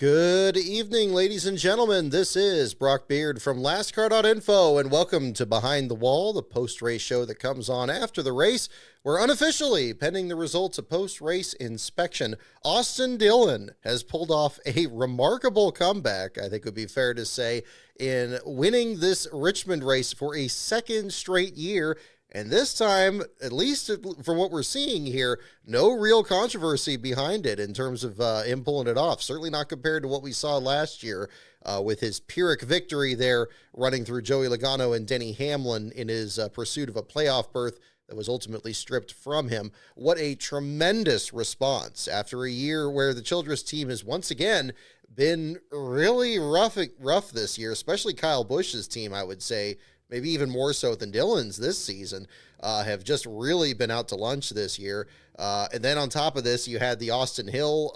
Good evening, ladies and gentlemen. This is Brock Beard from NASCAR.info, and welcome to Behind the Wall, the post-race show that comes on after the race, where unofficially, pending the results of post-race inspection, Austin Dillon has pulled off a remarkable comeback, I think would be fair to say, in winning this Richmond race for a second straight year. And this time, at least from what we're seeing here, no real controversy behind it in terms of him pulling it off. Certainly not compared to what we saw last year with his Pyrrhic victory there, running through Joey Logano and Denny Hamlin in his pursuit of a playoff berth that was ultimately stripped from him. What a tremendous response after a year where the Childress team has once again been really rough this year, especially Kyle Busch's team, I would say. Maybe even more so than Dillon's this season, have just really been out to lunch this year. And then on top of this, you had the Austin Hill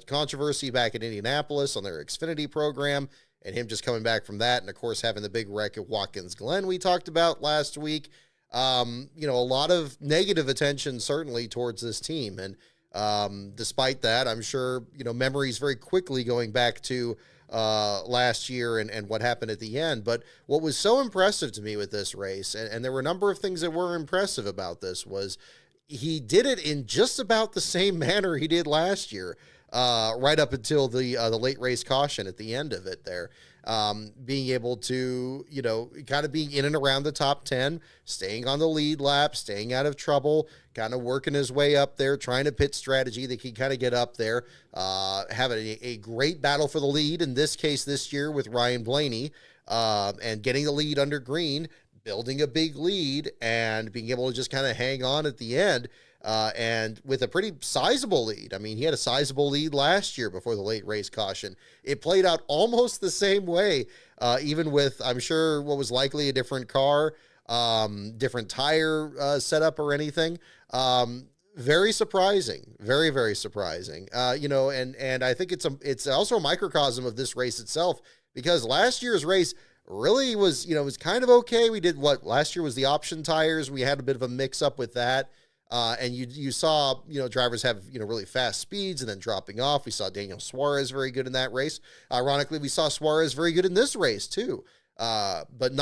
controversy back in Indianapolis on their Xfinity program, and him just coming back from that. And, of course, having the big wreck at Watkins Glen we talked about last week. A lot of negative attention certainly towards this team. And despite that, I'm sure, memories very quickly going back to last year and what happened at the end. But what was so impressive to me with this race, and there were a number of things that were impressive about this, was he did it in just about the same manner he did last year, right up until the late race caution at the end of it there. Being able to, kind of being in and around the top 10, staying on the lead lap, staying out of trouble, kind of working his way up there, trying to pit strategy that he kind of get up there, having a great battle for the lead, in this case this year with Ryan Blaney, and getting the lead under green, building a big lead, and being able to just kind of hang on at the end. And with a pretty sizable lead. I mean, he had a sizable lead last year before the late race caution. It played out almost the same way, even with, I'm sure, what was likely a different car, different tire setup or anything. Very surprising. Very, very surprising. And I think it's also a microcosm of this race itself, because last year's race really was, was kind of okay. We did last year was the option tires. We had a bit of a mix up with that. And you saw, drivers have, really fast speeds and then dropping off. We saw Daniel Suarez very good in that race. Ironically, we saw Suarez very good in this race too. But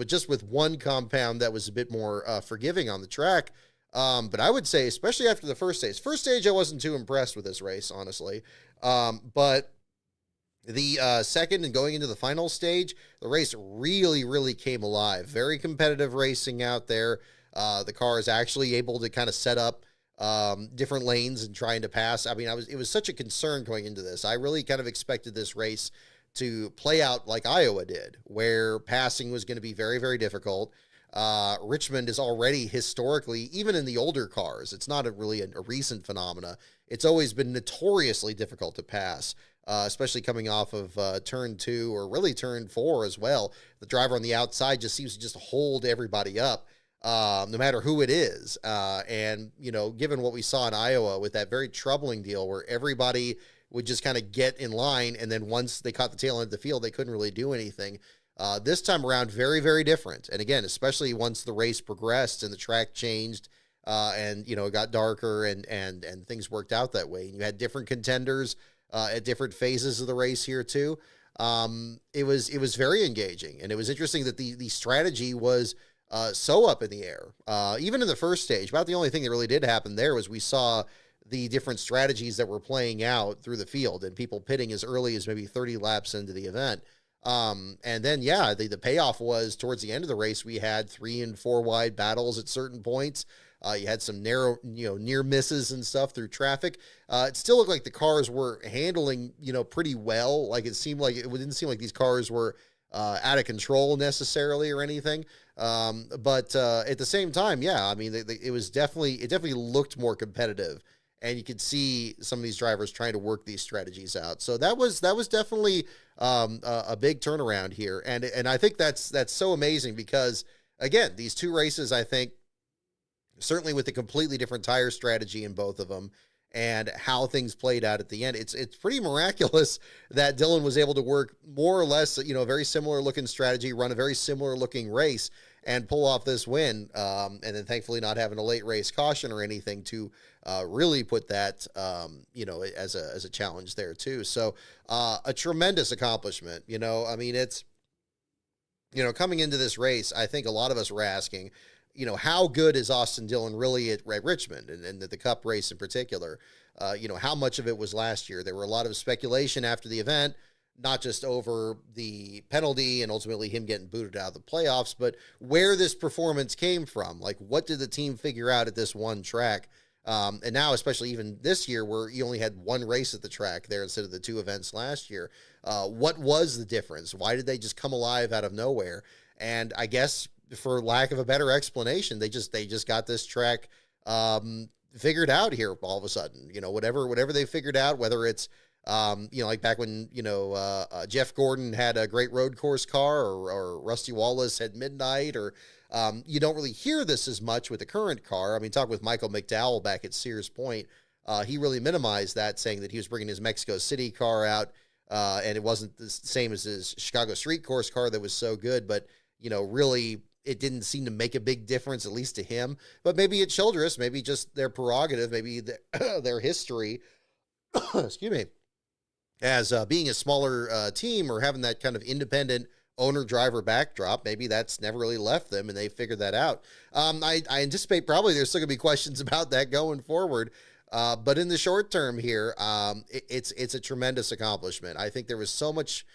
just with one compound that was a bit more forgiving on the track. But I would say, especially after the first stage, I wasn't too impressed with this race, honestly. But the second and going into the final stage, the race really, really came alive. Very competitive racing out there. The car is actually able to kind of set up different lanes and trying to pass. I mean, it was such a concern going into this. I really kind of expected this race to play out like Iowa did, where passing was going to be very, very difficult. Richmond is already historically, even in the older cars, it's not really a recent phenomena. It's always been notoriously difficult to pass, especially coming off of turn 2 or really turn 4 as well. The driver on the outside just seems to just hold everybody up. No matter who it is. And, given what we saw in Iowa with that very troubling deal where everybody would just kind of get in line, and then once they caught the tail end of the field, they couldn't really do anything. This time around, very, very different. And again, especially once the race progressed and the track changed, and, it got darker and things worked out that way. And you had different contenders at different phases of the race here too. It was very engaging, and it was interesting that the strategy was so up in the air. Even in the first stage, about the only thing that really did happen there was we saw the different strategies that were playing out through the field and people pitting as early as maybe 30 laps into the event. And then, the payoff was towards the end of the race, we had 3 and 4 wide battles at certain points. You had some narrow, near misses and stuff through traffic. It still looked like the cars were handling, pretty well. Like it didn't seem like these cars were out of control necessarily or anything. But at the same time, it definitely looked more competitive, and you could see some of these drivers trying to work these strategies out. So that was definitely a big turnaround here. And I think that's so amazing because, again, these two races, I think, certainly with a completely different tire strategy in both of them, and how things played out at the end, it's pretty miraculous that Dillon was able to work more or less, a very similar looking strategy, run a very similar looking race, and pull off this win. And then thankfully not having a late race caution or anything to really put that, as a challenge there too. So a tremendous accomplishment. I mean, it's, coming into this race, I think a lot of us were asking, how good is Austin Dillon really at Richmond and the Cup race in particular? How much of it was last year? There were a lot of speculation after the event, not just over the penalty and ultimately him getting booted out of the playoffs, but where this performance came from. Like, what did the team figure out at this one track? And now, especially even this year, where you only had one race at the track there instead of the two events last year, what was the difference? Why did they just come alive out of nowhere? And I guess, for lack of a better explanation, they just got this track figured out here all of a sudden. Whatever they figured out, whether it's like back when Jeff Gordon had a great road course car, or Rusty Wallace had Midnight, or you don't really hear this as much with the current car. I mean, talk with Michael McDowell back at Sears Point. He really minimized that, saying that he was bringing his Mexico City car out, and it wasn't the same as his Chicago street course car that was so good, but really, it didn't seem to make a big difference, at least to him. But maybe at Childress, maybe just their prerogative, maybe their history, excuse me, as being a smaller team, or having that kind of independent owner-driver backdrop, maybe that's never really left them, and they figured that out. I anticipate probably there's still going to be questions about that going forward. But in the short term here, it's a tremendous accomplishment. I think there was so much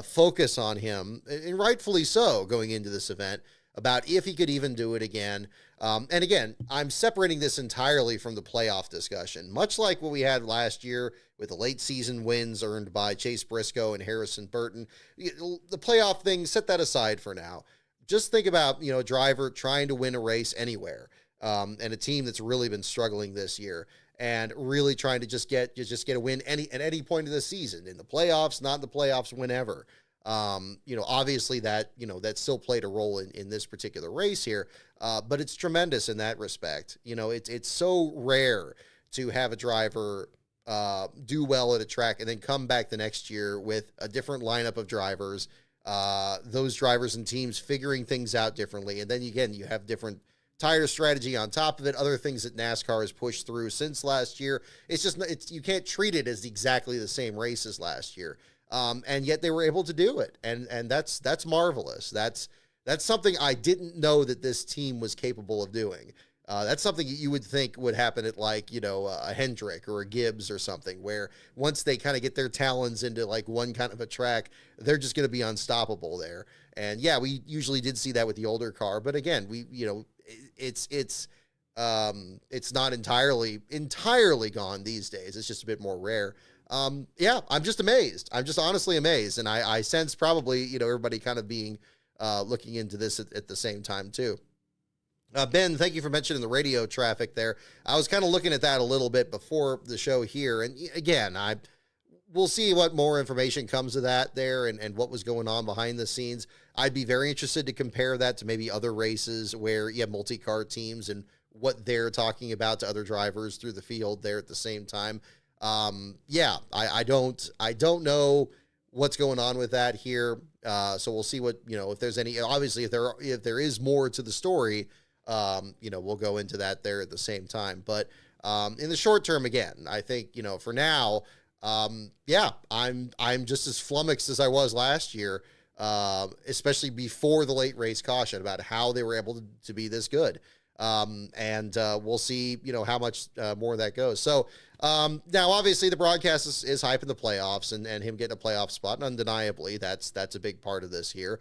focus on him, and rightfully so, going into this event, about if he could even do it again. And again, I'm separating this entirely from the playoff discussion, much like what we had last year with the late season wins earned by Chase Briscoe and Harrison Burton. The playoff thing, set that aside for now. Just think about, a driver trying to win a race anywhere, and a team that's really been struggling this year, and really trying to just get a win at any point of the season, in the playoffs, not in the playoffs, whenever. Obviously that still played a role in this particular race here, but it's tremendous in that respect. It's so rare to have a driver do well at a track and then come back the next year with a different lineup of drivers, those drivers and teams figuring things out differently. And then again, you have different tire strategy on top of it, other things that NASCAR has pushed through since last year. You can't treat it as exactly the same race as last year. And yet they were able to do it. And that's marvelous. That's something I didn't know that this team was capable of doing. That's something you would think would happen at a Hendrick or a Gibbs or something, where once they kind of get their talons into like one kind of a track, they're just going to be unstoppable there. And yeah, we usually did see that with the older car, but again, it's not entirely gone these days. It's just a bit more rare. Yeah, I'm just amazed. I'm just honestly amazed. And I sense probably, everybody kind of being, looking into this at the same time too. Ben, thank you for mentioning the radio traffic there. I was kind of looking at that a little bit before the show here. And again, we'll see what more information comes of that there, and what was going on behind the scenes. I'd be very interested to compare that to maybe other races where you have multi-car teams and what they're talking about to other drivers through the field there at the same time. Yeah, I don't know what's going on with that here. So we'll see what, if there's any, obviously if there is more to the story, we'll go into that there at the same time. But, in the short term, again, I think, for now, yeah, I'm just as flummoxed as I was last year, especially before the late race caution, about how they were able to be this good. And we'll see, how much more of that goes. So now, obviously, the broadcast is hyping the playoffs and him getting a playoff spot. And undeniably, that's a big part of this here.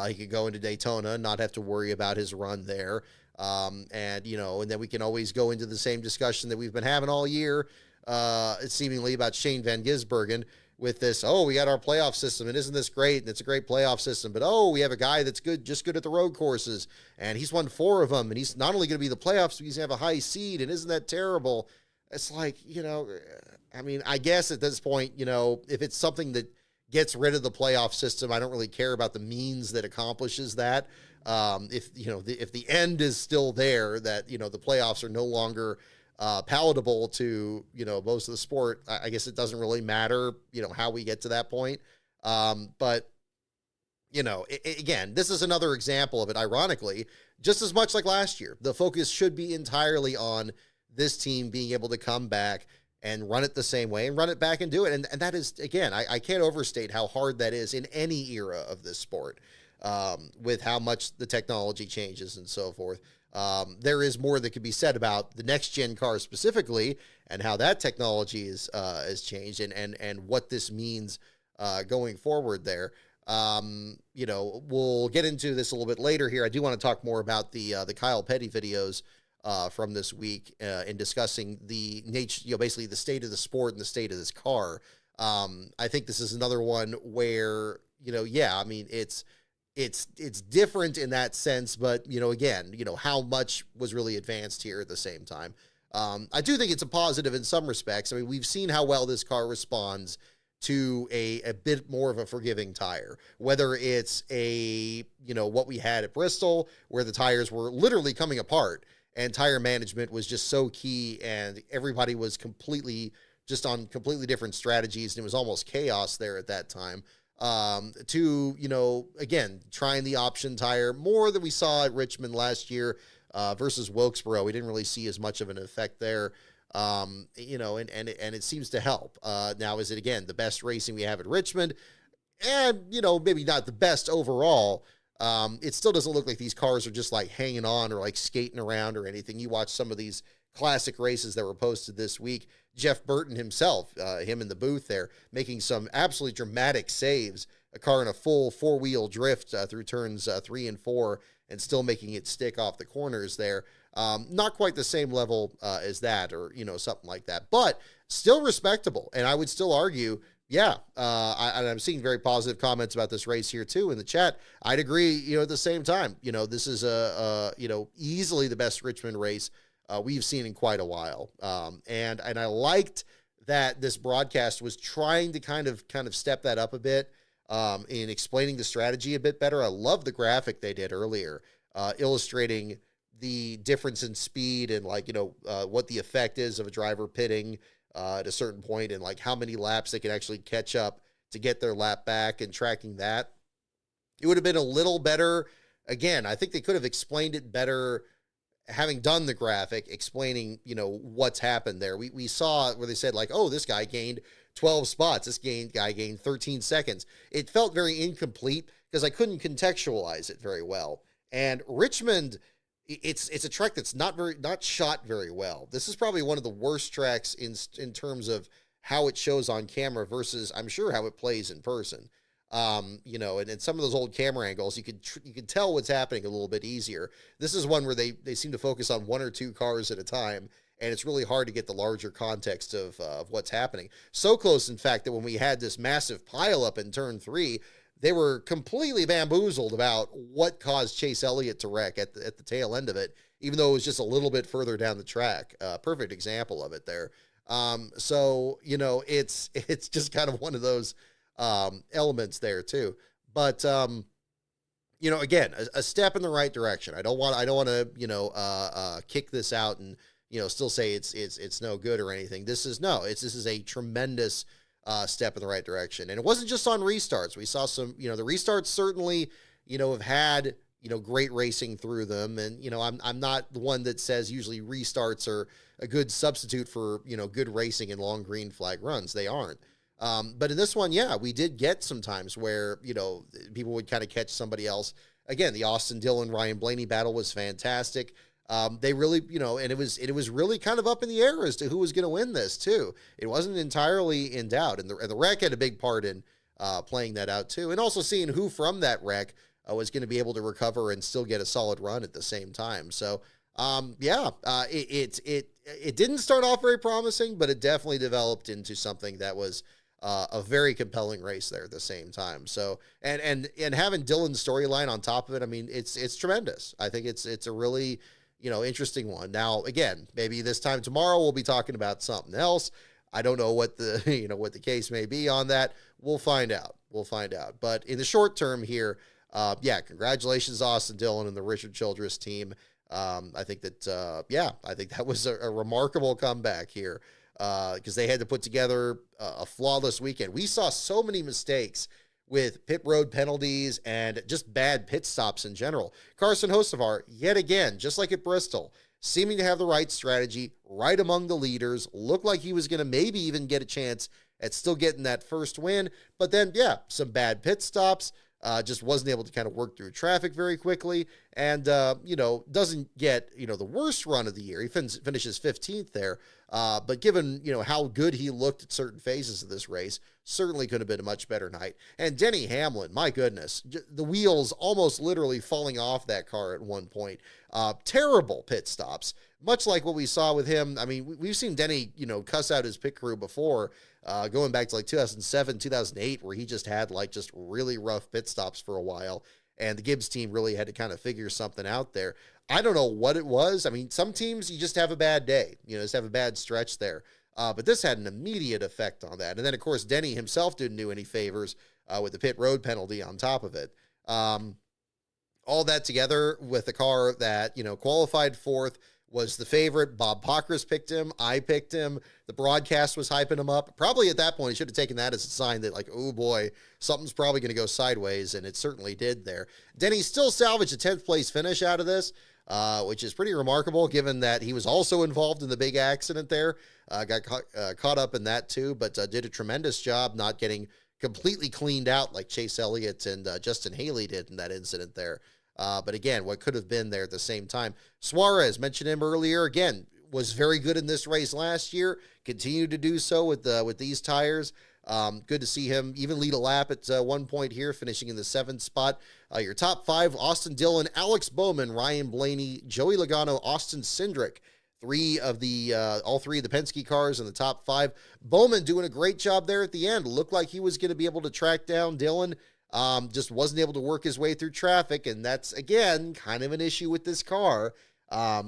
He could go into Daytona and not have to worry about his run there. And then we can always go into the same discussion that we've been having all year, seemingly, about Shane Van Gisbergen with this, we got our playoff system, and isn't this great? And it's a great playoff system, but we have a guy that's just good at the road courses, and he's won 4 of them, and he's not only going to be the playoffs, but he's going to have a high seed, and isn't that terrible? It's like, I mean, I guess at this point, if it's something that gets rid of the playoff system, I don't really care about the means that accomplishes that. If the end is still there, that, the playoffs are no longer palatable to, most of the sport, I guess it doesn't really matter, how we get to that point. But again, this is another example of it, ironically, just as much like last year. The focus should be entirely on this team being able to come back and run it the same way and run it back and do it. And that is, again, I can't overstate how hard that is in any era of this sport, with how much the technology changes and so forth. There is more that could be said about the next gen cars specifically and how that technology is changed and what this means going forward there. We'll get into this a little bit later here. I do want to talk more about the Kyle Petty videos from this week in discussing the nature, basically the state of the sport and the state of this car. I think this is another one where, it's different in that sense, but again, how much was really advanced here at the same time. I do think it's a positive in some respects. I mean, we've seen how well this car responds to a bit more of a forgiving tire, whether it's what we had at Bristol, where the tires were literally coming apart and tire management was just so key and everybody was completely just on completely different strategies. And it was almost chaos there at that time. Again, trying the option tire more than we saw at Richmond last year, versus Wilkesboro. We didn't really see as much of an effect there. And it seems to help. Now, is it, again, the best racing we have at Richmond? And, maybe not the best overall. It still doesn't look like these cars are just like hanging on or like skating around or anything. You watch some of these classic races that were posted this week. Jeff Burton himself, him in the booth there, making some absolutely dramatic saves, a car in a full four-wheel drift through turns 3 and 4, and still making it stick off the corners there. Not quite the same level as that, or, something like that, but still respectable. And I would still argue, I'm seeing very positive comments about this race here too in the chat. I'd agree, at the same time, this is easily the best Richmond race we've seen in quite a while. And I liked that this broadcast was trying to kind of step that up a bit in explaining the strategy a bit better. I love the graphic they did earlier, illustrating the difference in speed and what the effect is of a driver pitting at a certain point and how many laps they can actually catch up to get their lap back, and tracking that. It would have been a little better. Again, I think they could have explained it better having done the graphic explaining, what's happened there. We saw where they said this guy gained 12 spots. This guy gained 13 seconds. It felt very incomplete because I couldn't contextualize it very well. And Richmond, it's a track that's not shot very well. This is probably one of the worst tracks in terms of how it shows on camera versus, I'm sure, how it plays in person. And in some of those old camera angles, you could tell what's happening a little bit easier. This is one where they seem to focus on one or two cars at a time, and it's really hard to get the larger context of what's happening. So close, in fact, that when we had this massive pileup in turn 3, they were completely bamboozled about what caused Chase Elliott to wreck at the tail end of it, even though it was just a little bit further down the track. Perfect example of it there. It's just kind of one of those elements there too. But again, a step in the right direction. I don't want to kick this out and still say it's no good or anything. This is a tremendous step in the right direction. And it wasn't just on restarts. We saw some, the restarts certainly, have had, great racing through them. And, I'm not the one that says usually restarts are a good substitute for, good racing and long green flag runs. They aren't. But in this one, we did get some times where, people would kind of catch somebody else. Again, the Austin Dillon, Ryan Blaney battle was fantastic. They really, and it was really kind of up in the air as to who was going to win this too. It wasn't entirely in doubt, and the wreck had a big part in playing that out too, and also seeing who from that wreck was going to be able to recover and still get a solid run at the same time. So, it didn't start off very promising, but it definitely developed into something that was a very compelling race there at the same time. So, and having Dillon's storyline on top of it, I mean, it's tremendous. I think it's a really, interesting one. Now, again, maybe this time tomorrow we'll be talking about something else. I don't know what the, what the case may be on that. We'll find out. But in the short term here, congratulations, Austin Dillon and the Richard Childress team. I think that was a remarkable comeback here. Because they had to put together a flawless weekend. We saw so many mistakes with pit road penalties and just bad pit stops in general. Carson Hocevar, yet again, just like at Bristol, seeming to have the right strategy, right among the leaders, looked like he was going to maybe even get a chance at still getting that first win. But then, yeah, some bad pit stops, just wasn't able to kind of work through traffic very quickly, and, doesn't get, the worst run of the year. He finishes 15th there, but given, how good he looked at certain phases of this race, certainly could have been a much better night. And Denny Hamlin, my goodness, the wheels almost literally falling off that car at one point. Terrible pit stops, much like what we saw with him. I mean, we've seen Denny, cuss out his pit crew before, going back to like 2007, 2008, where he just had just really rough pit stops for a while. And the Gibbs team really had to kind of figure something out there. I don't know what it was. I mean, some teams, you just have a bad day, just have a bad stretch there. But this had an immediate effect on that. And then, of course, Denny himself didn't do any favors with the pit road penalty on top of it. All that together with the car that, qualified fourth, was the favorite. Bob Pockris picked him. I picked him. The broadcast was hyping him up. Probably at that point, he should have taken that as a sign that, oh boy, something's probably going to go sideways, and it certainly did there. Denny still salvaged a 10th place finish out of this, which is pretty remarkable given that he was also involved in the big accident there. Got caught up in that too, but did a tremendous job not getting completely cleaned out like Chase Elliott and Justin Haley did in that incident there. But again, what could have been there at the same time. Suarez, mentioned him earlier, again, was very good in this race last year, continued to do so with these tires. Good to see him even lead a lap at one point here, finishing in the 7th spot. Your top 5, Austin Dillon, Alex Bowman, Ryan Blaney, Joey Logano, Austin Cindric. All three of the Penske cars in the top 5. Bowman doing a great job there at the end. Looked like he was going to be able to track down Dillon. Just wasn't able to work his way through traffic, and that's, again, kind of an issue with this car.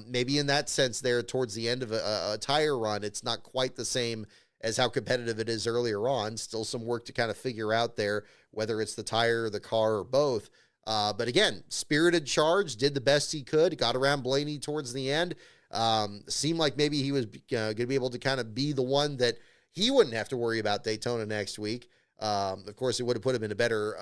Maybe in that sense there towards the end of a tire run, it's not quite the same as how competitive it is earlier on. Still some work to kind of figure out there, whether it's the tire, the car, or both. But again, spirited charge, did the best he could, got around Blaney towards the end. Seemed like maybe he was going to be able to kind of be the one that he wouldn't have to worry about Daytona next week. Of course, it would have put him in a better,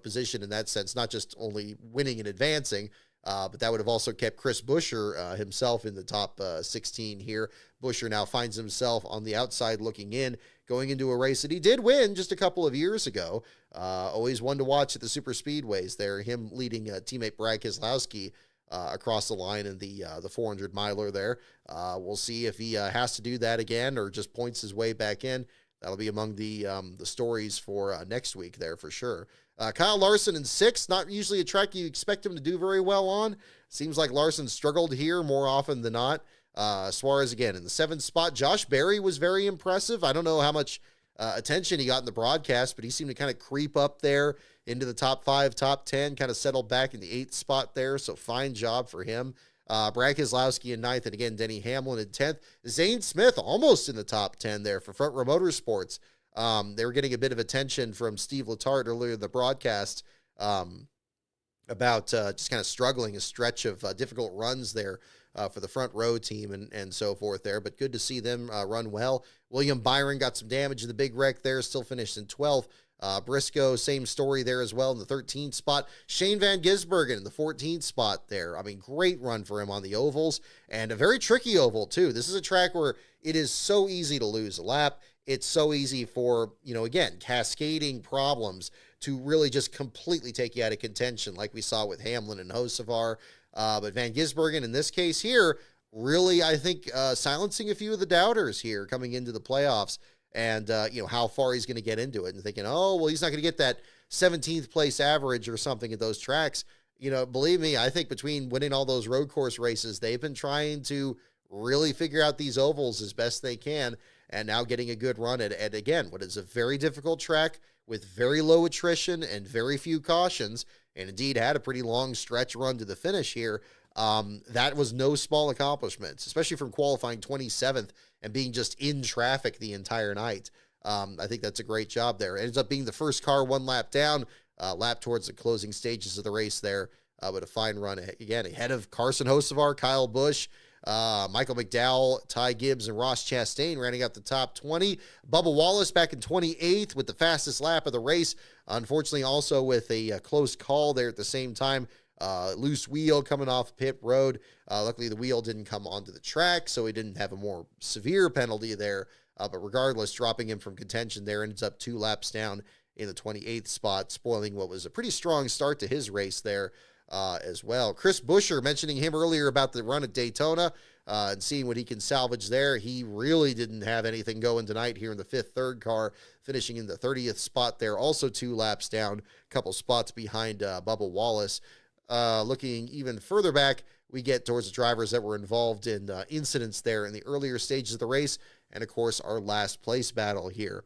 position in that sense, not just only winning and advancing, but that would have also kept Chris Buescher himself in the top 16 here. Buescher now finds himself on the outside looking in, going into a race that he did win just a couple of years ago. Always one to watch at the super speedways there, him leading teammate Brad Keselowski across the line in the 400 miler there. We'll see if he has to do that again or just points his way back in. That'll be among the stories for next week there for sure. Kyle Larson in 6th, not usually a track you expect him to do very well on. Seems like Larson struggled here more often than not. Suarez again in the 7th spot. Josh Berry was very impressive. I don't know how much attention he got in the broadcast, but he seemed to kind of creep up there into the top 5, top 10, kind of settled back in the 8th spot there. So fine job for him. Brad Keselowski in 9th, and again, Denny Hamlin in 10th. Zane Smith almost in the top 10 there for Front Row Motorsports. They were getting a bit of attention from Steve Letarte earlier in the broadcast about just kind of struggling a stretch of difficult runs there for the Front Row team and so forth there, but good to see them run well. William Byron got some damage in the big wreck there, still finished in 12th. Briscoe, same story there as well in the 13th spot. Shane Van Gisbergen in the 14th spot there. I mean, great run for him on the ovals, and a very tricky oval too. This is a track where it is so easy to lose a lap. It's so easy for, again, cascading problems to really just completely take you out of contention like we saw with Hamlin and Hocevar. But Van Gisbergen in this case here, really, I think, silencing a few of the doubters here coming into the playoffs. And, how far he's going to get into it and thinking, oh, well, he's not going to get that 17th place average or something at those tracks. Believe me, I think between winning all those road course races, they've been trying to really figure out these ovals as best they can and now getting a good run at again, what is a very difficult track with very low attrition and very few cautions, and indeed had a pretty long stretch run to the finish here. That was no small accomplishment, especially from qualifying 27th and being just in traffic the entire night. I think that's a great job there. It ends up being the first car one lap down, lap towards the closing stages of the race there, but a fine run again ahead of Carson Hocevar, Kyle Busch, Michael McDowell, Ty Gibbs, and Ross Chastain rounding out the top 20. Bubba Wallace back in 28th with the fastest lap of the race. Unfortunately, also with a close call there at the same time. Loose wheel coming off pit road. Luckily, the wheel didn't come onto the track, so he didn't have a more severe penalty there. But regardless, dropping him from contention there, ends up 2 laps down in the 28th spot, spoiling what was a pretty strong start to his race there as well. Chris Buescher, mentioning him earlier about the run at Daytona and seeing what he can salvage there. He really didn't have anything going tonight here in the 5th third car, finishing in the 30th spot there, also 2 laps down, a couple spots behind Bubba Wallace. Looking even further back, we get towards the drivers that were involved in incidents there in the earlier stages of the race, and of course our last place battle here.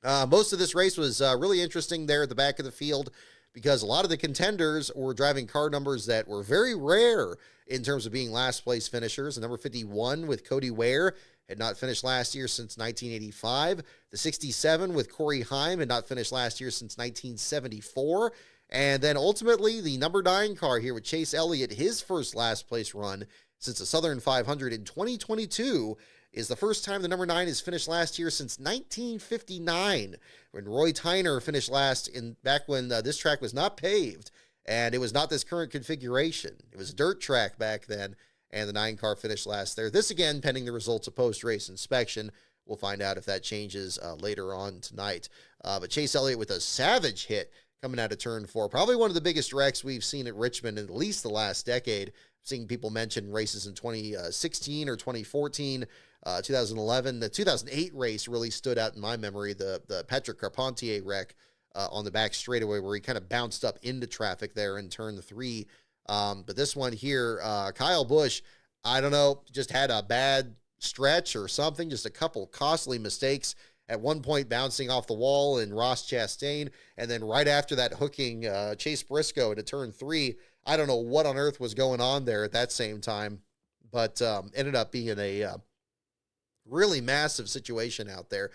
Most of this race was really interesting there at the back of the field because a lot of the contenders were driving car numbers that were very rare in terms of being last place finishers. The number 51 with Cody Ware had not finished last year since 1985. The 67 with Corey Heim had not finished last year since 1974. And then ultimately the number 9 car here with Chase Elliott, his first last place run since the Southern 500 in 2022 is the first time the number 9 has finished last year since 1959, when Roy Tyner finished last back when this track was not paved, and it was not this current configuration. It was a dirt track back then, and the 9 car finished last there. This again, pending the results of post-race inspection. We'll find out if that changes later on tonight. But Chase Elliott with a savage hit coming out of turn 4. Probably one of the biggest wrecks we've seen at Richmond in at least the last decade. Seeing people mention races in 2016 or 2014, 2011. The 2008 race really stood out in my memory, the Patrick Carpentier wreck on the back straightaway where he kind of bounced up into traffic there in turn 3. But this one here, Kyle Busch, I don't know, just had a bad stretch or something, just a couple costly mistakes. At one point bouncing off the wall in Ross Chastain, and then right after that hooking Chase Briscoe into turn 3. I don't know what on earth was going on there at that same time, but ended up being a really massive situation out there.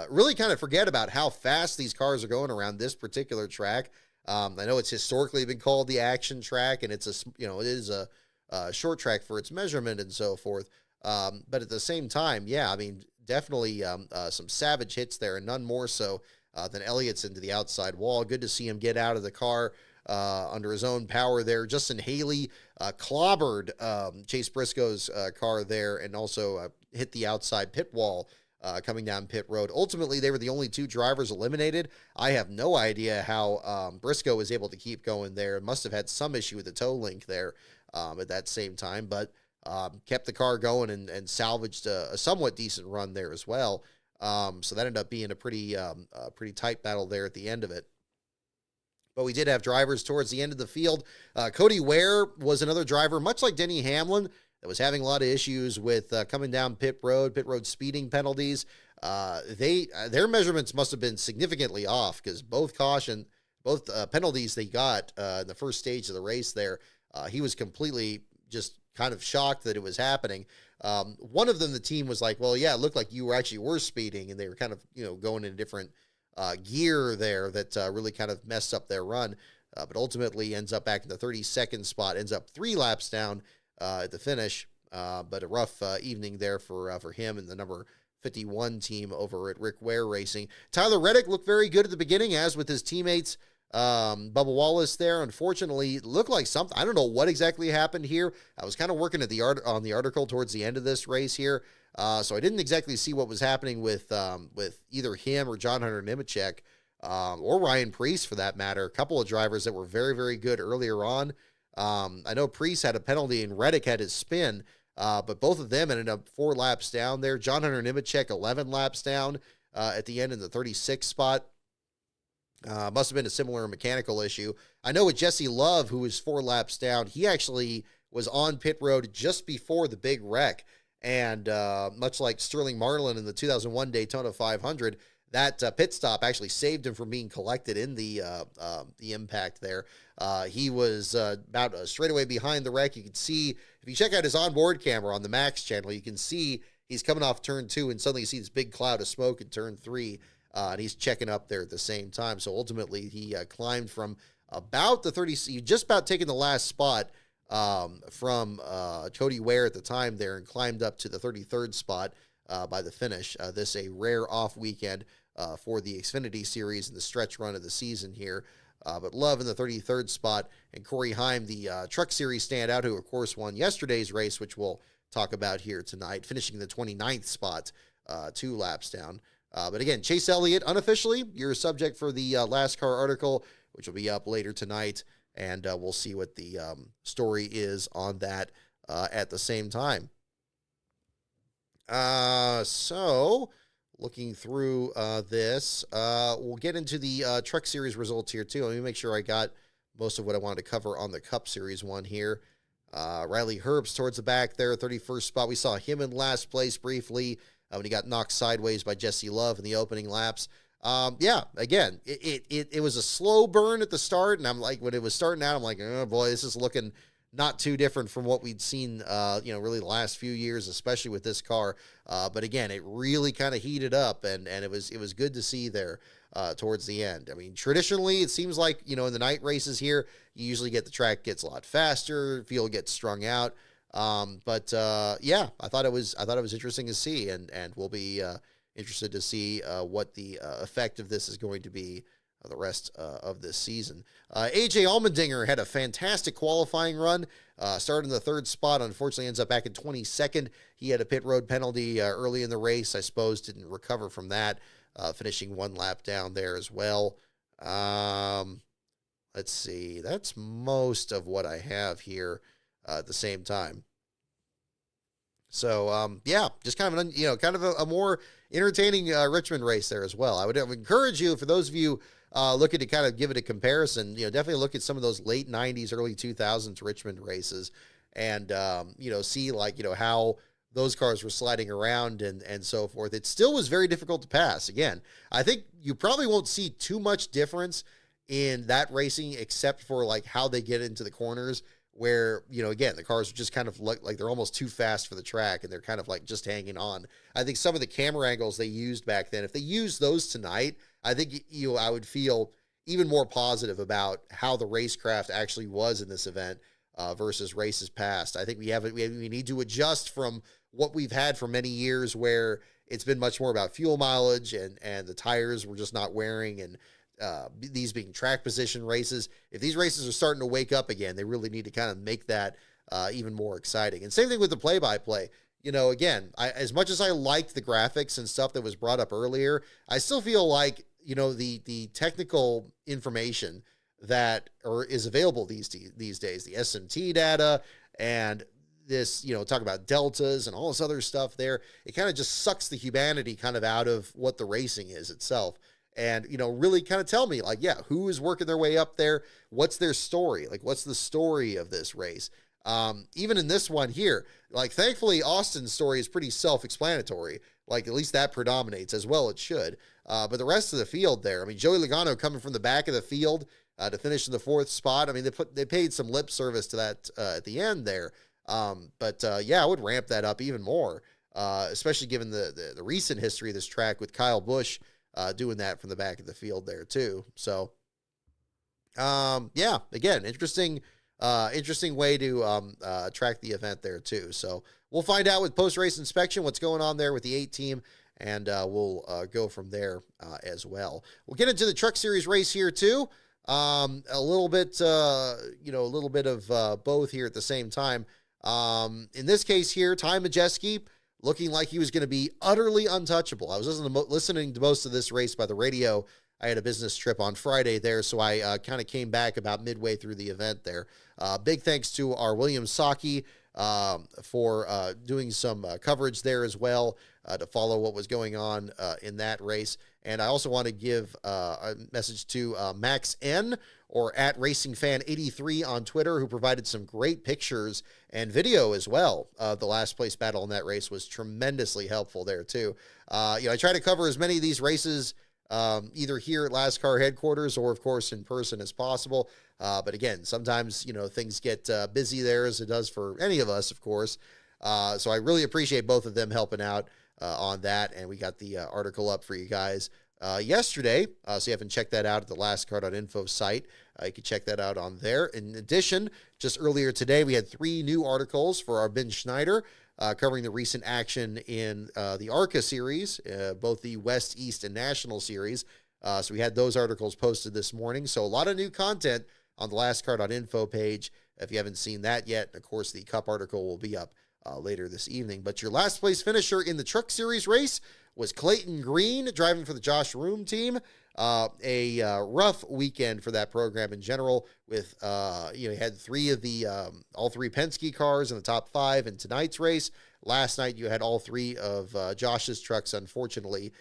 Really kind of forget about how fast these cars are going around this particular track. I know it's historically been called the action track, and it is a short track for its measurement and so forth. But at the same time, yeah, I mean, definitely some savage hits there, and none more so than Elliott's into the outside wall. Good to see him get out of the car under his own power there. Justin Haley clobbered Chase Briscoe's car there, and also hit the outside pit wall coming down pit road. Ultimately, they were the only 2 drivers eliminated. I have no idea how Briscoe was able to keep going there. Must have had some issue with the toe link there at that same time, but kept the car going and salvaged a somewhat decent run there as well. So that ended up being a pretty tight battle there at the end of it. But we did have drivers towards the end of the field. Cody Ware was another driver, much like Denny Hamlin, that was having a lot of issues with coming down pit road speeding penalties. Their measurements must have been significantly off, because both penalties they got in the first stage of the race there, he was completely just kind of shocked that it was happening. One of them, the team was like, well, yeah, it looked like you were speeding, and they were kind of, going in a different gear there that really kind of messed up their run. But ultimately ends up back in the 32nd spot, ends up 3 laps down at the finish. But a rough evening there for him and the number 51 team over at Rick Ware Racing. Tyler Reddick looked very good at the beginning, as with his teammates. Bubba Wallace there, unfortunately, looked like something. I don't know what exactly happened here. I was kind of working at on the article towards the end of this race here, so I didn't exactly see what was happening with either him or John Hunter Nemechek, or Ryan Preece for that matter. A couple of drivers that were very, very good earlier on. I know Preece had a penalty and Reddick had his spin, but both of them ended up 4 laps down there. John Hunter Nemechek 11 laps down at the end in the 36th spot. Must have been a similar mechanical issue. I know with Jesse Love, who was 4 laps down, he actually was on pit road just before the big wreck. And much like Sterling Marlin in the 2001 Daytona 500, that pit stop actually saved him from being collected in the impact there. He was about straight away behind the wreck. You can see, if you check out his onboard camera on the Max channel, you can see he's coming off turn 2, and suddenly you see this big cloud of smoke in turn 3. And he's checking up there at the same time. So ultimately, he climbed from about the 30, just about taking the last spot from Cody Ware at the time there and climbed up to the 33rd spot by the finish. This a rare off weekend for the Xfinity Series and the stretch run of the season here. But Love in the 33rd spot, and Corey Heim, the Truck Series standout, who of course won yesterday's race, which we'll talk about here tonight, finishing in the 29th spot, 2 laps down. But again, Chase Elliott, unofficially, you're a subject for the NASCAR article, which will be up later tonight, and we'll see what the story is on that at the same time. So, looking through this, we'll get into the Truck Series results here, too. Let me make sure I got most of what I wanted to cover on the Cup Series one here. Riley Herbst towards the back there, 31st spot. We saw him in last place briefly when he got knocked sideways by Jesse Love in the opening laps. Yeah, again, it was a slow burn at the start, and I'm like, when it was starting out, I'm like, oh boy, this is looking not too different from what we'd seen, really the last few years, especially with this car. But again, it really kind of heated up, and it was good to see there towards the end. I mean, traditionally, it seems like, in the night races here, you usually get the track gets a lot faster, field gets strung out. But yeah, I thought it was interesting to see, and we'll be interested to see what the effect of this is going to be the rest of this season. AJ Allmendinger had a fantastic qualifying run, started in the 3rd spot, unfortunately ends up back in 22nd. He had a pit road penalty early in the race, I suppose, didn't recover from that, finishing 1 lap down there as well. Let's see, that's most of what I have here at the same time. So, yeah, just kind of a more entertaining Richmond race there as well. I would encourage you, for those of you looking to kind of give it a comparison, definitely look at some of those late 90s, early 2000s Richmond races and, see how those cars were sliding around and so forth. It still was very difficult to pass. Again, I think you probably won't see too much difference in that racing except for how they get into the corners, where, again, the cars are just kind of like they're almost too fast for the track, and they're kind of just hanging on. I think some of the camera angles they used back then, if they used those tonight, I think I would feel even more positive about how the racecraft actually was in this event versus races past. I think we need to adjust from what we've had for many years, where it's been much more about fuel mileage and the tires were just not wearing, and these being track position races. If these races are starting to wake up again, they really need to kind of make that even more exciting. And same thing with the play-by-play. Again, as much as I liked the graphics and stuff that was brought up earlier, I still feel like, the technical information that is available these days, the SMT data and this, talk about deltas and all this other stuff there, it kind of just sucks the humanity kind of out of what the racing is itself. And, really kind of tell me, who is working their way up there? What's their story? What's the story of this race? Even in this one here, thankfully, Austin's story is pretty self-explanatory. At least that predominates, as well it should. But the rest of the field there, I mean, Joey Logano coming from the back of the field to finish in the 4th spot. I mean, they paid some lip service to that at the end there. But yeah, I would ramp that up even more, especially given the recent history of this track with Kyle Busch doing that from the back of the field there too. So, yeah, again, interesting way to track the event there too. So we'll find out with post-race inspection what's going on there with the 8 team, and we'll go from there as well. We'll get into the Truck Series race here too. A little bit of both here at the same time. In this case here, Ty Majeski looking like he was going to be utterly untouchable. I was listening to most of this race by the radio. I had a business trip on Friday there, so I kind of came back about midway through the event there. Big thanks to our William Saki for doing some coverage there as well to follow what was going on in that race. And I also want to give a message to Max N, or at RacingFan83 on Twitter, who provided some great pictures and video as well. The last place battle in that race was tremendously helpful there too. I try to cover as many of these races either here at NASCAR headquarters or, of course, in person as possible. But again, sometimes, things get busy there, as it does for any of us, of course. So I really appreciate both of them helping out on that. And we got the article up for you guys yesterday. So you haven't checked that out at the NASCAR.info site. You can check that out on there. In addition, just earlier today, we had 3 new articles for our Ben Schneider covering the recent action in the ARCA series, both the West, East, and National series. So we had those articles posted this morning. So a lot of new content on the NASCAR.info page if you haven't seen that yet. And of course, the Cup article will be up later this evening. But your last place finisher in the Truck Series race was Clayton Green, driving for the Josh Room team. A rough weekend for that program in general with, he had all 3 Penske cars in the top 5 in tonight's race. Last night, you had all 3 of Josh's trucks, unfortunately,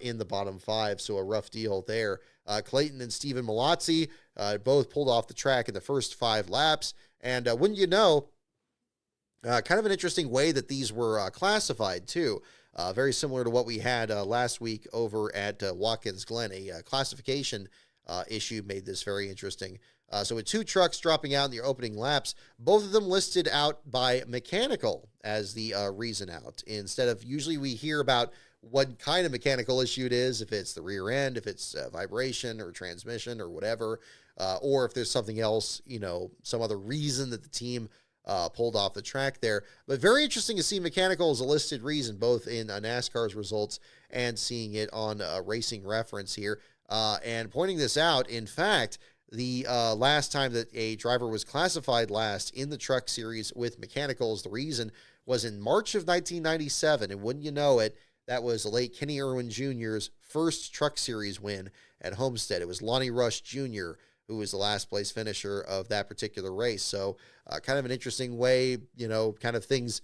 in the bottom 5, so a rough deal there. Clayton and Steven Malazzi both pulled off the track in the first 5 laps, and wouldn't you know, kind of an interesting way that these were classified, too. Very similar to what we had last week over at Watkins Glen. A classification issue made this very interesting. So with 2 trucks dropping out in the opening laps, both of them listed out by mechanical as the reason out. Instead of, usually we hear about what kind of mechanical issue it is, if it's the rear end, if it's vibration or transmission or whatever, or if there's something else, some other reason that the team pulled off the track there. But very interesting to see mechanical as a listed reason, both in NASCAR's results and seeing it on Racing Reference here. And pointing this out, in fact, the last time that a driver was classified last in the Truck Series with mechanicals, the reason was in March of 1997. And wouldn't you know it, that was the late Kenny Irwin Jr.'s first Truck Series win at Homestead. It was Lonnie Rush Jr. who was the last place finisher of that particular race. So kind of an interesting way, kind of things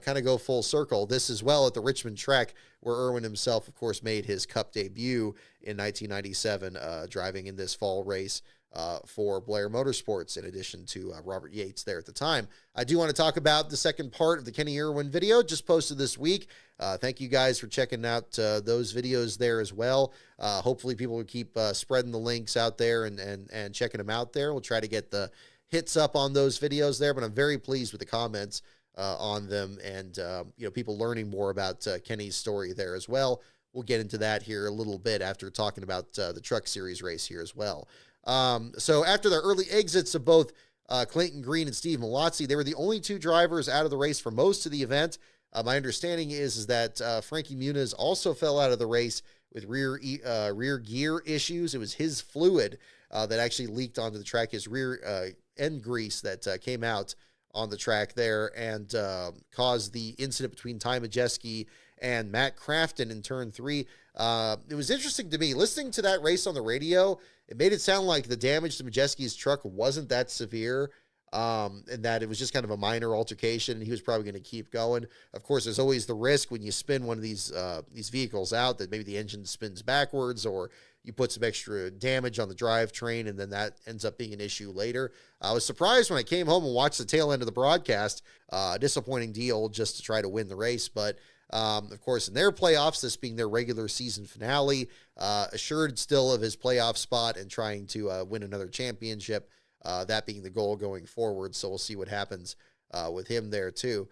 kind of go full circle. This as well at the Richmond track, where Irwin himself, of course, made his Cup debut in 1997, driving in this fall race for Blair Motorsports, in addition to Robert Yates there at the time. I do want to talk about the second part of the Kenny Irwin video, just posted this week. Thank you guys for checking out those videos there as well. Hopefully people will keep spreading the links out there and checking them out there. We'll try to get the hits up on those videos there, but I'm very pleased with the comments on them and, people learning more about Kenny's story there as well. We'll get into that here a little bit after talking about the Truck Series race here as well. So after the early exits of both Clayton Green and Steve Malazzi, they were the only 2 drivers out of the race for most of the event. My understanding is that Frankie Muniz also fell out of the race with rear gear issues. It was his fluid that actually leaked onto the track, his rear end grease that came out on the track there and caused the incident between Ty Majeski and Matt Crafton in turn 3. It was interesting to me, listening to that race on the radio, it made it sound like the damage to Majeski's truck wasn't that severe, and that it was just kind of a minor altercation, and he was probably going to keep going. Of course, there's always the risk when you spin one of these vehicles out that maybe the engine spins backwards, or you put some extra damage on the drivetrain, and then that ends up being an issue later. I was surprised when I came home and watched the tail end of the broadcast. Disappointing deal just to try to win the race, but of course, in their playoffs, this being their regular season finale, assured still of his playoff spot and trying to win another championship, that being the goal going forward. So we'll see what happens with him there too.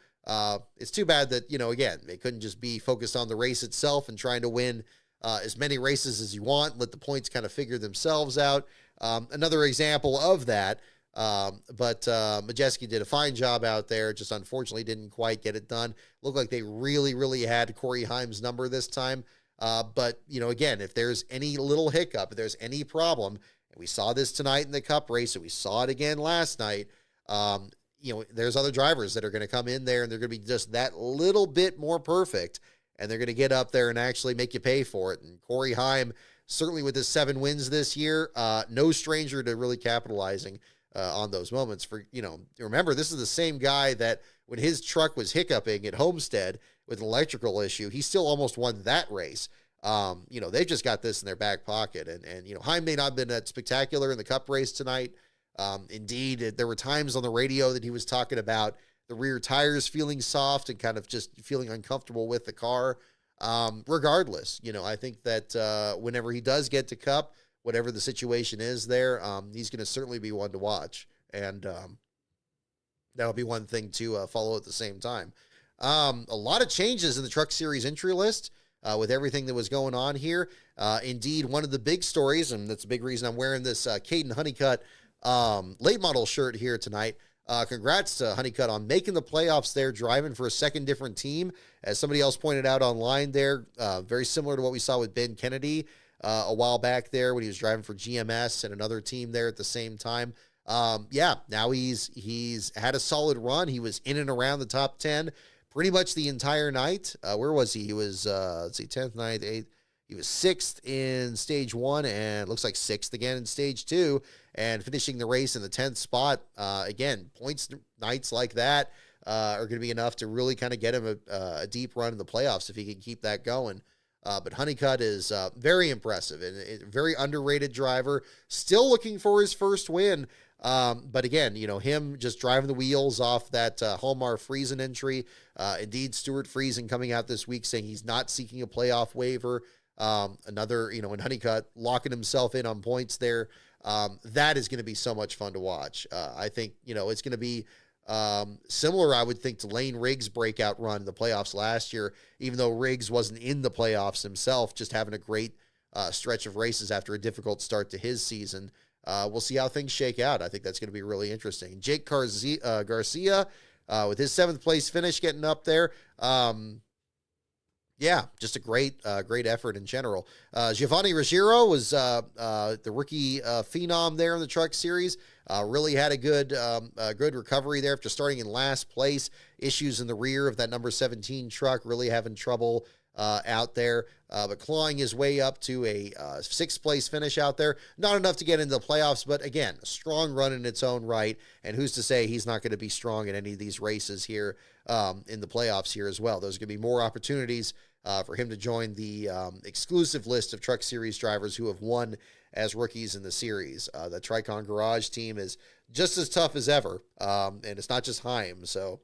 It's too bad that, again, they couldn't just be focused on the race itself and trying to win as many races as you want, let the points kind of figure themselves out. Another example of that, but Majeski did a fine job out there, just unfortunately didn't quite get it done. Looked like they really, really had Corey Haim's number this time. But, again, if there's any little hiccup, if there's any problem, and we saw this tonight in the Cup race, and we saw it again last night, there's other drivers that are going to come in there, and they're going to be just that little bit more perfect, and they're going to get up there and actually make you pay for it. And Corey Haim, certainly with his 7 wins this year, no stranger to really capitalizing on those moments. Remember, this is the same guy that when his truck was hiccuping at Homestead with an electrical issue, he still almost won that race. They've just got this in their back pocket. And Haim may not have been that spectacular in the Cup race tonight. Indeed, there were times on the radio that he was talking about the rear tires feeling soft and kind of just feeling uncomfortable with the car. Regardless, I think that whenever he does get to Cup, whatever the situation is there, he's going to certainly be one to watch. And that'll be one thing to follow at the same time. A lot of changes in the Truck Series entry list. with everything that was going on here. Indeed, one of the big stories, and that's a big reason I'm wearing this Caden Honeycutt late model shirt here tonight. Congrats to Honeycutt on making the playoffs there, driving for a second different team. As somebody else pointed out online there, very similar to what we saw with Ben Kennedy a while back there when he was driving for GMS and another team there at the same time. Now he's had a solid run. He was in and around the top 10 pretty much the entire night. Where was he? He was, 10th, 9th, 8th. He was 6th in stage 1 and looks like 6th again in stage 2 and finishing the race in the 10th spot. Again, points nights like that are going to be enough to really kind of get him a deep run in the playoffs if he can keep that going. But Honeycutt is very impressive and a very underrated driver, still looking for his first win. But again, him just driving the wheels off that Hallmar Friesen entry. Indeed, Stuart Friesen coming out this week saying he's not seeking a playoff waiver. Another, and Honeycutt locking himself in on points there. That is going to be so much fun to watch. I think, it's going to be similar, I would think, to Lane Riggs' breakout run in the playoffs last year, even though Riggs wasn't in the playoffs himself, just having a great stretch of races after a difficult start to his season. We'll see how things shake out. I think that's going to be really interesting. Jake Garcia, with his 7th place finish getting up there. Just a great effort in general. Giovanni Ruggiero was the rookie phenom there in the Truck Series. Really had a good recovery there after starting in last place. Issues in the rear of that number 17 truck, really having trouble out there, but clawing his way up to a 6th place finish out there. Not enough to get into the playoffs, but again, a strong run in its own right. And who's to say he's not going to be strong in any of these races here in the playoffs here as well. There's going to be more opportunities for him to join the exclusive list of Truck Series drivers who have won as rookies in the series. The Tricon Garage team is just as tough as ever, and it's not just Heim, so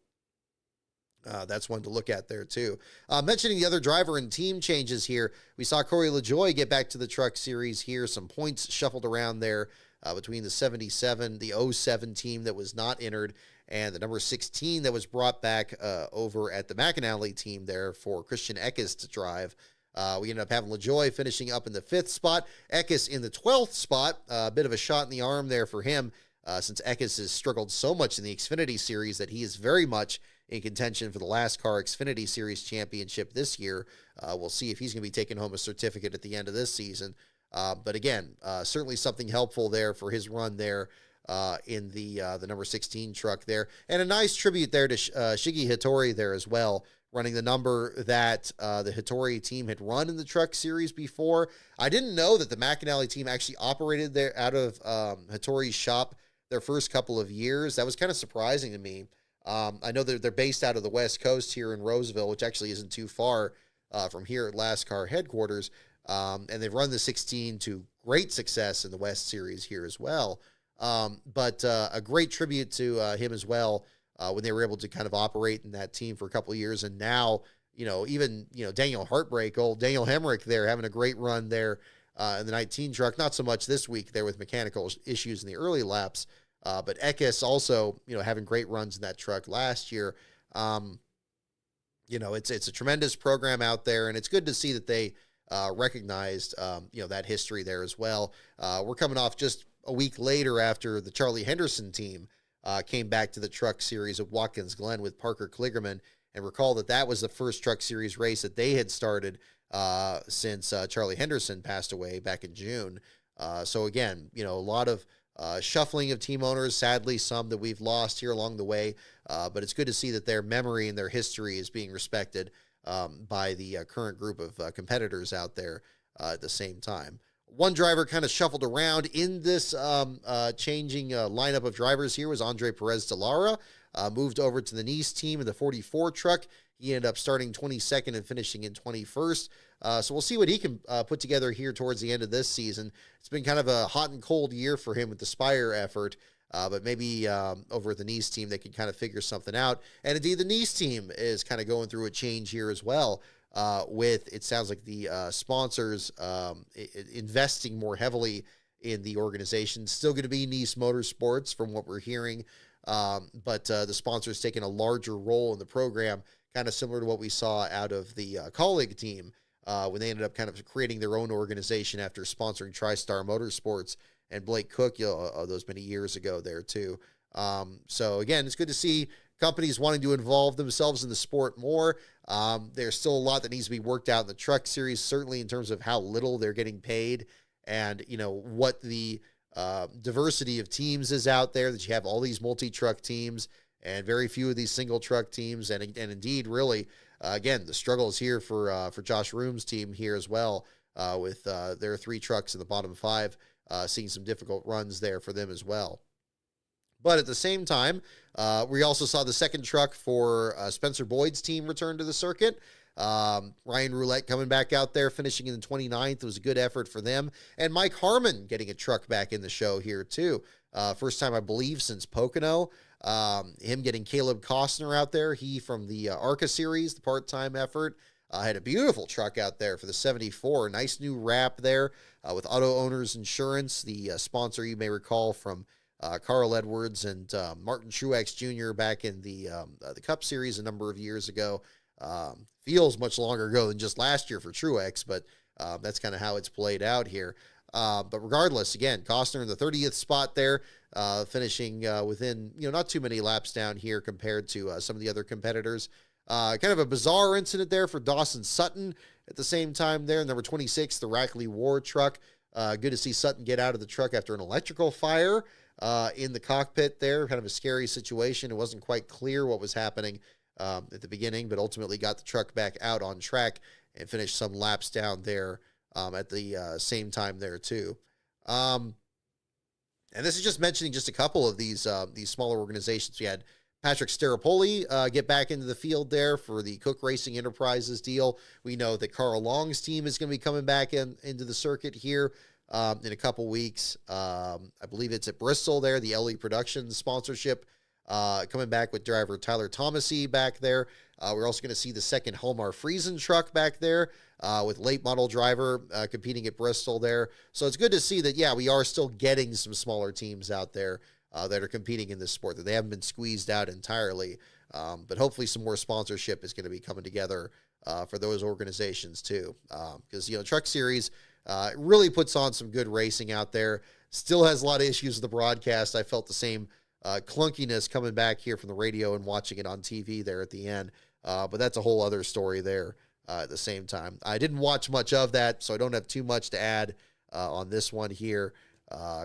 that's one to look at there too. Mentioning the other driver and team changes here, we saw Corey LaJoie get back to the Truck Series here. Some points shuffled around there between the 77, the 07 team that was not entered, and the number 16 that was brought back over at the McAnally team there for Christian Eckes to drive. We ended up having LaJoie finishing up in the 5th spot, Eckes in the 12th spot. A bit of a shot in the arm there for him since Eckes has struggled so much in the Xfinity Series that he is very much in contention for the NASCAR Xfinity Series championship this year. We'll see if he's going to be taking home a certificate at the end of this season. But again, certainly something helpful there for his run there in the number 16 truck there. And a nice tribute there to Shiggy Hattori there as well, running the number that the Hattori team had run in the Truck Series before. I didn't know that the McAnally team actually operated there out of Hattori's shop their first couple of years. That was kind of surprising to me. I know they're based out of the West Coast here in Roseville, which actually isn't too far from here at NASCAR headquarters. And they've run the 16 to great success in the West Series here as well. But a great tribute to him as well when they were able to kind of operate in that team for a couple of years. And now, even Daniel Heartbreak, old Daniel Hemrick there, having a great run there in the 19 truck. Not so much this week there with mechanical issues in the early laps. But Eckes also, having great runs in that truck last year. It's a tremendous program out there, and it's good to see that they recognized, that history there as well. We're coming off just a week later after the Charlie Henderson team came back to the Truck Series of Watkins Glen with Parker Kligerman, and recall that was the first Truck Series race that they had started since Charlie Henderson passed away back in June. So again, a lot of shuffling of team owners, sadly some that we've lost here along the way, but it's good to see that their memory and their history is being respected by the current group of competitors out there at the same time. One driver kind of shuffled around in this changing lineup of drivers here was Andre Perez de Lara, moved over to the Nice team in the 44 truck. He ended up starting 22nd and finishing in 21st. So we'll see what he can put together here towards the end of this season. It's been kind of a hot and cold year for him with the Spire effort, but maybe over at the Nice team, they can kind of figure something out. And indeed, the Nice team is kind of going through a change here as well, with, it sounds like, the sponsors investing more heavily in the organization. Still going to be Nice Motorsports from what we're hearing, but the sponsors taking a larger role in the program, kind of similar to what we saw out of the Colleague team when they ended up kind of creating their own organization after sponsoring TriStar Motorsports and Blake Cook, those many years ago there too. So again, it's good to see companies wanting to involve themselves in the sport more. There's still a lot that needs to be worked out in the truck series, certainly in terms of how little they're getting paid and, what the diversity of teams is out there, that you have all these multi-truck teams and very few of these single truck teams. And indeed, really, again, the struggle is here for Josh Room's team here as well, with their 3 trucks in the bottom 5, seeing some difficult runs there for them as well. But at the same time, we also saw the second truck for Spencer Boyd's team return to the circuit. Ryan Roulette coming back out there, finishing in the 29th. It was a good effort for them. And Mike Harmon getting a truck back in the show here, too. First time, I believe, since Pocono. Him getting Caleb Costner out there. He from the ARCA series, the part-time effort. Had a beautiful truck out there for the 74. Nice new wrap there with Auto Owners Insurance, the sponsor you may recall from Carl Edwards and Martin Truex Jr. back in the Cup Series a number of years ago. Feels much longer ago than just last year for Truex, but that's kind of how it's played out here. But regardless, again, Costner in the 30th spot there, finishing within, not too many laps down here compared to some of the other competitors. Kind of a bizarre incident there for Dawson Sutton at the same time there. Number 26, the Rackley War truck. Good to see Sutton get out of the truck after an electrical fire in the cockpit there. Kind of a scary situation. It wasn't quite clear what was happening at the beginning, but ultimately got the truck back out on track and finished some laps down there at the same time there too. And this is just mentioning just a couple of these smaller organizations. We had Patrick Staropoli get back into the field there for the Cook Racing Enterprises deal. We know that Carl Long's team is going to be coming back into the circuit here in a couple weeks. I believe it's at Bristol there, the LE Productions sponsorship coming back with driver Tyler Thomasy back there. We're also going to see the second Hallmar Friesen truck back there with late model driver competing at Bristol there. So it's good to see that, yeah, we are still getting some smaller teams out there that are competing in this sport, that they haven't been squeezed out entirely. But hopefully some more sponsorship is going to be coming together for those organizations too. Because, Truck Series really puts on some good racing out there. Still has a lot of issues with the broadcast. I felt the same clunkiness coming back here from the radio and watching it on TV there at the end. But that's a whole other story there at the same time. I didn't watch much of that, so I don't have too much to add on this one here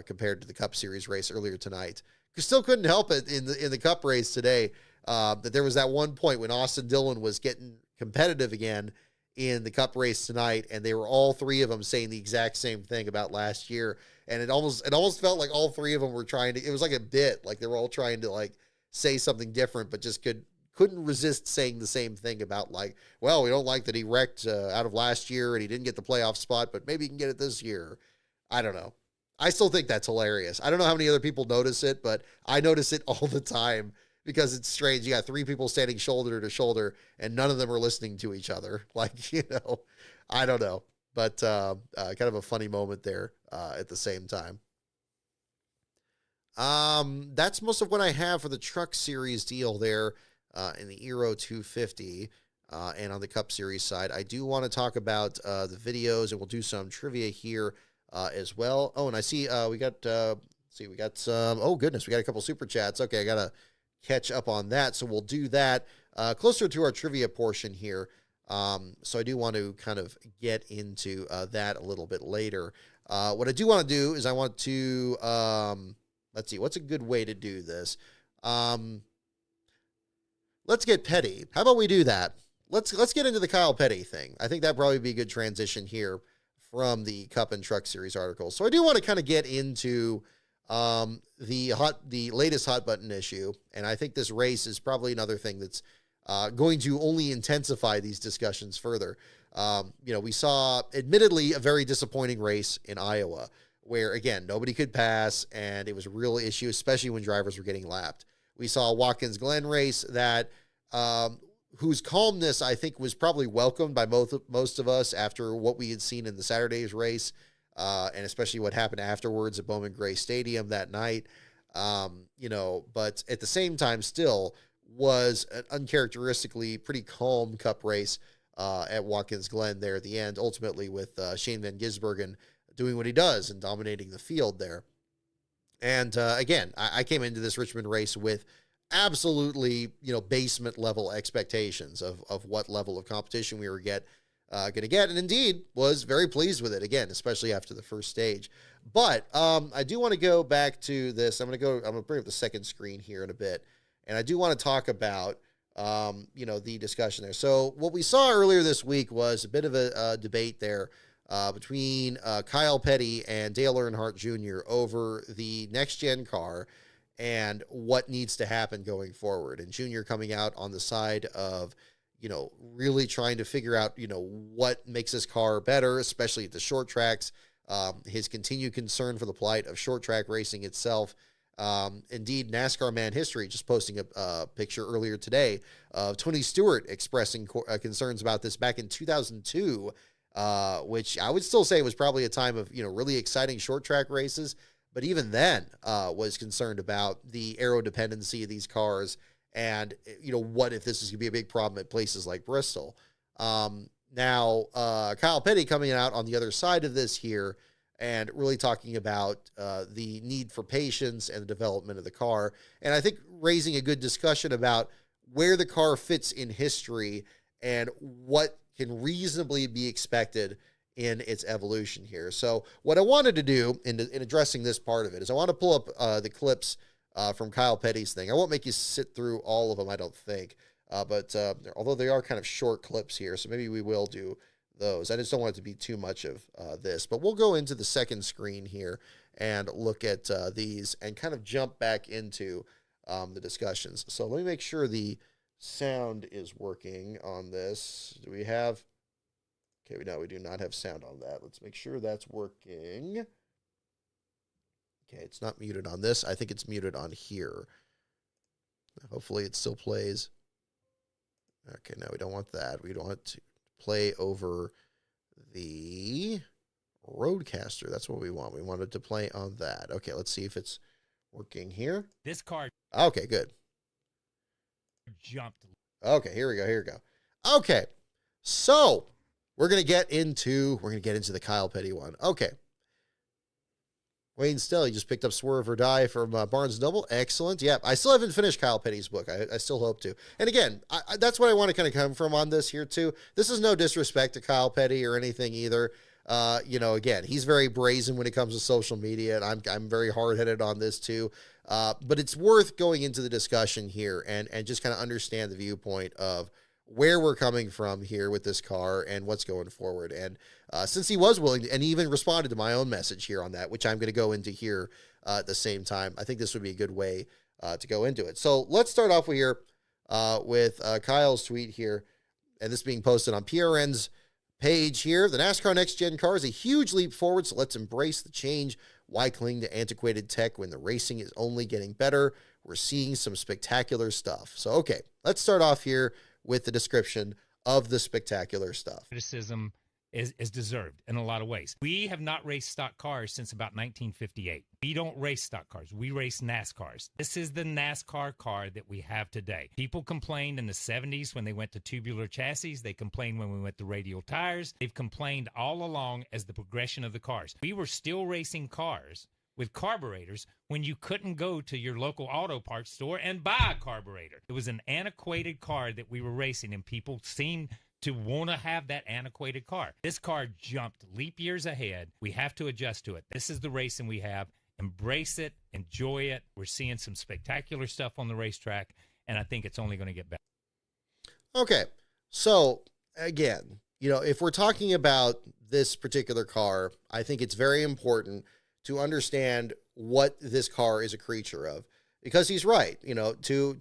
compared to the Cup Series race earlier tonight. Still couldn't help it in the Cup race today that there was that one point when Austin Dillon was getting competitive again in the Cup race tonight, and they were all 3 of them saying the exact same thing about last year. And it almost felt like all 3 of them were trying to, it was like a bit, like they were all trying to like say something different, but just couldn't resist saying the same thing about like, well, we don't like that he wrecked out of last year and he didn't get the playoff spot, but maybe he can get it this year. I don't know. I still think that's hilarious. I don't know how many other people notice it, but I notice it all the time because it's strange. You got 3 people standing shoulder to shoulder and none of them are listening to each other. Like, I don't know, but kind of a funny moment there at the same time. That's most of what I have for the Truck Series deal there in the Euro 250 and on the Cup Series side. I do want to talk about the videos, and we'll do some trivia here as well. Oh, and I see we got some, oh goodness, we got a couple super chats. Okay, I got to catch up on that. So we'll do that closer to our trivia portion here. So I do want to kind of get into that a little bit later. What I do want to do is I want to, let's see, what's a good way to do this? Let's get petty. How about we do that? Let's get into the Kyle Petty thing. I think that'd probably be a good transition here from the Cup and Truck Series article. So I do want to kind of get into the latest hot button issue, and I think this race is probably another thing that's going to only intensify these discussions further. We saw, admittedly, a very disappointing race in Iowa, where, again, nobody could pass, and it was a real issue, especially when drivers were getting lapped. We saw a Watkins Glen race that whose calmness, I think, was probably welcomed by most of us after what we had seen in the Saturday's race, and especially what happened afterwards at Bowman Gray Stadium that night. But at the same time, still was an uncharacteristically pretty calm Cup race at Watkins Glen there at the end, ultimately with Shane Van Gisbergen doing what he does and dominating the field there. And again, I came into this Richmond race with absolutely, basement level expectations of what level of competition we were going to get, and indeed was very pleased with it again, especially after the first stage. But I do want to go back to this. I'm going to bring up the second screen here in a bit, and I do want to talk about the discussion there. So what we saw earlier this week was a bit of a debate there between Kyle Petty and Dale Earnhardt Jr. over the next-gen car and what needs to happen going forward. And Jr. coming out on the side of, really trying to figure out, what makes this car better, especially at the short tracks, his continued concern for the plight of short track racing itself. Indeed, NASCAR Man History just posting a picture earlier today of Tony Stewart expressing concerns about this back in 2002, which I would still say was probably a time of, really exciting short track races. But even then was concerned about the aero dependency of these cars and, what if this is going to be a big problem at places like Bristol. Now, Kyle Petty coming out on the other side of this here and really talking about the need for patience and the development of the car. And I think raising a good discussion about where the car fits in history and what can reasonably be expected in its evolution here. So what I wanted to do in addressing this part of it is I want to pull up the clips from Kyle Petty's thing. I won't make you sit through all of them, I don't think. But although they are kind of short clips here, so maybe we will do those. I just don't want it to be too much of this. But we'll go into the second screen here and look at these and kind of jump back into the discussions. So let me make sure the sound is working on this. Do we have... Okay, no, we do not have sound on that. Let's make sure that's working. Okay, it's not muted on this. I think it's muted on here. Hopefully it still plays. Okay, no, we don't want that. We don't want to play over the Roadcaster. That's what we want. We want it to play on that. Okay, let's see if it's working here. This car. Okay, good. Jumped. Okay, here we go. Okay, so we're gonna get into the Kyle Petty one. Okay. Wayne Still, he just picked up Swerve or Die from Barnes & Noble. Excellent. Yeah, I still haven't finished Kyle Petty's book. I still hope to. And again, that's what I want to kind of come from on this here too. This is no disrespect to Kyle Petty or anything either. Again, he's very brazen when it comes to social media, and I'm very hard-headed on this too. But it's worth going into the discussion here and just kind of understand the viewpoint of where we're coming from here with this car and what's going forward. And since he was willing to, and he even responded to my own message here on that, which I'm going to go into here at the same time, I think this would be a good way to go into it. So let's start off here with Kyle's tweet here, and this being posted on PRN's page here. The NASCAR Next Gen car is a huge leap forward, so let's embrace the change. Why cling to antiquated tech when the racing is only getting better? We're seeing some spectacular stuff. So, okay, let's start off here with the description of the spectacular stuff. Criticism is deserved in a lot of ways. We have not raced stock cars since about 1958. We don't race stock cars. We race NASCARs. This is the NASCAR car that we have today. People complained in the 70s when they went to tubular chassis. They complained when we went to radial tires. They've complained all along as the progression of the cars. We were still racing cars with carburetors when you couldn't go to your local auto parts store and buy a carburetor. It was an antiquated car that we were racing, and people seemed to want to have that antiquated car. This car jumped leap years ahead. We have to adjust to it. This is the racing we have. Embrace it. Enjoy it. We're seeing some spectacular stuff on the racetrack, and I think it's only going to get better. Okay, so again, if we're talking about this particular car, I think it's very important to understand what this car is a creature of, because he's right. To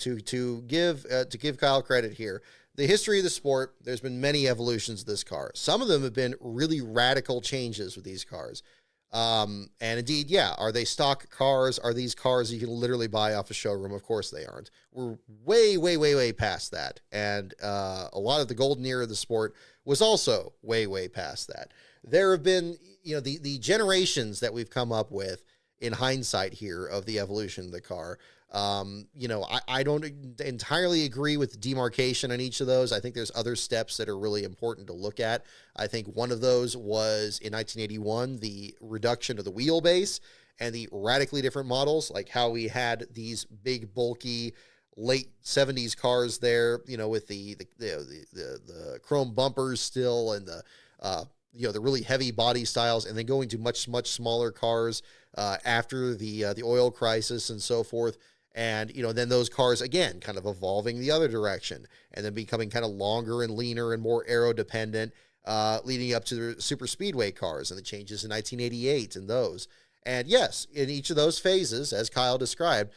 give Kyle credit here, the history of the sport, there's been many evolutions of this car. Some of them have been really radical changes with these cars. And indeed, yeah, are they stock cars? Are these cars you can literally buy off a showroom? Of course they aren't. We're way, way, way, way past that. And a lot of the golden era of the sport was also way, way past that. There have been, the generations that we've come up with in hindsight here of the evolution of the car. I don't entirely agree with the demarcation on each of those. I think there's other steps that are really important to look at. I think one of those was in 1981, the reduction of the wheelbase and the radically different models, like how we had these big, bulky, late 70s cars there, with the chrome bumpers still and the really heavy body styles, and then going to much smaller cars after the oil crisis and so forth. And, then those cars, again, kind of evolving the other direction and then becoming kind of longer and leaner and more aero dependent, leading up to the super speedway cars and the changes in 1988 and those. And yes, in each of those phases, as Kyle described,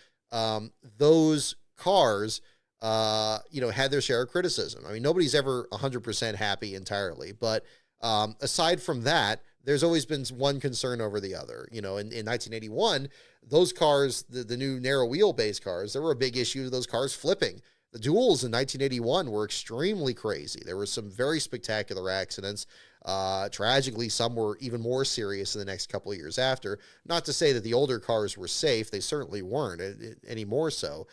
those cars, had their share of criticism. I mean, nobody's ever 100% happy entirely, but aside from that, there's always been one concern over the other. In 1981, those cars, the new narrow wheelbase cars, there were a big issue with those cars flipping. The duels in 1981 were extremely crazy. There were some very spectacular accidents. Tragically, some were even more serious in the next couple of years after. Not to say that the older cars were safe. They certainly weren't any more so.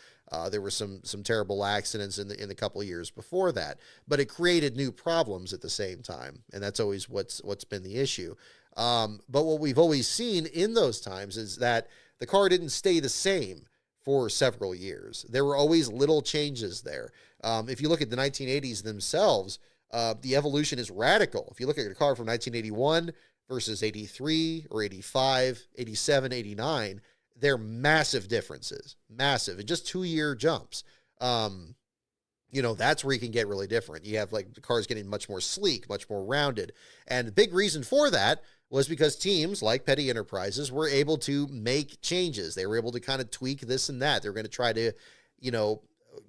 There were some terrible accidents in the couple of years before that, but it created new problems at the same time, and that's always what's been the issue. But what we've always seen in those times is that the car didn't stay the same for several years. There were always little changes there. If you look at the 1980s themselves, the evolution is radical. If you look at a car from 1981 versus 83 or 85, 87, 89, they're massive differences, massive, and just 2-year jumps. That's where you can get really different. You have like the cars getting much more sleek, much more rounded. And the big reason for that was because teams like Petty Enterprises were able to make changes. They were able to kind of tweak this and that. They were going to try to,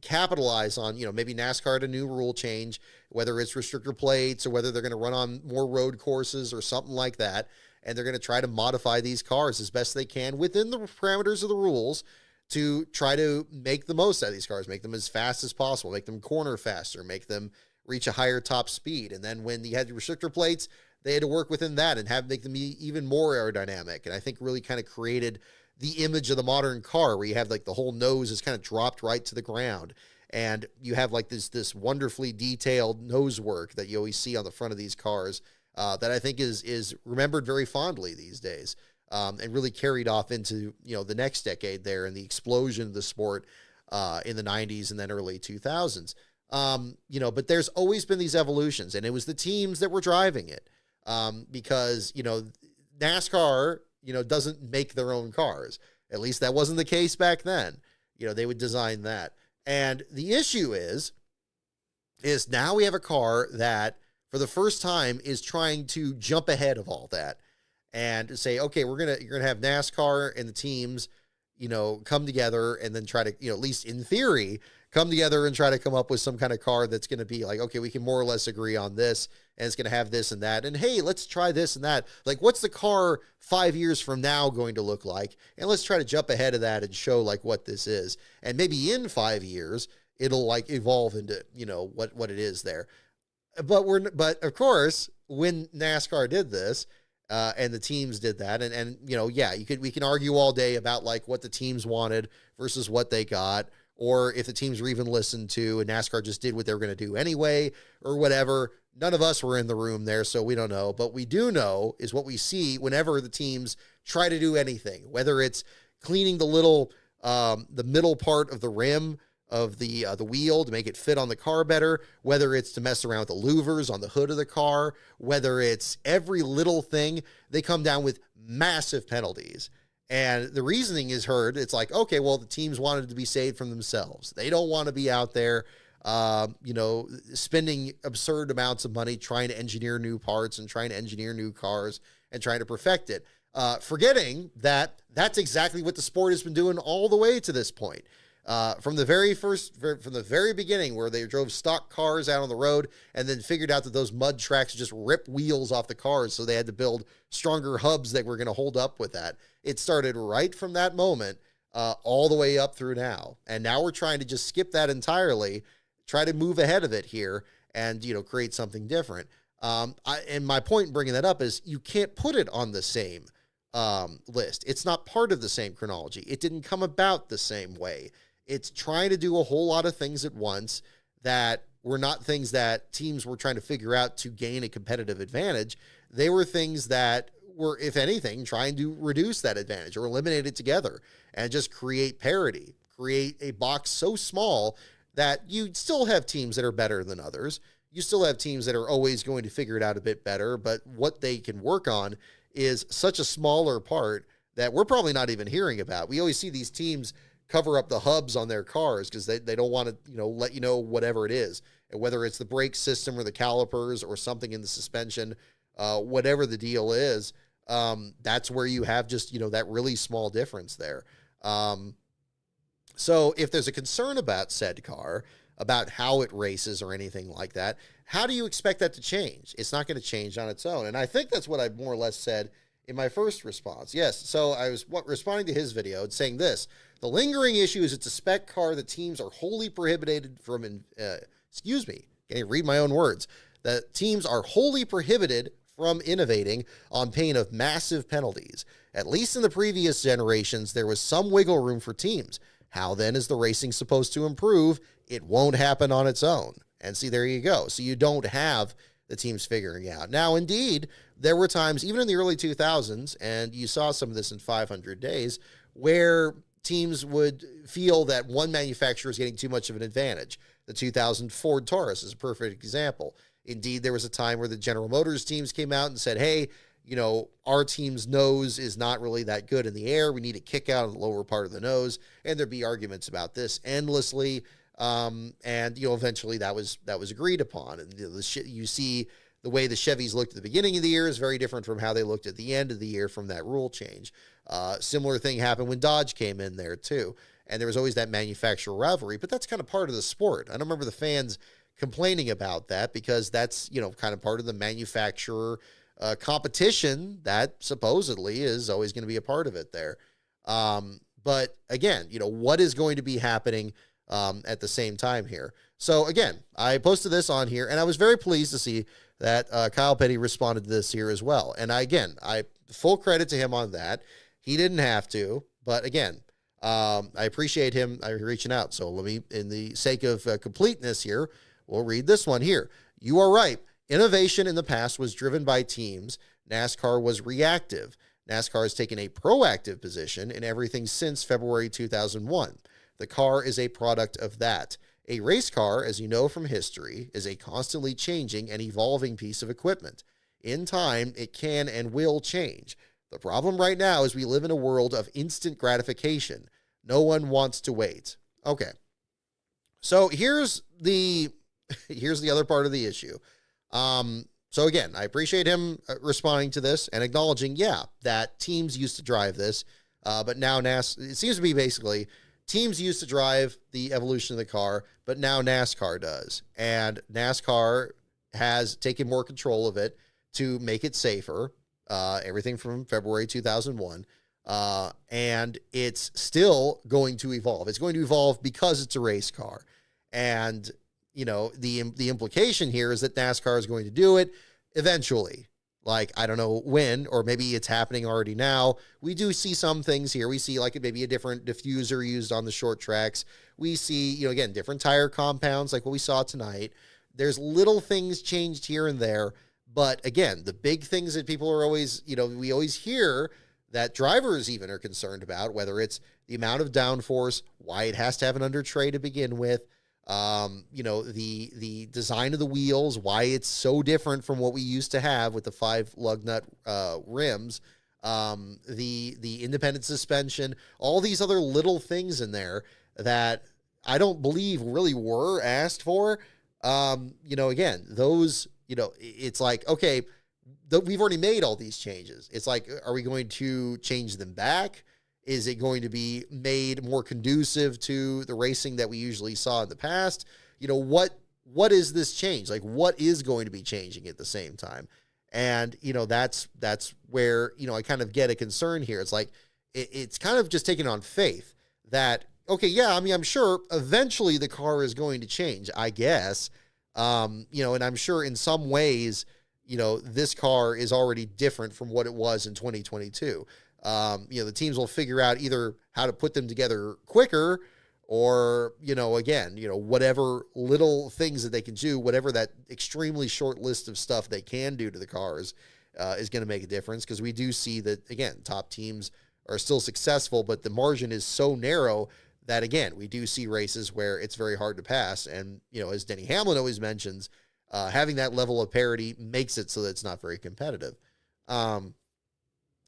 capitalize on, maybe NASCAR had a new rule change, whether it's restrictor plates or whether they're going to run on more road courses or something like that. And they're going to try to modify these cars as best they can within the parameters of the rules to try to make the most out of these cars, make them as fast as possible, make them corner faster, make them reach a higher top speed. And then when you had the restrictor plates, they had to work within that and make them even more aerodynamic. And I think really kind of created the image of the modern car where you have like the whole nose is kind of dropped right to the ground. And you have like this wonderfully detailed nose work that you always see on the front of these cars that I think is remembered very fondly these days, and really carried off into, the next decade there and the explosion of the sport in the 90s and then early 2000s. But there's always been these evolutions, and it was the teams that were driving it because, NASCAR, doesn't make their own cars. At least that wasn't the case back then. They would design that. And the issue is now we have a car that for the first time is trying to jump ahead of all that and say, okay, you're going to have NASCAR and the teams, come together and then try to, at least in theory, come together and try to come up with some kind of car that's going to be like, okay, we can more or less agree on this and it's going to have this and that. And hey, let's try this and that. Like, what's the car 5 years from now going to look like? And let's try to jump ahead of that and show like what this is. And maybe in 5 years, it'll like evolve into, what it is there. But of course, when NASCAR did this, and the teams did that, and we can argue all day about like what the teams wanted versus what they got, or if the teams were even listened to and NASCAR just did what they were going to do anyway, or whatever. None of us were in the room there, so we don't know. But we do know is what we see whenever the teams try to do anything, whether it's cleaning the middle part of the rim of the wheel to make it fit on the car better, whether it's to mess around with the louvers on the hood of the car, whether it's every little thing, they come down with massive penalties. And the reasoning is heard. It's like, okay, well, the teams wanted to be saved from themselves. They don't want to be out there, spending absurd amounts of money trying to engineer new parts and trying to engineer new cars and trying to perfect it, forgetting that that's exactly what the sport has been doing all the way to this point. From the very beginning, where they drove stock cars out on the road and then figured out that those mud tracks just rip wheels off the cars. So they had to build stronger hubs that were going to hold up with that. It started right from that moment, all the way up through now. And now we're trying to just skip that entirely, try to move ahead of it here and, create something different. And my point in bringing that up is you can't put it on the same list. It's not part of the same chronology. It didn't come about the same way. It's trying to do a whole lot of things at once that were not things that teams were trying to figure out to gain a competitive advantage. They were things that were, if anything, trying to reduce that advantage or eliminate it together and just create parity, create a box so small that you still have teams that are better than others. You still have teams that are always going to figure it out a bit better, but what they can work on is such a smaller part that we're probably not even hearing about. We always see these teams cover up the hubs on their cars because they don't want to, let you know whatever it is, and whether it's the brake system or the calipers or something in the suspension, whatever the deal is, that's where you have just, that really small difference there. So if there's a concern about said car, about how it races or anything like that, how do you expect that to change? It's not going to change on its own. And I think that's what I more or less said in my first response. Yes, so I was responding to his video and saying this: the lingering issue is it's a spec car that teams are wholly prohibited from, can't read my own words, that teams are wholly prohibited from innovating on pain of massive penalties. At least in the previous generations, there was some wiggle room for teams. How then is the racing supposed to improve? It won't happen on its own. And see, there you go. So you don't have the teams figuring out. Now, indeed, there were times, even in the early 2000s, and you saw some of this in 500 Days, where teams would feel that one manufacturer is getting too much of an advantage. The 2000 Ford Taurus is a perfect example. Indeed, there was a time where the General Motors teams came out and said, hey, our team's nose is not really that good in the air. We need a kick out of the lower part of the nose. And there'd be arguments about this endlessly. And eventually that was agreed upon. And you see the way the Chevys looked at the beginning of the year is very different from how they looked at the end of the year from that rule change. Similar thing happened when Dodge came in there too. And there was always that manufacturer rivalry, but that's kind of part of the sport. I don't remember the fans complaining about that because that's, kind of part of the manufacturer competition that supposedly is always going to be a part of it there. But again, what is going to be happening at the same time here? So again, I posted this on here and I was very pleased to see that Kyle Petty responded to this here as well. And I full credit to him on that. He didn't have to, but again, I appreciate him reaching out. So let me, in the sake of completeness here, we'll read this one here. You are right. Innovation in the past was driven by teams. NASCAR was reactive. NASCAR has taken a proactive position in everything since February 2001. The car is a product of that. A race car, as you know from history, is a constantly changing and evolving piece of equipment. In time, it can and will change. The problem right now is we live in a world of instant gratification. No one wants to wait. Okay. So here's the other part of the issue. So again, I appreciate him responding to this and acknowledging, that teams used to drive this, but now it seems to be basically teams used to drive the evolution of the car, but now NASCAR does. And NASCAR has taken more control of it to make it safer, everything from February 2001. And it's still going to evolve. It's going to evolve because it's a race car. And the implication here is that NASCAR is going to do it eventually. Like, I don't know when, or maybe it's happening already now. We do see some things here. We see like maybe a different diffuser used on the short tracks. We see, again, different tire compounds like what we saw tonight. There's little things changed here and there. But again, the big things that people are always, we always hear that drivers even are concerned about, whether it's the amount of downforce, why it has to have an under tray to begin with, the design of the wheels, why it's so different from what we used to have with the 5 lug nut rims, the independent suspension, all these other little things in there that I don't believe really were asked for. Again, those, it's like, okay, we've already made all these changes. It's like, are we going to change them back? Is it going to be made more conducive to the racing that we usually saw in the past? What is this change? Like, what is going to be changing at the same time? And, that's where, I kind of get a concern here. It's like, it's kind of just taking on faith that, okay, yeah, I mean, I'm sure eventually the car is going to change, I guess. And I'm sure in some ways, this car is already different from what it was in 2022. The teams will figure out either how to put them together quicker or, again, whatever little things that they can do, whatever that extremely short list of stuff they can do to the cars is going to make a difference. Because we do see that, again, top teams are still successful, but the margin is so narrow that, again, we do see races where it's very hard to pass. And, as Denny Hamlin always mentions, having that level of parity makes it so that it's not very competitive. And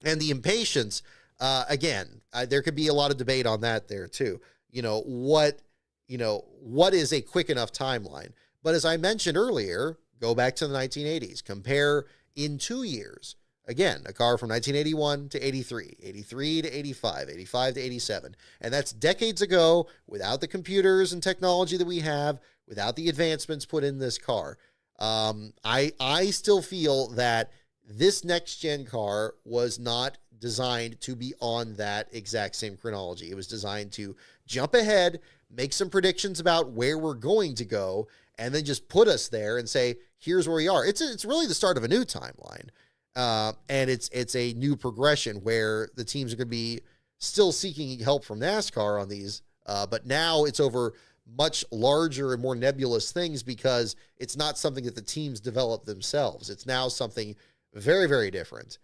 the impatience, again, there could be a lot of debate on that there too. What is a quick enough timeline? But as I mentioned earlier, go back to the 1980s, compare in 2 years. Again, a car from 1981 to 83, 83 to 85, 85 to 87. And that's decades ago without the computers and technology that we have, without the advancements put in this car. I still feel that this next-gen car was not designed to be on that exact same chronology. It was designed to jump ahead, make some predictions about where we're going to go, and then just put us there and say, here's where we are. It's really the start of a new timeline. And it's a new progression where the teams are going to be still seeking help from NASCAR on these, but now it's over much larger and more nebulous things because it's not something that the teams develop themselves. It's now something very, very different.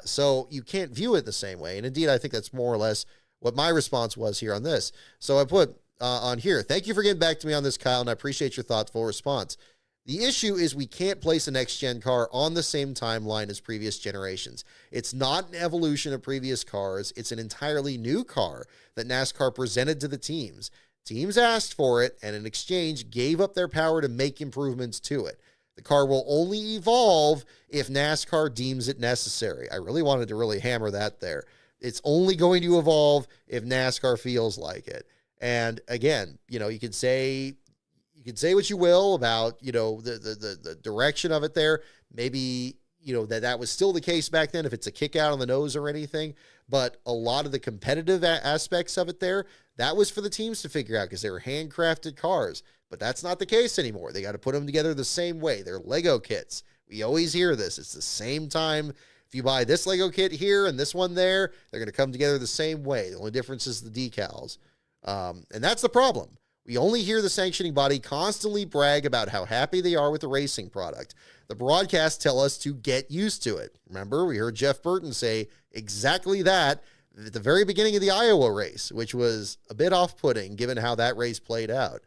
So you can't view it the same way. And indeed, I think that's more or less what my response was here on this. So I put on here, thank you for getting back to me on this, Kyle, and I appreciate your thoughtful response. The issue is we can't place a next-gen car on the same timeline as previous generations. It's not an evolution of previous cars. It's an entirely new car that NASCAR presented to the teams. Teams asked for it, and in exchange, gave up their power to make improvements to it. The car will only evolve if NASCAR deems it necessary. I really wanted to really hammer that there. It's only going to evolve if NASCAR feels like it. And again, you could say what you will about, the direction of it there. Maybe, that was still the case back then if it's a kick out on the nose or anything. But a lot of the competitive aspects of it there, that was for the teams to figure out because they were handcrafted cars. But that's not the case anymore. They got to put them together the same way. They're Lego kits. We always hear this. It's the same time. If you buy this Lego kit here and this one there, they're going to come together the same way. The only difference is the decals. And that's the problem. We only hear the sanctioning body constantly brag about how happy they are with the racing product. The broadcasts tell us to get used to it. Remember, we heard Jeff Burton say exactly that at the very beginning of the Iowa race, which was a bit off-putting given how that race played out.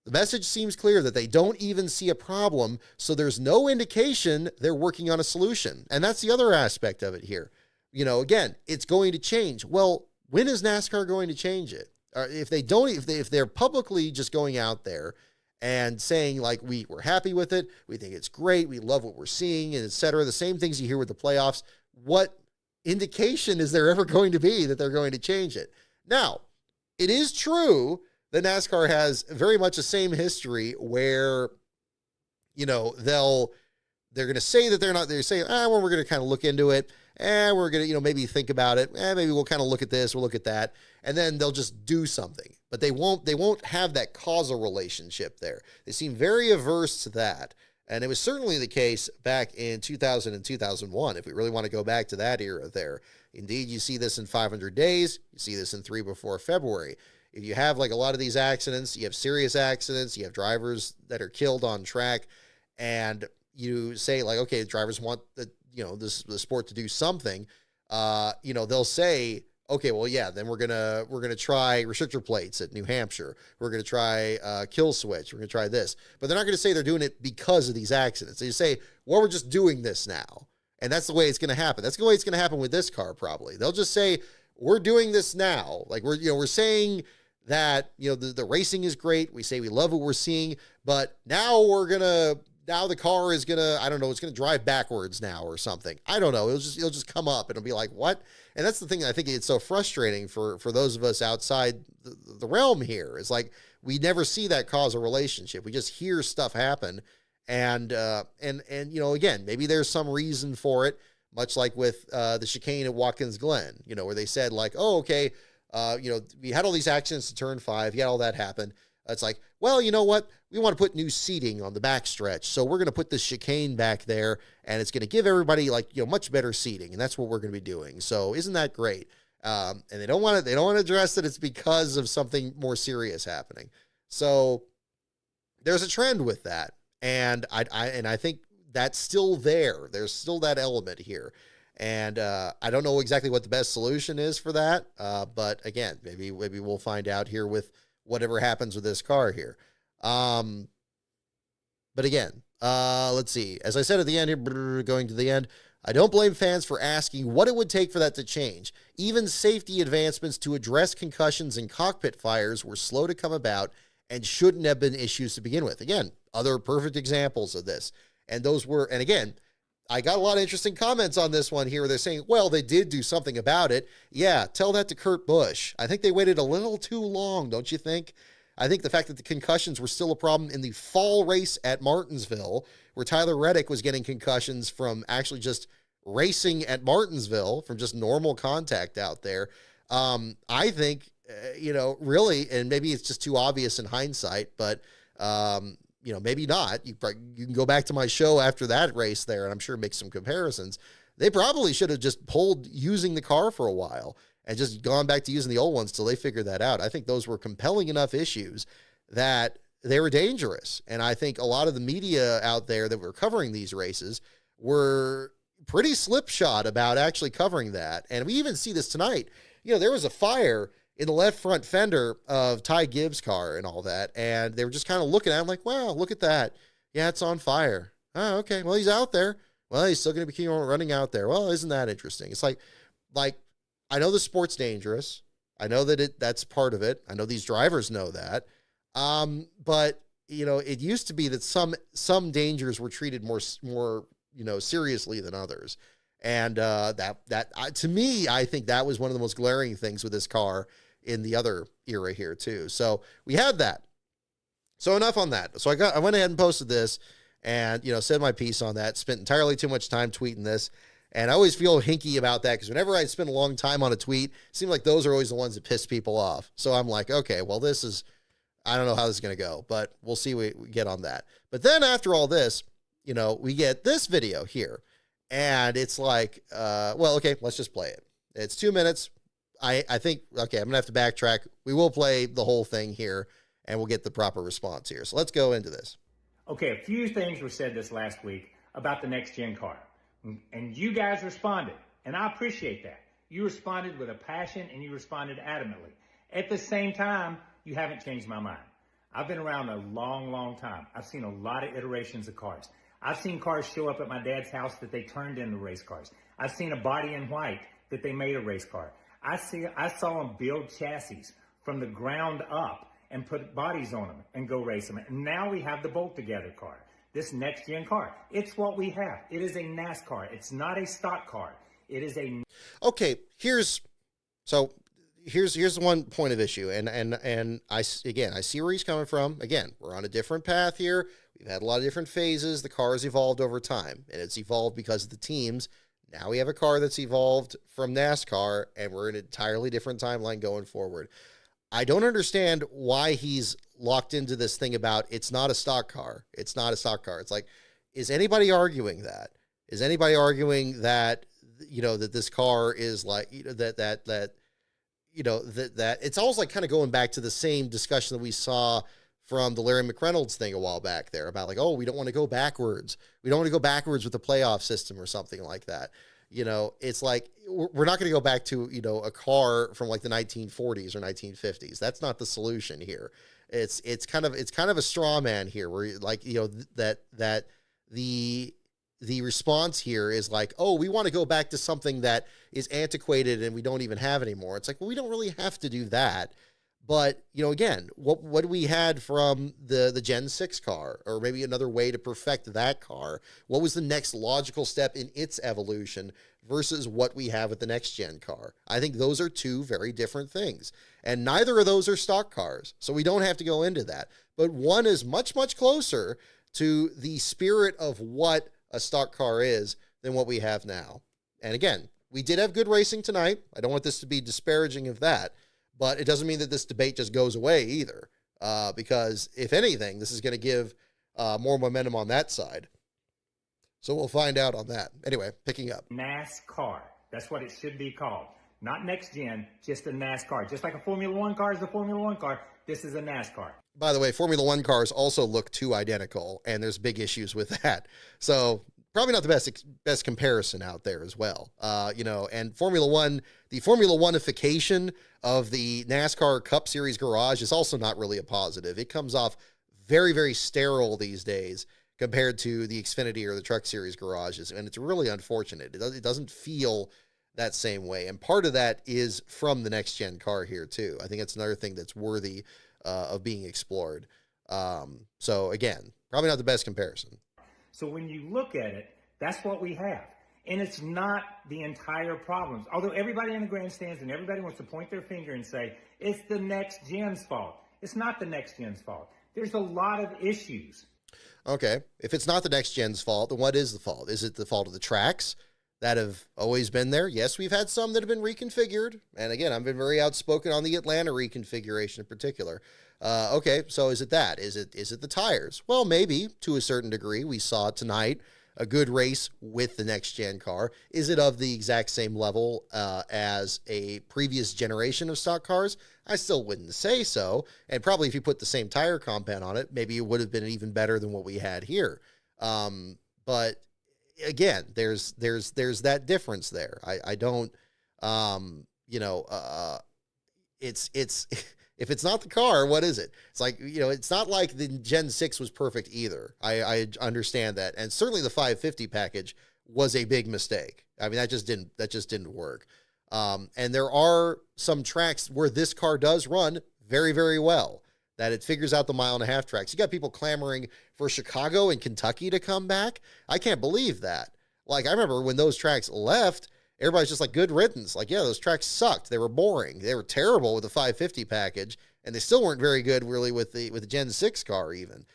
The message seems clear that they don't even see a problem, so there's no indication they're working on a solution. And that's the other aspect of it here. Again, it's going to change. Well, when is NASCAR going to change it? If they don't, if they're publicly just going out there and saying like, we're happy with it, we think it's great, we love what we're seeing, and et cetera, the same things you hear with the playoffs, what indication is there ever going to be that they're going to change it? Now, it is true that NASCAR has very much the same history where, they're going to say that they're not, they're saying, well, we're going to kind of look into it. We're going to, maybe think about it. Maybe we'll kind of look at this, we'll look at that. And then they'll just do something, but they won't have that causal relationship there. They seem very averse to that. And it was certainly the case back in 2000 and 2001, if we really want to go back to that era there. Indeed, you see this in 500 days. You see this in 3 before February. If you have like a lot of these accidents, you have serious accidents, you have drivers that are killed on track, and you say like, okay, the drivers want the sport to do something, they'll say, okay, well, yeah, then we're gonna try restrictor plates at New Hampshire. We're gonna try kill switch. We're gonna try this, but they're not gonna say they're doing it because of these accidents. They say, well, we're just doing this now, and that's the way it's gonna happen. That's the way it's gonna happen with this car. Probably they'll just say we're doing this now. Like we're saying that the racing is great. We say we love what we're seeing, but now the car is gonna, I don't know, it's gonna drive backwards now or something. I don't know. It'll just come up and it'll be like, what? And that's the thing. I think it's so frustrating for those of us outside the realm here. It's like we never see that causal relationship. We just hear stuff happen, and again, maybe there's some reason for it. Much like with the chicane at Watkins Glen, where they said like, oh, okay, we had all these accidents to turn 5, you had all that happen. It's like, well, you know what? We want to put new seating on the backstretch, so we're going to put this chicane back there, and it's going to give everybody much better seating, and that's what we're going to be doing. So isn't that great? And they don't want to address that it's because of something more serious happening. So there's a trend with that, and I think that's still there. There's still that element here. And I don't know exactly what the best solution is for that. But again, maybe we'll find out here with whatever happens with this car here. But again, let's see. As I said at the end here, going to the end, I don't blame fans for asking what it would take for that to change. Even safety advancements to address concussions and cockpit fires were slow to come about and shouldn't have been issues to begin with. Again, other perfect examples of this. And again, I got a lot of interesting comments on this one here. They're saying, well, they did do something about it. Yeah, tell that to Kurt Busch. I think they waited a little too long, don't you think? I think the fact that the concussions were still a problem in the fall race at Martinsville, where Tyler Reddick was getting concussions from actually just racing at Martinsville, from just normal contact out there. I think, really, and maybe it's just too obvious in hindsight, but maybe not. You can go back to my show after that race there, and I'm sure make some comparisons. They probably should have just pulled using the car for a while and just gone back to using the old ones till they figured that out. I think those were compelling enough issues that they were dangerous. And I think a lot of the media out there that were covering these races were pretty slipshod about actually covering that. And we even see this tonight. There was a fire in the left front fender of Ty Gibbs' car and all that. And they were just kind of looking at him like, wow, look at that. Yeah, it's on fire. Oh, okay. Well, he's out there. Well, he's still going to keep running out there. Well, isn't that interesting? It's like, I know the sport's dangerous. I know that that's part of it. I know these drivers know that. But it used to be that some dangers were treated more seriously than others. And to me, I think that was one of the most glaring things with this car in the other era here too. So we had that. So enough on that. So I went ahead and posted this and, said my piece on that, spent entirely too much time tweeting this. And I always feel hinky about that because whenever I spend a long time on a tweet, it seems like those are always the ones that piss people off. So I'm like, okay, well, I don't know how this is going to go, but we'll see what we get on that. But then after all this, we get this video here. And it's like, okay, let's just play it. It's 2 minutes. I think, okay, I'm going to have to backtrack. We will play the whole thing here, and we'll get the proper response here. So let's go into this. Okay, a few things were said this last week about the next-gen car. And you guys responded, and I appreciate that. You responded with a passion, and you responded adamantly. At the same time, you haven't changed my mind. I've been around a long, long time. I've seen a lot of iterations of cars. I've seen cars show up at my dad's house that they turned into race cars. I've seen a body in white that they made a race car. I saw them build chassis from the ground up and put bodies on them and go race them. And now we have the bolt-together car. This next-gen car, it's what we have. It is a NASCAR. It's not a stock car. It is a... Okay, here's the one point of issue, and I see where he's coming from. Again, we're on a different path here. We've had a lot of different phases. The car has evolved over time, and it's evolved because of the teams. Now we have a car that's evolved from NASCAR, and we're in an entirely different timeline going forward. I don't understand why he's locked into this thing about it's not a stock car. It's not a stock car. It's like, is anybody arguing that? Is anybody arguing that, that this car is like, that it's almost like kind of going back to the same discussion that we saw from the Larry McReynolds thing a while back there about like, oh, we don't want to go backwards. We don't want to go backwards with the playoff system or something like that. It's like, we're not going to go back to, a car from like the 1940s or 1950s. That's not the solution here. It's kind of a straw man here where like, that the response here is like, oh, we want to go back to something that is antiquated and we don't even have anymore. It's like, well, we don't really have to do that. But, again, what we had from the Gen 6 car, or maybe another way to perfect that car, what was the next logical step in its evolution versus what we have with the next gen car? I think those are two very different things. And neither of those are stock cars, so we don't have to go into that. But one is much, much closer to the spirit of what a stock car is than what we have now. And again, we did have good racing tonight. I don't want this to be disparaging of that. But it doesn't mean that this debate just goes away either. because if anything, this is going to give more momentum on that side. So we'll find out on that. Anyway, picking up. NASCAR. That's what it should be called. Not next gen, just a NASCAR. Just like a Formula One car is a Formula One car, this is a NASCAR. By the way, Formula One cars also look too identical, and there's big issues with that. So probably not the best comparison out there as well. And Formula One, the Formula One-ification of the NASCAR Cup Series garage is also not really a positive. It comes off very, very sterile these days compared to the Xfinity or the Truck Series garages, and it's really unfortunate. It doesn't feel that same way, and part of that is from the next-gen car here, too. I think that's another thing that's worthy of being explored. So, again, probably not the best comparison. So when you look at it, that's what we have. And it's not the entire problems. Although everybody in the grandstands and everybody wants to point their finger and say, it's the next gen's fault. It's not the next gen's fault. There's a lot of issues. Okay. If it's not the next gen's fault, then what is the fault? Is it the fault of the tracks that have always been there? Yes, we've had some that have been reconfigured. And again, I've been very outspoken on the Atlanta reconfiguration in particular. Okay, so is it that? Is it the tires? Well, maybe to a certain degree. We saw tonight a good race with the next gen car. Is it of the exact same level as a previous generation of stock cars? I still wouldn't say so. And probably if you put the same tire compound on it, maybe it would have been even better than what we had here. But again, there's that difference there. I don't, it's if it's not the car, what is it? It's like, it's not like the Gen 6 was perfect either. I understand that. And certainly the 550 package was a big mistake. I mean, that just didn't work. And there are some tracks where this car does run very, very well, that it figures out the 1.5 mile tracks. You got people clamoring for Chicago and Kentucky to come back. I can't believe that. Like, I remember when those tracks left, everybody's just like, good riddance. Like, yeah, those tracks sucked. They were boring. They were terrible with the 550 package, and they still weren't very good really with the Gen 6 car even.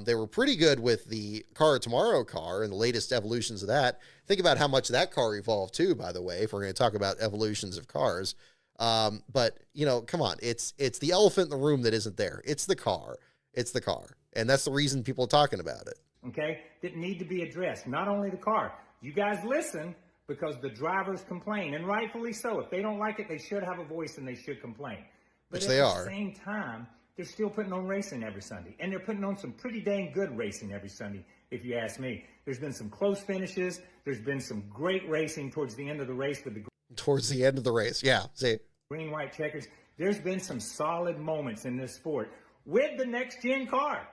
They were pretty good with the Car of Tomorrow car and the latest evolutions of that. Think about how much that car evolved too, by the way, if we're going to talk about evolutions of cars. But, come on. It's the elephant in the room that isn't there. It's the car. It's the car. And that's the reason people are talking about it. Okay? That need to be addressed. Not only the car. You guys listen, because the drivers complain, and rightfully so. If they don't like it, they should have a voice and they should complain. But Which they are. At the same time, they're still putting on racing every Sunday. And they're putting on some pretty dang good racing every Sunday, if you ask me. There's been some close finishes. There's been some great racing towards the end of the race with the towards the end of the race. Yeah. See, green, white checkers. There's been some solid moments in this sport with the next gen car.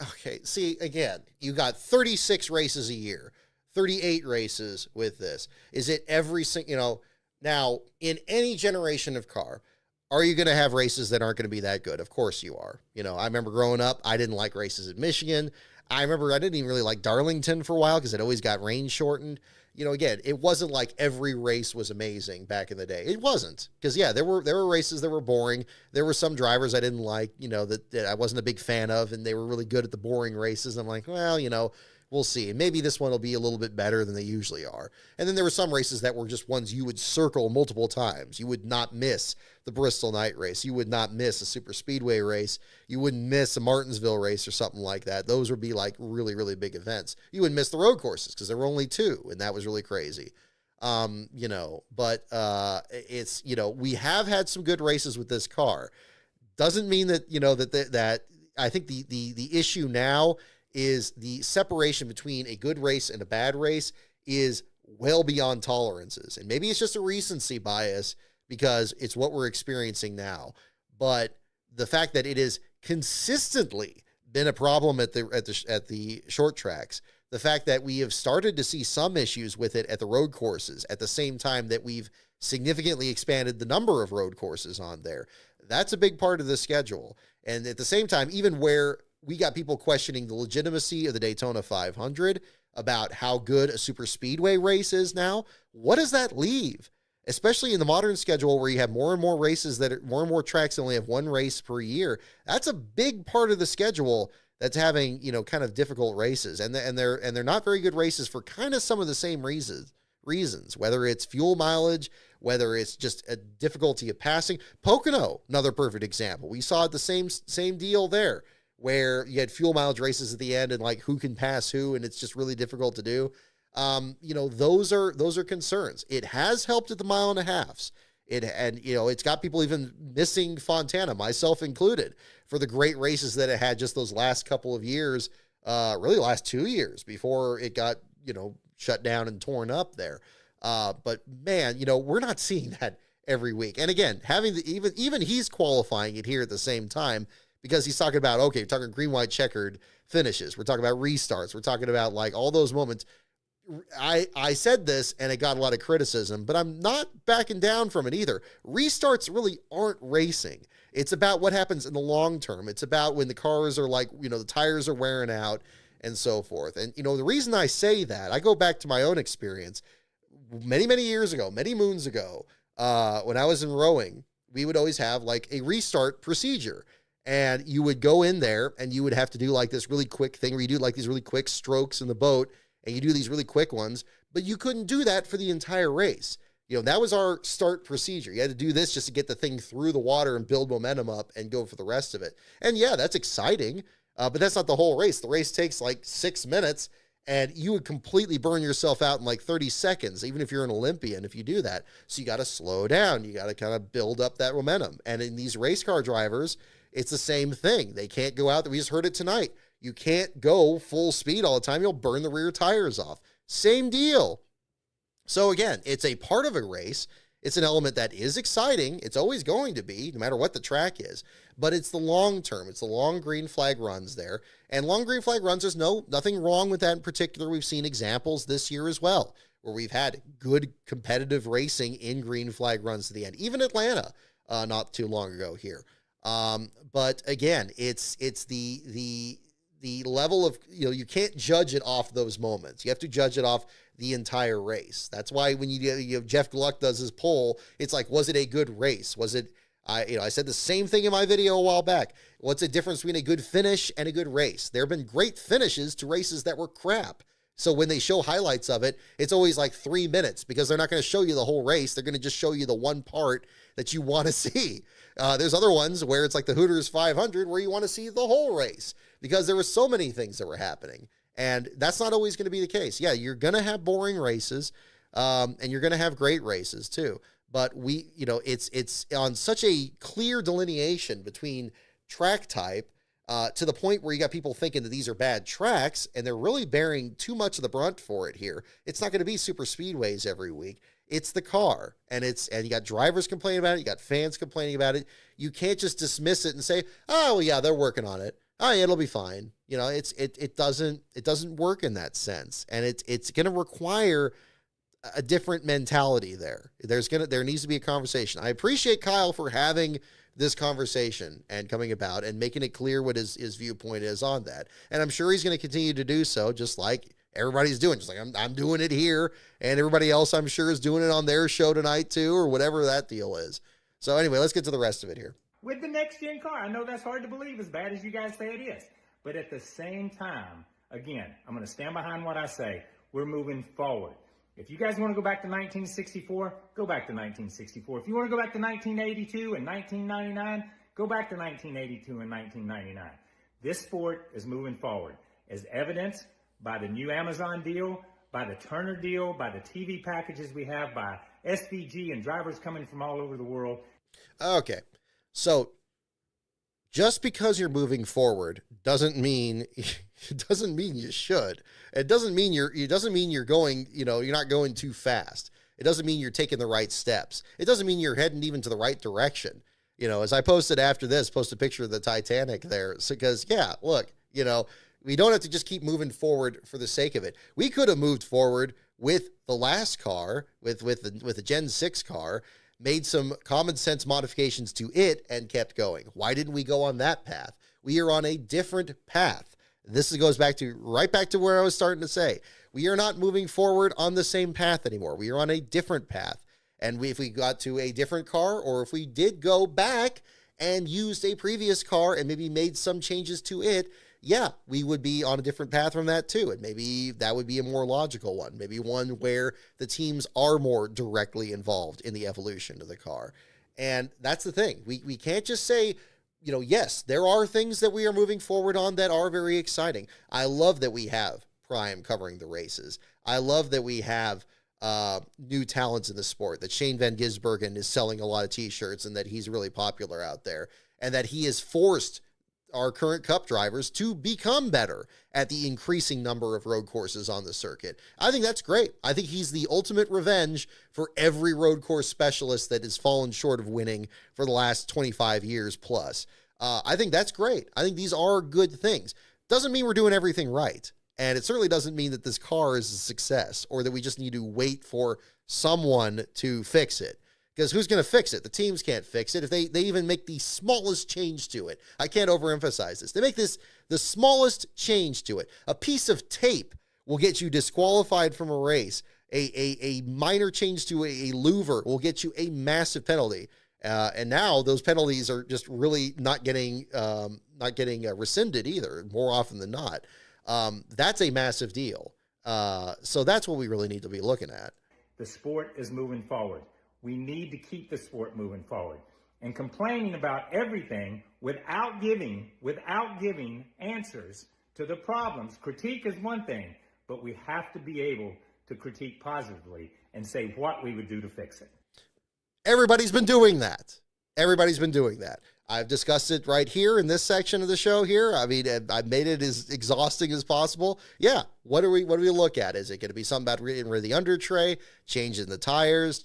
Okay. See, again, you got 36 races a year. 38 races with this. Is it every single, now in any generation of car, are you going to have races that aren't going to be that good? Of course you are. I remember growing up, I didn't like races at Michigan. I remember I didn't even really like Darlington for a while because it always got rain shortened. Again, it wasn't like every race was amazing back in the day. It wasn't, because yeah, there were races that were boring. There were some drivers I didn't like, that I wasn't a big fan of, and they were really good at the boring races. I'm like, well, we'll see. Maybe this one will be a little bit better than they usually are. And then there were some races that were just ones you would circle multiple times. You would not miss the Bristol night race. You would not miss a super speedway race. You wouldn't miss a Martinsville race or something like that. Those would be like really, really big events. You wouldn't miss the road courses because there were only 2, and that was really crazy. But it's, we have had some good races with this car. Doesn't mean that, that I think the issue now is the separation between a good race and a bad race is well beyond tolerances. And maybe it's just a recency bias because it's what we're experiencing now. But the fact that it has consistently been a problem at the short tracks, the fact that we have started to see some issues with it at the road courses at the same time that we've significantly expanded the number of road courses on there, that's a big part of the schedule. And at the same time, even where we got people questioning the legitimacy of the Daytona 500 about how good a super speedway race is now. What does that leave? Especially in the modern schedule where you have more and more races more and more tracks that only have one race per year. That's a big part of the schedule that's having, kind of difficult races. And they're not very good races for kind of some of the same reasons, whether it's fuel mileage, whether it's just a difficulty of passing. Pocono, another perfect example. We saw the same deal there, where you had fuel mileage races at the end and like who can pass who, and it's just really difficult to do. Those are concerns. It has helped at the 1.5 miles. It's got people even missing Fontana, myself included, for the great races that it had just those last couple of years, really the last 2 years before it got, shut down and torn up there. But man, we're not seeing that every week. And again, having even he's qualifying it here at the same time, because he's talking about, okay, we're talking green, white, checkered finishes. We're talking about restarts. We're talking about like all those moments. I said this and it got a lot of criticism, but I'm not backing down from it either. Restarts really aren't racing. It's about what happens in the long term. It's about when the cars are like, the tires are wearing out and so forth. And, the reason I say that, I go back to my own experience many, many years ago, many moons ago, when I was in rowing, we would always have like a restart procedure. And you would go in there and you would have to do like this really quick thing where you do like these really quick strokes in the boat and you do these really quick ones, but you couldn't do that for the entire race. That was our start procedure. You had to do this just to get the thing through the water and build momentum up and go for the rest of it. And yeah, that's exciting, but that's not the whole race. The race takes like 6 minutes and you would completely burn yourself out in like 30 seconds, even if you're an Olympian, if you do that. So you got to slow down. You got to kind of build up that momentum. And in these race car drivers, it's the same thing. They can't go out there. We just heard it tonight. You can't go full speed all the time. You'll burn the rear tires off. Same deal. So again, it's a part of a race. It's an element that is exciting. It's always going to be, no matter what the track is, but it's the long term. It's the long green flag runs there. And long green flag runs, there's nothing wrong with that in particular. We've seen examples this year as well, where we've had good competitive racing in green flag runs to the end. Even Atlanta, not too long ago here. But again, it's the level of, you can't judge it off those moments. You have to judge it off the entire race. That's why when you Jeff Gluck does his poll, it's like, was it a good race? Was it, I said the same thing in my video a while back. What's the difference between a good finish and a good race? There have been great finishes to races that were crap. So when they show highlights of it, it's always like 3 minutes because they're not going to show you the whole race. They're going to just show you the one part that you want to see. There's other ones where it's like the Hooters 500 where you want to see the whole race because there were so many things that were happening. And that's not always going to be the case. Yeah, you're going to have boring races and you're going to have great races too. But it's on such a clear delineation between track type to the point where you got people thinking that these are bad tracks and they're really bearing too much of the brunt for it here. It's not going to be super speedways every week. It's the car and you got drivers complaining about it. You got fans complaining about it. You can't just dismiss it and say, oh, well, yeah, they're working on it. Oh, yeah, it'll be fine. It doesn't work in that sense. And it's going to require a different mentality there. There needs to be a conversation. I appreciate Kyle for having this conversation and coming about and making it clear what his viewpoint is on that. And I'm sure he's going to continue to do so, just like everybody's doing. Just like I'm doing it here, and everybody else I'm sure is doing it on their show tonight too, or whatever that deal is. So anyway, let's get to the rest of it here. With the next gen car, I know that's hard to believe, as bad as you guys say it is. But at the same time, again, I'm going to stand behind what I say. We're moving forward. If you guys want to go back to 1964, go back to 1964. If you want to go back to 1982 and 1999, go back to 1982 and 1999. This sport is moving forward, as evidenced by the new Amazon deal, by the Turner deal, by the TV packages we have, by SVG and drivers coming from all over the world. Okay, so just because you're moving forward doesn't mean you should. It doesn't mean you're going, you're not going too fast. It doesn't mean you're taking the right steps. It doesn't mean you're heading even to the right direction. As I posted after this, post a picture of the Titanic there. So, because yeah, look, we don't have to just keep moving forward for the sake of it. We could have moved forward with the last car, with the Gen 6 car, made some common sense modifications to it and kept going. Why didn't we go on that path? We are on a different path. This goes right back to where I was starting to say. We are not moving forward on the same path anymore. We are on a different path. And if we got to a different car, or if we did go back and used a previous car and maybe made some changes to it, yeah, we would be on a different path from that too. And maybe that would be a more logical one, maybe one where the teams are more directly involved in the evolution of the car. And that's the thing. We can't just say, yes, there are things that we are moving forward on that are very exciting. I love that we have Prime covering the races. I love that we have new talents in the sport, that Shane Van Gisbergen is selling a lot of t-shirts and that he's really popular out there, and that he has forced our current Cup drivers to become better at the increasing number of road courses on the circuit. I think that's great. I think he's the ultimate revenge for every road course specialist that has fallen short of winning for the last 25 years plus. I think that's great. I think these are good things. Doesn't mean we're doing everything right. And it certainly doesn't mean that this car is a success or that we just need to wait for someone to fix it. Because who's going to fix it? The teams can't fix it. If they even make the smallest change to it. I can't overemphasize this. They make this the smallest change to it. A piece of tape will get you disqualified from a race. A minor change to a louver will get you a massive penalty. And now those penalties are just really not getting rescinded either, more often than not. That's a massive deal. So that's what we really need to be looking at. The sport is moving forward. We need to keep the sport moving forward. And complaining about everything without giving answers to the problems. Critique is one thing, but we have to be able to critique positively and say what we would do to fix it. Everybody's been doing that. I've discussed it right here in this section of the show here. I mean, I've made it as exhausting as possible. Yeah. What do we look at? Is it going to be something about getting rid of the under tray, changing the tires,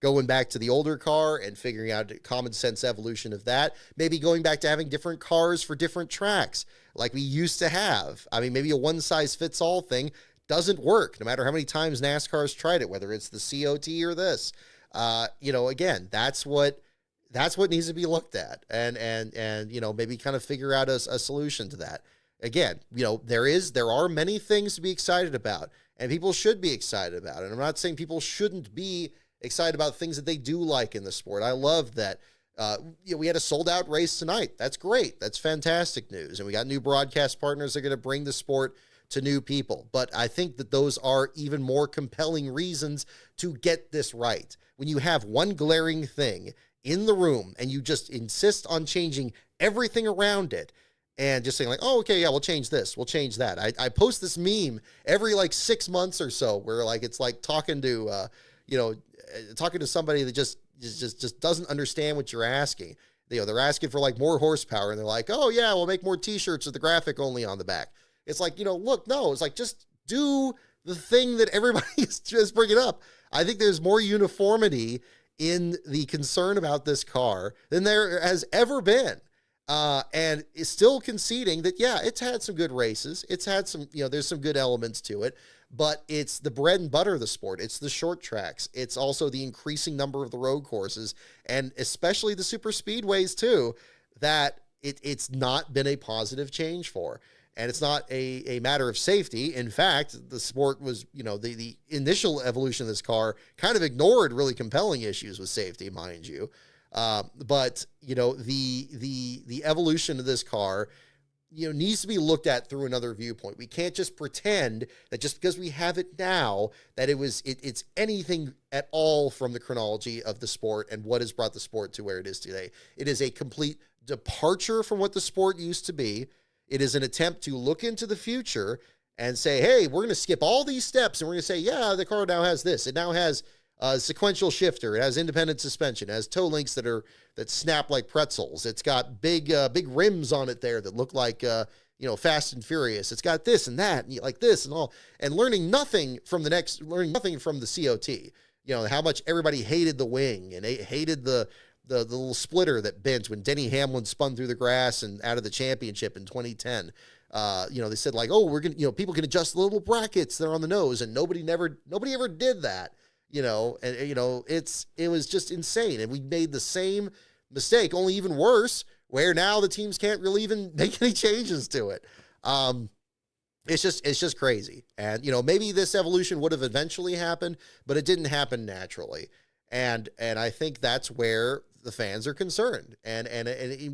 going back to the older car and figuring out a common sense evolution of that? Maybe going back to having different cars for different tracks like we used to have. I mean, maybe a one size fits all thing doesn't work no matter how many times NASCAR's tried it, whether it's the COT or this. Again, that's what needs to be looked at and maybe kind of figure out a solution to that. Again, there are many things to be excited about and people should be excited about. And I'm not saying people shouldn't be excited about things that they do like in the sport. I love that. We had a sold out race tonight. That's great. That's fantastic news. And we got new broadcast partners that are going to bring the sport to new people. But I think that those are even more compelling reasons to get this right. When you have one glaring thing in the room and you just insist on changing everything around it and just saying like, oh, okay, yeah, we'll change this, we'll change that. I post this meme every 6 months or so where it's like talking to somebody that just doesn't understand what you're asking. They're asking for more horsepower and they're like, oh yeah, we'll make more t-shirts with the graphic only on the back. It's like, look, no, it's like, just do the thing that everybody is just bringing up. I think there's more uniformity in the concern about this car than there has ever been. And is still conceding that, yeah, it's had some good races. It's had some, there's some good elements to it, but it's the bread and butter of the sport. It's the short tracks. It's also the increasing number of the road courses and especially the super speedways too, that it's not been a positive change for. And it's not a matter of safety. In fact, the sport was, the initial evolution of this car kind of ignored really compelling issues with safety, mind you. But the evolution of this car, needs to be looked at through another viewpoint. We can't just pretend that just because we have it now, that it's anything at all from the chronology of the sport and what has brought the sport to where it is today. It is a complete departure from what the sport used to be. It is an attempt to look into the future and say, hey, we're going to skip all these steps and we're going to say, yeah, the car now has this. It now has a sequential shifter. It has independent suspension. It has toe links that snap like pretzels. It's got big rims on it there that look like, Fast and Furious. It's got this and that, and like this and all, and learning nothing from the COT. How much everybody hated the wing and hated the little splitter that bent when Denny Hamlin spun through the grass and out of the championship in 2010. They said we're going to, people can adjust the little brackets that are on the nose, and nobody ever did that, it was just insane. And we made the same mistake, only even worse, where now the teams can't really even make any changes to it. It's just crazy. And, maybe this evolution would have eventually happened, but it didn't happen naturally. And I think that's where the fans are concerned. And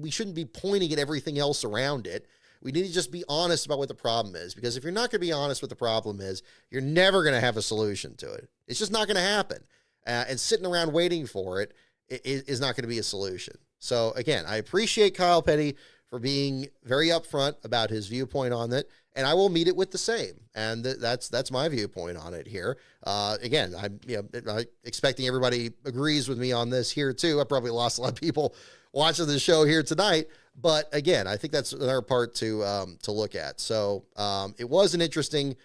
we shouldn't be pointing at everything else around it. We need to just be honest about what the problem is, because if you're not going to be honest what the problem is, you're never going to have a solution to it. It's just not going to happen. And sitting around waiting for it is not going to be a solution. So again, I appreciate Kyle Petty for being very upfront about his viewpoint on it, and I will meet it with the same. And that's my viewpoint on it here. Again, I'm expecting everybody agrees with me on this here too. I probably lost a lot of people watching the show here tonight, but again, I think that's another part to look at. So it was an interesting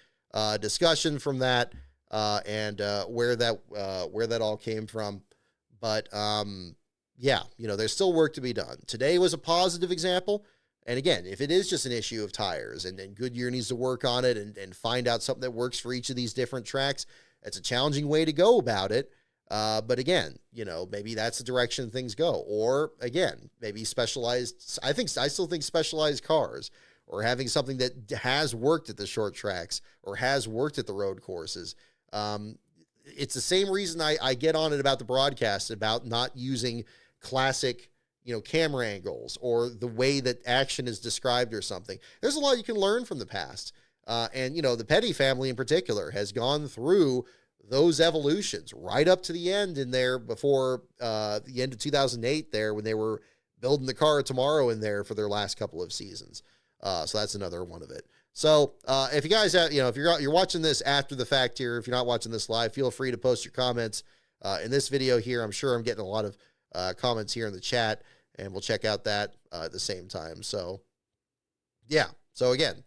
discussion from that, and where that all came from. But yeah, there's still work to be done. Today was a positive example. And again, if it is just an issue of tires and Goodyear needs to work on it and find out something that works for each of these different tracks, it's a challenging way to go about it. But again, maybe that's the direction things go. Or again, maybe specialized, I still think specialized cars, or having something that has worked at the short tracks or has worked at the road courses. It's the same reason I get on it about the broadcast, about not using classic, camera angles or the way that action is described or something. There's a lot you can learn from the past. And the Petty family in particular has gone through those evolutions right up to the end in there before the end of 2008 there, when they were building the car tomorrow in there for their last couple of seasons. So that's another one of it. So if you guys have, if you're watching this after the fact here, if you're not watching this live, feel free to post your comments in this video here. I'm sure I'm getting a lot of comments here in the chat, and we'll check out that at the same time. So yeah. So again,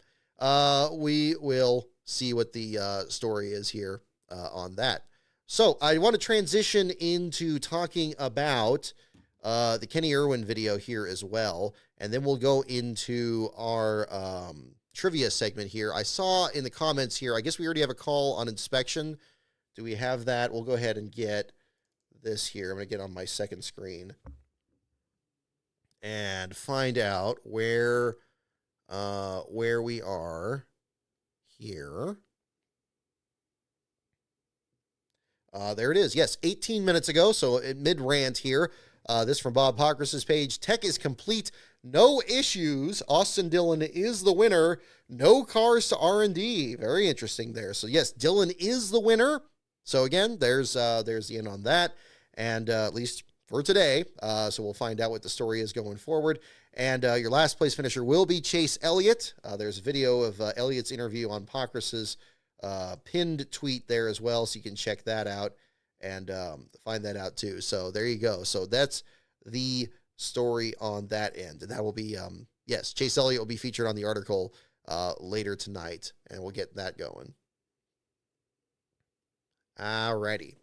we will see what the story is here on that. So I want to transition into talking about the Kenny Irwin video here as well, and then we'll go into our trivia segment here. I saw in the comments here, I guess we already have a call on inspection. Do we have that? We'll go ahead and get this here. I'm going to get on my second screen and find out where we are here. There it is. Yes, 18 minutes ago. So mid-rant here. This from Bob Pockrass's page. Tech is complete. No issues. Austin Dillon is the winner. No cars to R&D. Very interesting there. So yes, Dillon is the winner. So again, there's the end on that. And at least for today. So we'll find out what the story is going forward. And your last place finisher will be Chase Elliott. There's a video of Elliott's interview on Pockrass's pinned tweet there as well. So you can check that out and find that out too. So there you go. So that's the story on that end. And that will be, yes, Chase Elliott will be featured on the article later tonight, and we'll get that going. Alrighty.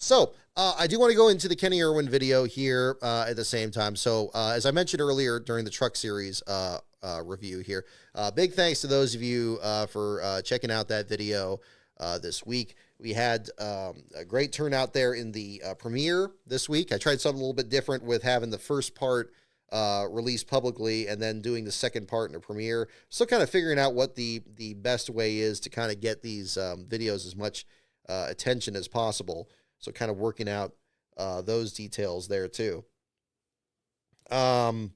So I do want to go into the Kenny Irwin video here at the same time. So as I mentioned earlier during the truck series review here, big thanks to those of you for checking out that video this week. We had a great turnout there in the premiere this week. I tried something a little bit different with having the first part released publicly and then doing the second part in a premiere. Still kind of figuring out what the best way is to kind of get these videos as much attention as possible. So kind of working out those details there too. Yeah,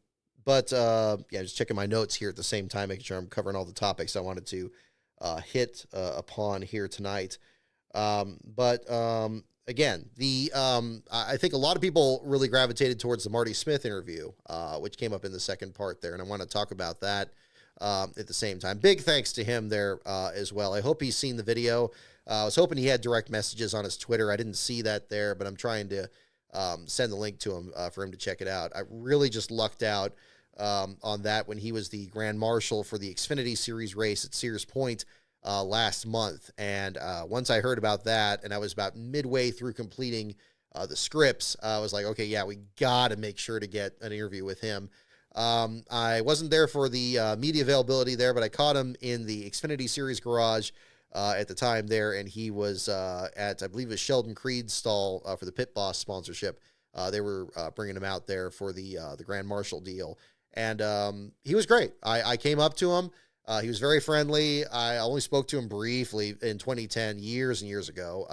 just checking my notes here at the same time, making sure I'm covering all the topics I wanted to hit upon here tonight. Again, I think a lot of people really gravitated towards the Marty Smith interview, which came up in the second part there, and I want to talk about that at the same time. Big thanks to him there as well. I hope he's seen the video. I was hoping he had direct messages on his Twitter. I didn't see that there, but I'm trying to send the link to him for him to check it out. I really just lucked out on that when he was the Grand Marshal for the Xfinity Series race at Sears Point last month. And once I heard about that, and I was about midway through completing the scripts, I was like, okay, yeah, we got to make sure to get an interview with him. I wasn't there for the media availability there, but I caught him in the Xfinity Series garage at the time there, and he was at, I believe it was Sheldon Creed's stall for the Pit Boss sponsorship. They were bringing him out there for the Grand Marshal deal, and he was great. I came up to him. He was very friendly. I only spoke to him briefly in 2010, years and years ago,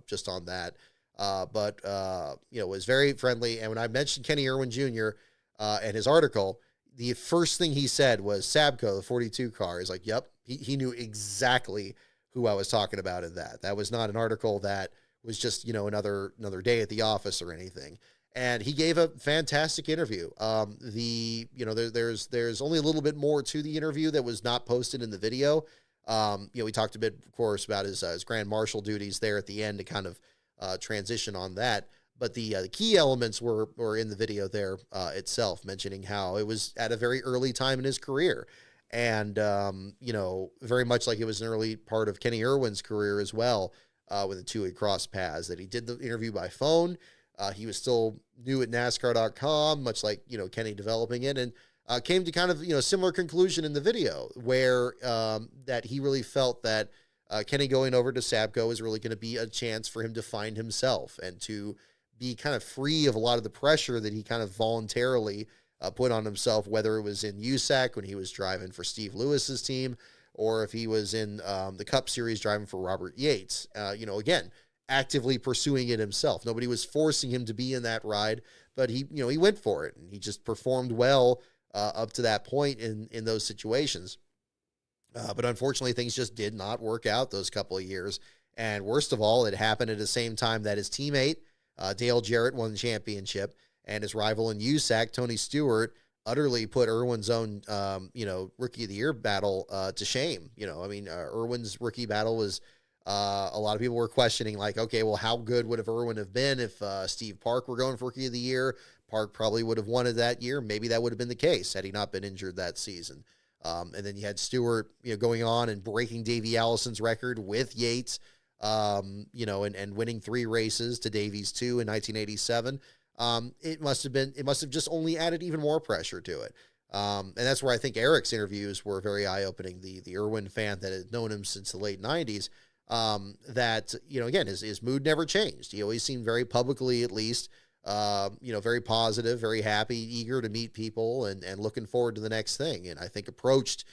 just on that. Was very friendly. And when I mentioned Kenny Irwin Jr. And his article, the first thing he said was Sabco, the 42 car. He's like, yep, he knew exactly who I was talking about in that. That was not an article that was just, another day at the office or anything. And he gave a fantastic interview. There's only a little bit more to the interview that was not posted in the video. We talked a bit, of course, about his Grand Marshal duties there at the end to kind of transition on that. But the key elements were in the video there itself, mentioning how it was at a very early time in his career. And, very much like it was an early part of Kenny Irwin's career as well, when the two had crossed paths, that he did the interview by phone. He was still new at NASCAR.com, much like, Kenny developing it, and came to kind of, similar conclusion in the video where that he really felt that Kenny going over to Sabco is really going to be a chance for him to find himself and to be kind of free of a lot of the pressure that he kind of voluntarily put on himself, whether it was in USAC when he was driving for Steve Lewis's team, or if he was in the Cup Series driving for Robert Yates. Again, actively pursuing it himself. Nobody was forcing him to be in that ride, but he went for it, and he just performed well up to that point in those situations. But unfortunately, things just did not work out those couple of years. And worst of all, it happened at the same time that his teammate, Dale Jarrett, won the championship, and his rival in USAC, Tony Stewart, utterly put Irwin's own, Rookie of the Year battle to shame. Irwin's rookie battle was, a lot of people were questioning, like, okay, well, how good would Irwin have been if Steve Park were going for Rookie of the Year? Park probably would have won it that year. Maybe that would have been the case had he not been injured that season. And then you had Stewart, going on and breaking Davey Allison's record with Yates, and winning 3 races to Davey's 2 in 1987. It must have just only added even more pressure to it. And that's where I think Eric's interviews were very eye-opening. The Irwin fan that had known him since the late 90s, that, again, his mood never changed. He always seemed very publicly, at least, very positive, very happy, eager to meet people and looking forward to the next thing. And I think approached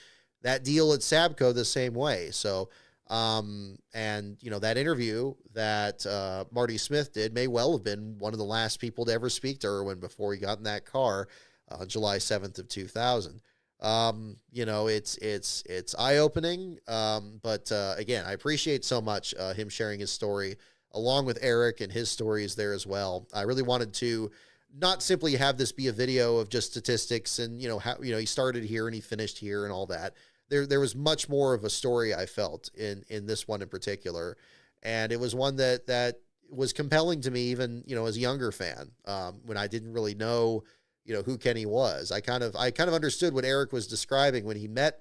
that deal at Sabco the same way. So, that interview that Marty Smith did may well have been one of the last people to ever speak to Irwin before he got in that car on July 7th of 2000. It's eye-opening, but again, I appreciate so much him sharing his story along with Eric and his stories there as well. I really wanted to not simply have this be a video of just statistics and, how, he started here and he finished here and all that. There was much more of a story, I felt, in this one in particular. And it was one that was compelling to me, even, as a younger fan, when I didn't really know, who Kenny was. I kind of understood what Eric was describing when he met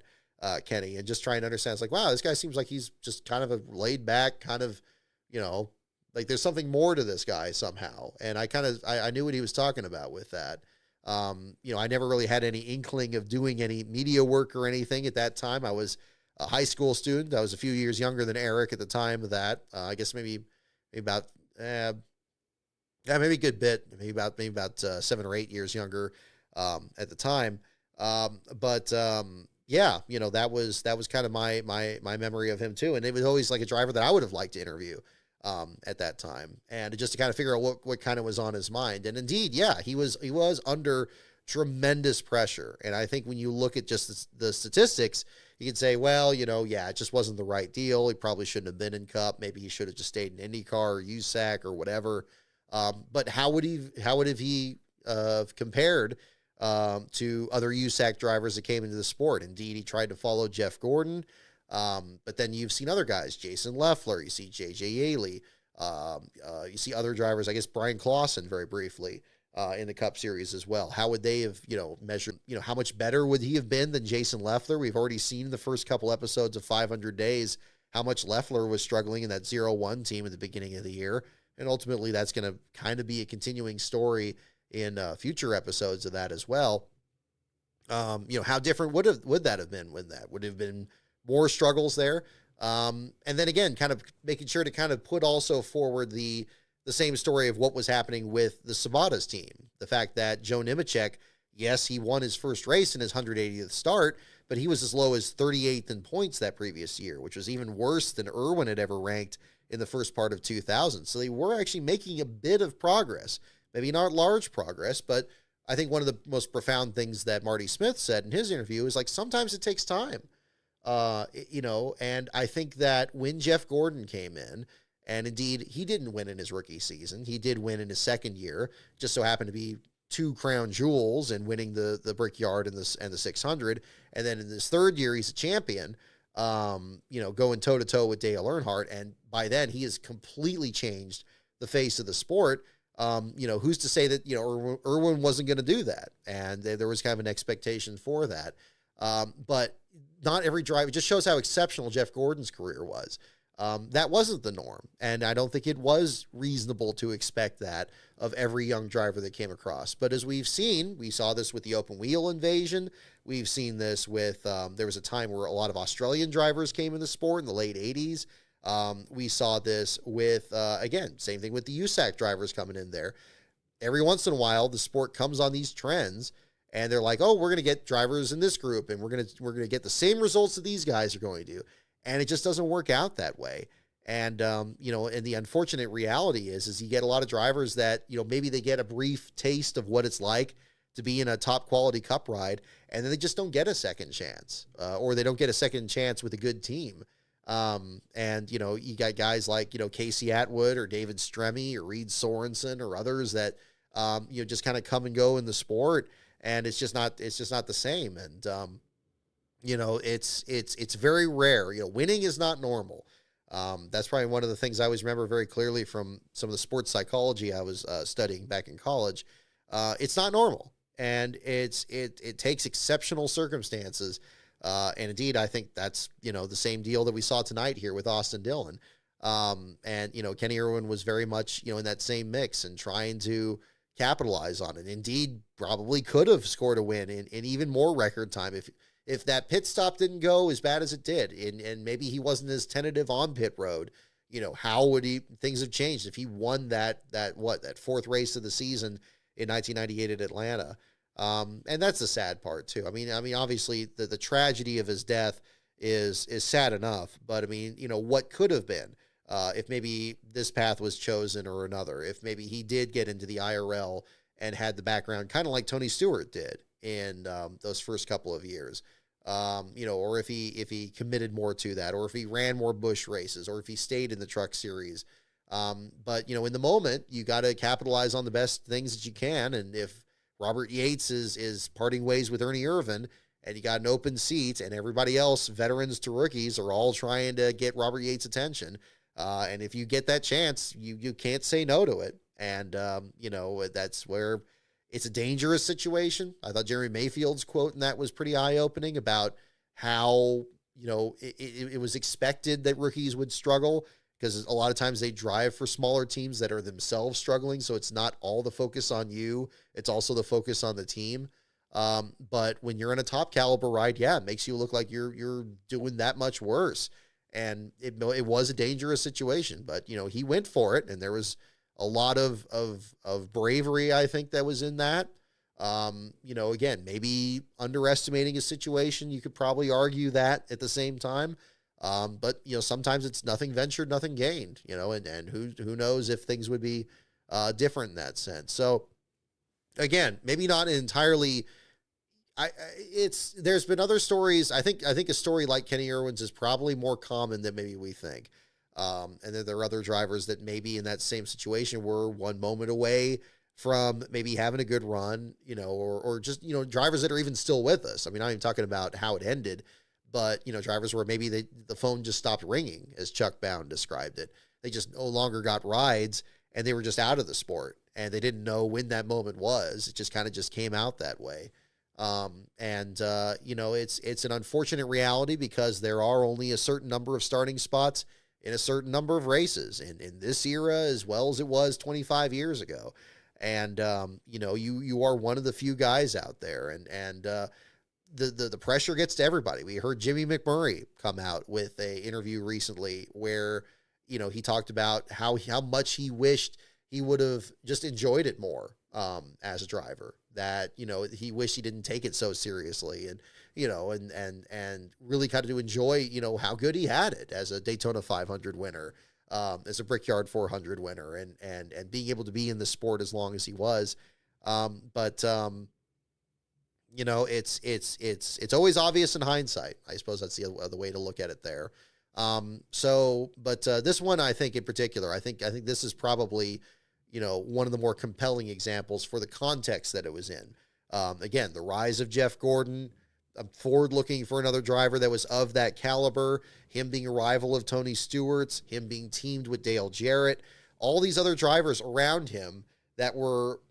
Kenny, and just trying to understand. It's like, wow, this guy seems like he's just kind of a laid back kind of, like there's something more to this guy somehow. And I knew what he was talking about with that. I never really had any inkling of doing any media work or anything at that time. I was a high school student. I was a few years younger than Eric at the time of that. I guess maybe about, maybe a good bit, maybe about 7 or 8 years younger, at the time. That was kind of my memory of him too. And it was always like a driver that I would have liked to interview, at that time, and just to kind of figure out what kind of was on his mind. And indeed, yeah, he was under tremendous pressure. And I think when you look at just the statistics, you can say, well, it just wasn't the right deal. He probably shouldn't have been in Cup. Maybe he should have just stayed in IndyCar or USAC or whatever. But how would he compared to other USAC drivers that came into the sport? Indeed, he tried to follow Jeff Gordon. But then you've seen other guys, Jason Leffler, you see JJ Yaley, you see other drivers, I guess Brian Clausen very briefly, in the Cup Series as well. How would they have, measured, how much better would he have been than Jason Leffler? We've already seen in the first couple episodes of 500 Days how much Leffler was struggling in that 0-1 team at the beginning of the year. And ultimately that's going to kind of be a continuing story in future episodes of that as well. How different would that have been when that would have been more struggles there? And then again, kind of making sure to kind of put also forward the same story of what was happening with the Sabatas team. The fact that Joe Nemechek, yes, he won his first race in his 180th start, but he was as low as 38th in points that previous year, which was even worse than Irwin had ever ranked in the first part of 2000. So they were actually making a bit of progress, maybe not large progress, but I think one of the most profound things that Marty Smith said in his interview is like, sometimes it takes time, and I think that when Jeff Gordon came in, and indeed he didn't win in his rookie season, he did win in his second year, just so happened to be 2 crown jewels and winning the Brickyard and the 600. And then in his third year, he's a champion, going toe to toe with Dale Earnhardt. And by then he has completely changed the face of the sport. Who's to say that, Irwin wasn't going to do that? And there was kind of an expectation for that. But not every driver. It just shows how exceptional Jeff Gordon's career was. That wasn't the norm. And I don't think it was reasonable to expect that of every young driver that came across. But as we've seen, we saw this with the open wheel invasion. We've seen this with, there was a time where a lot of Australian drivers came in the sport in the late 80s. We saw this with, again, same thing with the USAC drivers coming in there. Every once in a while, the sport comes on these trends, and they're like, oh, we're going to get drivers in this group, and we're going to get the same results that these guys are going to do. And it just doesn't work out that way. And, and the unfortunate reality is you get a lot of drivers that, maybe they get a brief taste of what it's like to be in a top quality cup ride, and then they just don't get a second chance, or they don't get a second chance with a good team. You got guys like, Casey Atwood or David Stremme or Reed Sorensen or others that, just kind of come and go in the sport, and it's just not the same. And, it's very rare. Winning is not normal. That's probably one of the things I always remember very clearly from some of the sports psychology I was studying back in college. It's not normal, and it takes exceptional circumstances. And indeed, I think that's, the same deal that we saw tonight here with Austin Dillon. Kenny Irwin was very much, in that same mix and trying to capitalize on it. Indeed, probably could have scored a win in even more record time if that pit stop didn't go as bad as it did, and maybe he wasn't as tentative on pit road. How would things have changed if he won that fourth race of the season in 1998 at Atlanta? And that's the sad part too. I mean, obviously the tragedy of his death is sad enough, but what could have been, if maybe this path was chosen or another, if maybe he did get into the IRL and had the background kind of like Tony Stewart did in, those first couple of years, or if he committed more to that, or if he ran more Busch races, or if he stayed in the truck series. But in the moment, you got to capitalize on the best things that you can. And if Robert Yates is parting ways with Ernie Irvan, and you got an open seat, and everybody else, veterans to rookies, are all trying to get Robert Yates' attention. And if you get that chance, you can't say no to it. And, that's where it's a dangerous situation. I thought Jeremy Mayfield's quote in that was pretty eye-opening about how, it was expected that rookies would struggle, because a lot of times they drive for smaller teams that are themselves struggling. So it's not all the focus on you. It's also the focus on the team. But when you're in a top caliber ride, it makes you look like you're doing that much worse. And it was a dangerous situation, but he went for it, and there was a lot of bravery, I think, that was in that. Again, maybe underestimating a situation. You could probably argue that at the same time. But sometimes it's nothing ventured, nothing gained, and who knows if things would be different in that sense. So again, maybe not entirely. There's been other stories. I think a story like Kenny Irwin's is probably more common than maybe we think. And then there are other drivers that maybe in that same situation were one moment away from maybe having a good run, or just, drivers that are even still with us. I mean, I'm not even talking about how it ended, but, drivers where maybe the phone just stopped ringing, as Chuck Bound described it. They just no longer got rides, and they were just out of the sport, and they didn't know when that moment was. It just kind of just came out that way. It's an unfortunate reality, because there are only a certain number of starting spots in a certain number of races in this era, as well as it was 25 years ago. And, you are one of the few guys out there, and the pressure gets to everybody. We heard Jimmy McMurray come out with a interview recently where, he talked about how much he wished he would have just enjoyed it more, as a driver, that, he wished he didn't take it so seriously, and, and really kind of to enjoy, how good he had it as a Daytona 500 winner, as a Brickyard 400 winner, and being able to be in the sport as long as he was. But you know, it's always obvious in hindsight. I suppose that's the way to look at it there. But this one, I think in particular, I think this is probably, you know, one of the more compelling examples for the context that it was in. Again, the rise of Jeff Gordon. Ford looking for another driver that was of that caliber, him being a rival of Tony Stewart's, him being teamed with Dale Jarrett, all these other drivers around him that were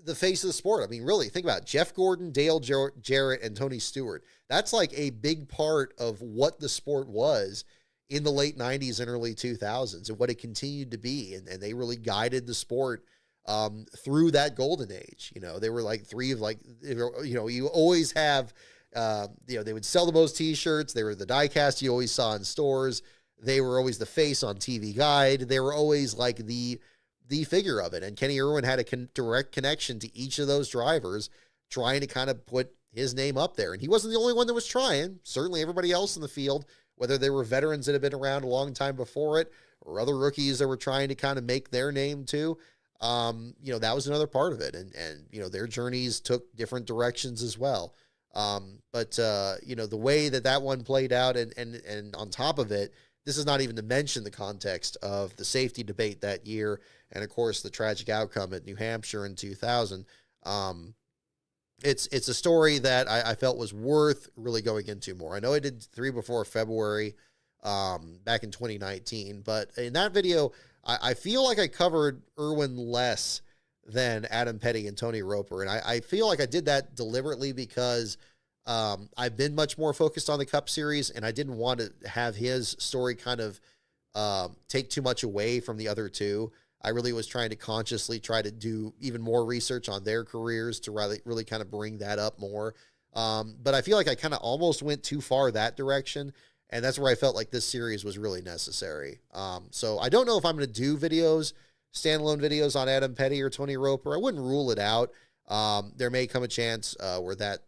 the face of the sport. I mean, really, think about it. Jeff Gordon, Dale Jarrett, and Tony Stewart. That's like a big part of what the sport was in the late 90s and early 2000s and what it continued to be. And they really guided the sport through that golden age. You know, they were like three of like, you know, you always have, you know, they would sell the most t-shirts. They were the diecast you always saw in stores. They were always the face on TV Guide. They were always like the figure of it. And Kenny Irwin had a direct connection to each of those drivers, trying to kind of put his name up there. And he wasn't the only one that was trying. Certainly everybody else in the field, whether they were veterans that had been around a long time before it or other rookies that were trying to kind of make their name too. You know, that was another part of it. And, you know, their journeys took different directions as well. But you know, the way that one played out and on top of it, this is not even to mention the context of the safety debate that year. And of course the tragic outcome at New Hampshire in 2000. It's a story that I felt was worth really going into more. I know I did 3 before February, back in 2019, but in that video, I feel like I covered Irwin less than Adam Petty and Tony Roper. And I feel like I did that deliberately because I've been much more focused on the Cup Series, and I didn't want to have his story kind of take too much away from the other two. I really was trying to consciously try to do even more research on their careers to really kind of bring that up more. But I feel like I kind of almost went too far that direction, and that's where I felt like this series was really necessary. So I don't know if I'm going to do standalone videos on Adam Petty or Tony Roper. I wouldn't rule it out. There may come a chance where that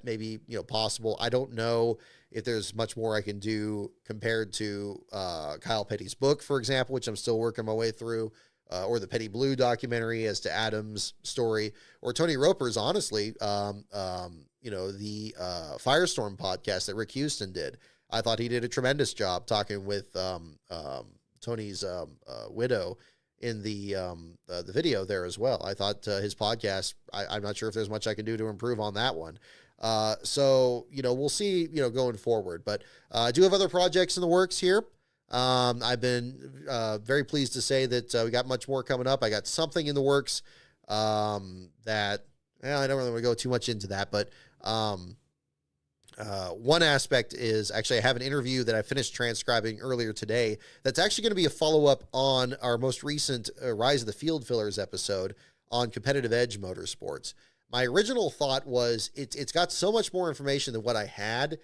may be, you know, possible. I don't know if there's much more I can do compared to Kyle Petty's book, for example, which I'm still working my way through, or the Petty Blue documentary as to Adam's story, or Tony Roper's, honestly, you know, the Firestorm podcast that Rick Houston did. I thought he did a tremendous job talking with Tony's widow in the video there as well. I thought his podcast, I'm not sure if there's much I can do to improve on that one. So, you know, we'll see, you know, going forward, but I do have other projects in the works here. I've been very pleased to say that we got much more coming up. I got something in the works that, I don't really want to go too much into that, but one aspect is actually I have an interview that I finished transcribing earlier today that's actually going to be a follow-up on our most recent Rise of the Field Fillers episode on Competitive Edge Motorsports. My original thought was it's got so much more information than what I had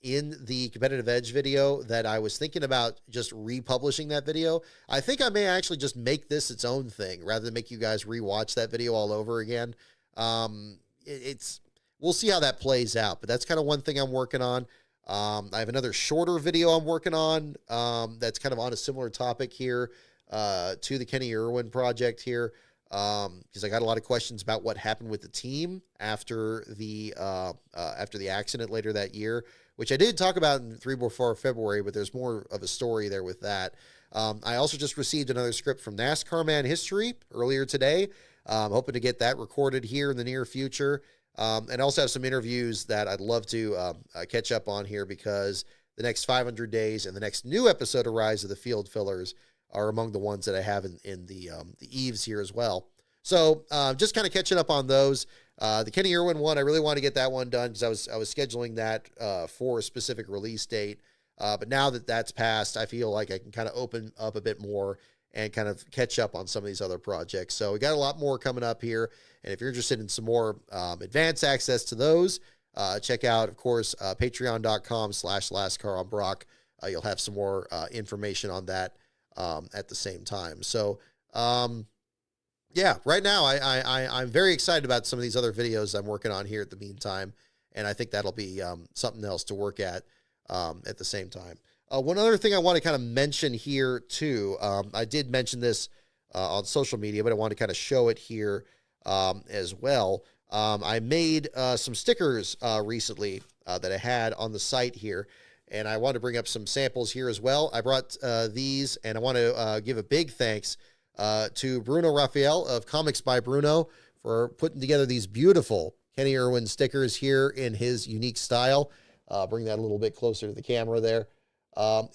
in the Competitive Edge video that I was thinking about just republishing that video. I think I may actually just make this its own thing rather than make you guys rewatch that video all over again. We'll see how that plays out, but that's kind of one thing I'm working on. I have another shorter video I'm working on that's kind of on a similar topic here to the Kenny Irwin project here, because I got a lot of questions about what happened with the team after the accident later that year, which I did talk about in 3 before February, but there's more of a story there with that. I also just received another script from NASCAR Man History earlier today. I'm hoping to get that recorded here in the near future. And also have some interviews that I'd love to catch up on here, because the next 500 days and the next new episode of Rise of the Field Fillers are among the ones that I have in the eaves here as well. So just kind of catching up on those. The Kenny Irwin one, I really want to get that one done because I was scheduling that for a specific release date. But now that that's passed, I feel like I can kind of open up a bit more and kind of catch up on some of these other projects. So we got a lot more coming up here. And if you're interested in some more advanced access to those, check out, of course, patreon.com/LastCar on Brock. You'll have some more information on that at the same time. So, yeah, right now I'm very excited about some of these other videos I'm working on here at the meantime. And I think that'll be something else to work at the same time. One other thing I want to kind of mention here too, I did mention this on social media, but I want to kind of show it here as well. I made some stickers recently that I had on the site here, and I want to bring up some samples here as well. I brought these, and I want to give a big thanks to Bruno Raphael of Comics by Bruno for putting together these beautiful Kenny Irwin stickers here in his unique style. Bring that a little bit closer to the camera there.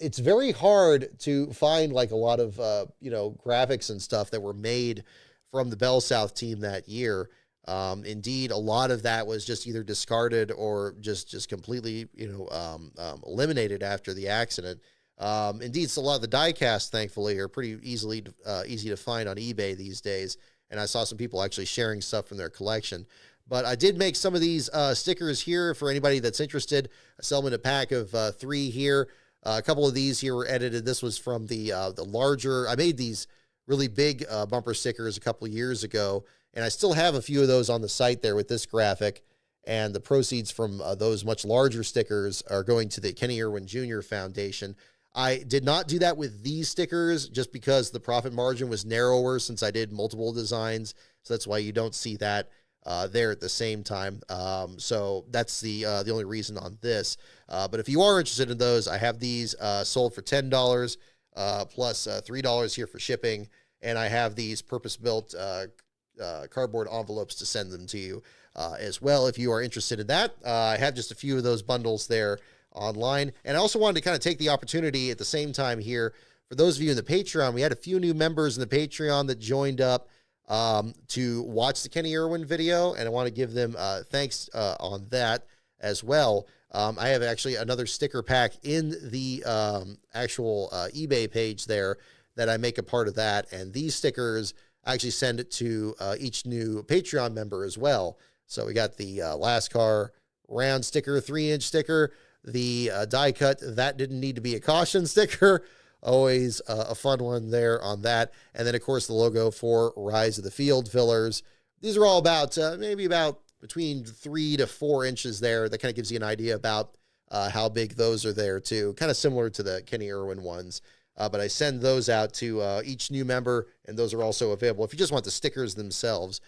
It's very hard to find like a lot of, graphics and stuff that were made from the Bell South team that year. Indeed, a lot of that was just either discarded or just completely, eliminated after the accident. Indeed, so a lot of the die-cast, thankfully, are pretty easy to find on eBay these days. And I saw some people actually sharing stuff from their collection. But I did make some of these stickers here for anybody that's interested. I sell them in a pack of 3 here. A couple of these here were edited. This was from the larger. I made these really big bumper stickers a couple of years ago, and I still have a few of those on the site there with this graphic. And the proceeds from those much larger stickers are going to the Kenny Irwin Jr. Foundation. I did not do that with these stickers just because the profit margin was narrower since I did multiple designs. So that's why you don't see that there at the same time. So that's the only reason on this. But if you are interested in those, I have these sold for $10 plus $3 here for shipping. And I have these purpose-built cardboard envelopes to send them to you as well if you are interested in that. I have just a few of those bundles there online. And I also wanted to kind of take the opportunity at the same time here, for those of you in the Patreon, we had a few new members in the Patreon that joined up to watch the Kenny Irwin video, and I want to give them thanks on that as well. I have actually another sticker pack in the actual eBay page there that I make a part of that, and these stickers I actually send it to each new Patreon member as well. So we got the NASCAR round sticker, 3-inch sticker, the die cut that didn't need to be a caution sticker. Always a fun one there on that. And then, of course, the logo for Rise of the Field fillers. These are all about maybe about between 3 to 4 inches there. That kind of gives you an idea about how big those are there, too. Kind of similar to the Kenny Irwin ones. But I send those out to each new member, and those are also available. If you just want the stickers themselves,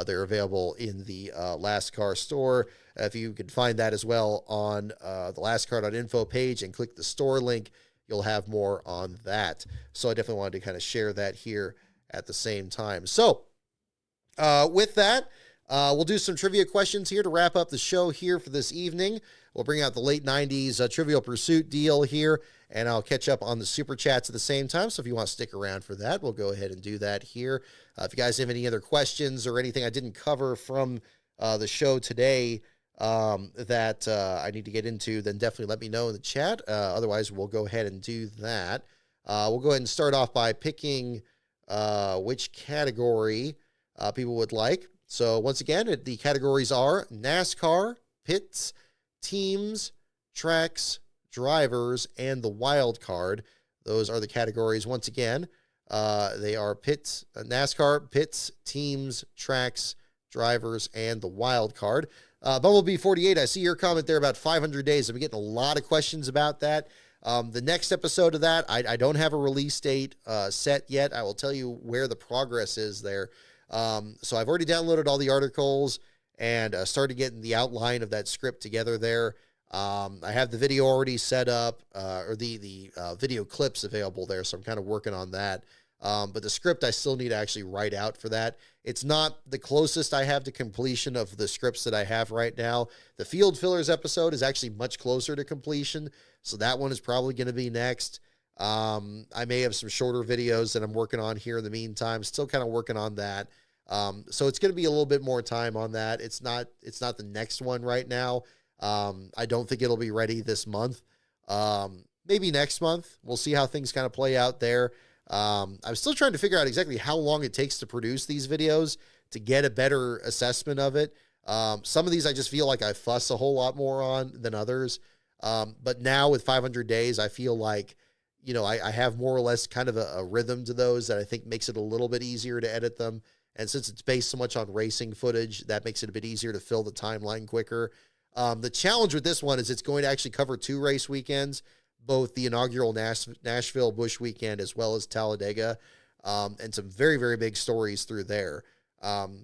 they're available in the NASCAR store. If you can find that as well on the NASCAR.info page and click the store link, you'll have more on that. So I definitely wanted to kind of share that here at the same time. So with that, we'll do some trivia questions here to wrap up the show here for this evening. We'll bring out the late 90s Trivial Pursuit deal here, and I'll catch up on the Super Chats at the same time. So if you want to stick around for that, we'll go ahead and do that here. If you guys have any other questions or anything I didn't cover from the show today that I need to get into, then definitely let me know in the chat. Otherwise, we'll go ahead and do that. We'll go ahead and start off by picking which category people would like. So once again, the categories are NASCAR, pits, teams, tracks, drivers, and the wild card. Those are the categories. Once again, they are pits, NASCAR, pits, teams, tracks, drivers, and the wild card. Bumblebee 48, I see your comment there about 500 days. I've been getting a lot of questions about that. The next episode of that, I don't have a release date set yet. I will tell you where the progress is there. So I've already downloaded all the articles and started getting the outline of that script together there. I have the video already set up, or the video clips available there, so I'm kind of working on that. But the script I still need to actually write out for that. It's not the closest I have to completion of the scripts that I have right now. The Field Fillers episode is actually much closer to completion, so that one is probably going to be next. I may have some shorter videos that I'm working on here in the meantime. Still kind of working on that. So it's going to be a little bit more time on that. It's not the next one right now. I don't think it'll be ready this month. Maybe next month. We'll see how things kind of play out there. I'm still trying to figure out exactly how long it takes to produce these videos to get a better assessment of it. Some of these I just feel like I fuss a whole lot more on than others. But now with 500 days, I feel like, I have more or less kind of a rhythm to those that I think makes it a little bit easier to edit them. And since it's based so much on racing footage, that makes it a bit easier to fill the timeline quicker. The challenge with this one is it's going to actually cover 2 race weekends, both the inaugural Nashville Busch weekend as well as Talladega. and some very, very big stories through there.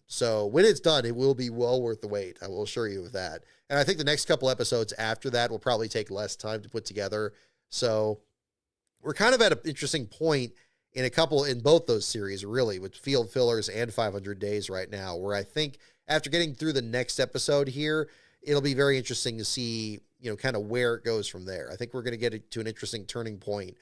So when it's done, it will be well worth the wait. I will assure you of that. And I think the next couple episodes after that will probably take less time to put together. So we're kind of at an interesting point in both those series, really, with Field Fillers and 500 Days right now, where I think after getting through the next episode here, it'll be very interesting to see, kind of where it goes from there. I think we're going to get to an interesting turning point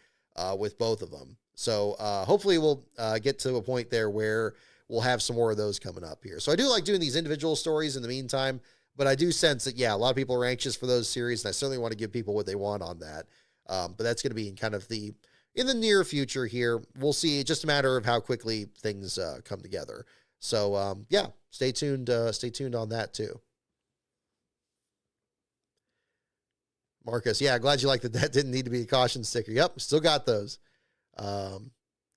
with both of them. So hopefully we'll get to a point there where we'll have some more of those coming up here. So I do like doing these individual stories in the meantime, but I do sense that, a lot of people are anxious for those series, and I certainly want to give people what they want on that. But that's going to be in the near future here. We'll see. It's just a matter of how quickly things come together. So, stay tuned. Stay tuned on that too. Marcus, glad you liked that didn't need to be a caution sticker. Yep, still got those.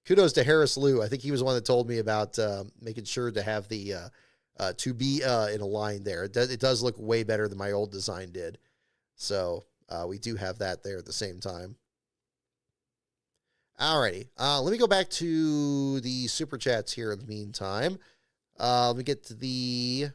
Kudos to Harris Lou. I think he was the one that told me about making sure to have the to be in a line there. It does look way better than my old design did. So we do have that there at the same time. Alrighty, let me go back to the super chats here in the meantime. Let me get to the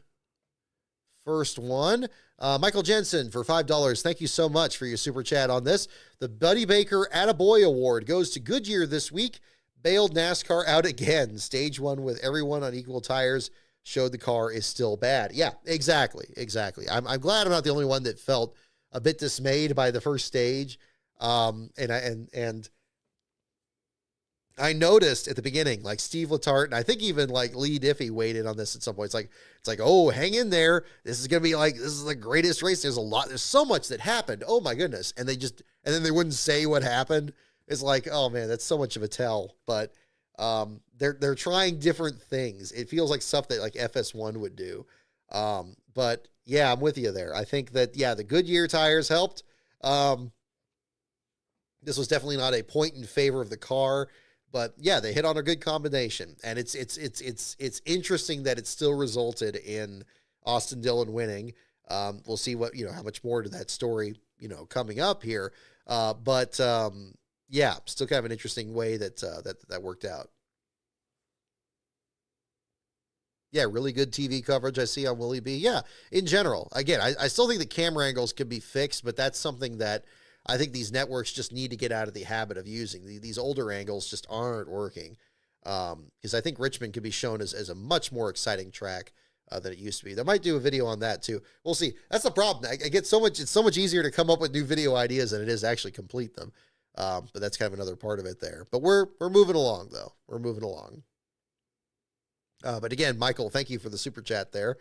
first one. Michael Jensen for $5. Thank you so much for your super chat on this. The Buddy Baker Attaboy Award goes to Goodyear this week. Bailed NASCAR out again. Stage 1 with everyone on equal tires showed the car is still bad. Yeah, exactly. I'm glad I'm not the only one that felt a bit dismayed by the first stage. And I noticed at the beginning, like Steve Letarte, and I think even like Lee Diffie weighed in on this at some point. It's like, oh, hang in there. This is the greatest race. There's so much that happened. Oh my goodness. And then they wouldn't say what happened. It's like, oh man, that's so much of a tell. But they're trying different things. It feels like stuff that like FS1 would do. But yeah, I'm with you there. I think that, the Goodyear tires helped. This was definitely not a point in favor of the car. But they hit on a good combination, and it's interesting that it still resulted in Austin Dillon winning. We'll see what how much more to that story coming up here. But still kind of an interesting way that worked out. Yeah, really good TV coverage I see on Willie B. Yeah, in general, again, I still think the camera angles can be fixed, but that's something that I think these networks just need to get out of the habit of using. These older angles just aren't working. Because I think Richmond could be shown as a much more exciting track than it used to be. They might do a video on that too. We'll see. That's the problem. It's so much easier to come up with new video ideas than it is to actually complete them. But that's kind of another part of it there. But we're moving along though. We're moving along. But again, Michael, thank you for the super chat there.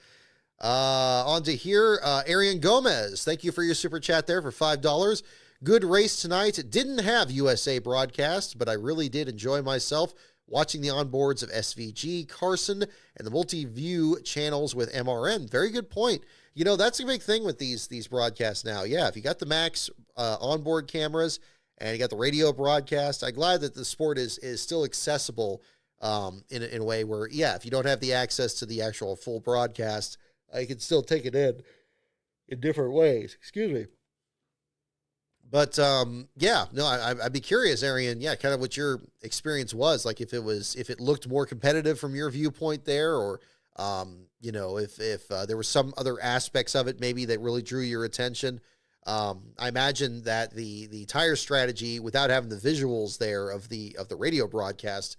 On to here, Arian Gomez. Thank you for your super chat there for $5. Good race tonight. Didn't have USA broadcast, but I really did enjoy myself watching the onboards of SVG, Carson, and the multi-view channels with MRN. Very good point. That's a big thing with these broadcasts now. Yeah, if you got the Max onboard cameras and you got the radio broadcast, I'm glad that the sport is still accessible in a way where, if you don't have the access to the actual full broadcast, you can still take it in different ways. Excuse me. But, I'd be curious, Arian, kind of what your experience was, like if it looked more competitive from your viewpoint there, or, if there were some other aspects of it maybe that really drew your attention. I imagine that the tire strategy without having the visuals there of the radio broadcast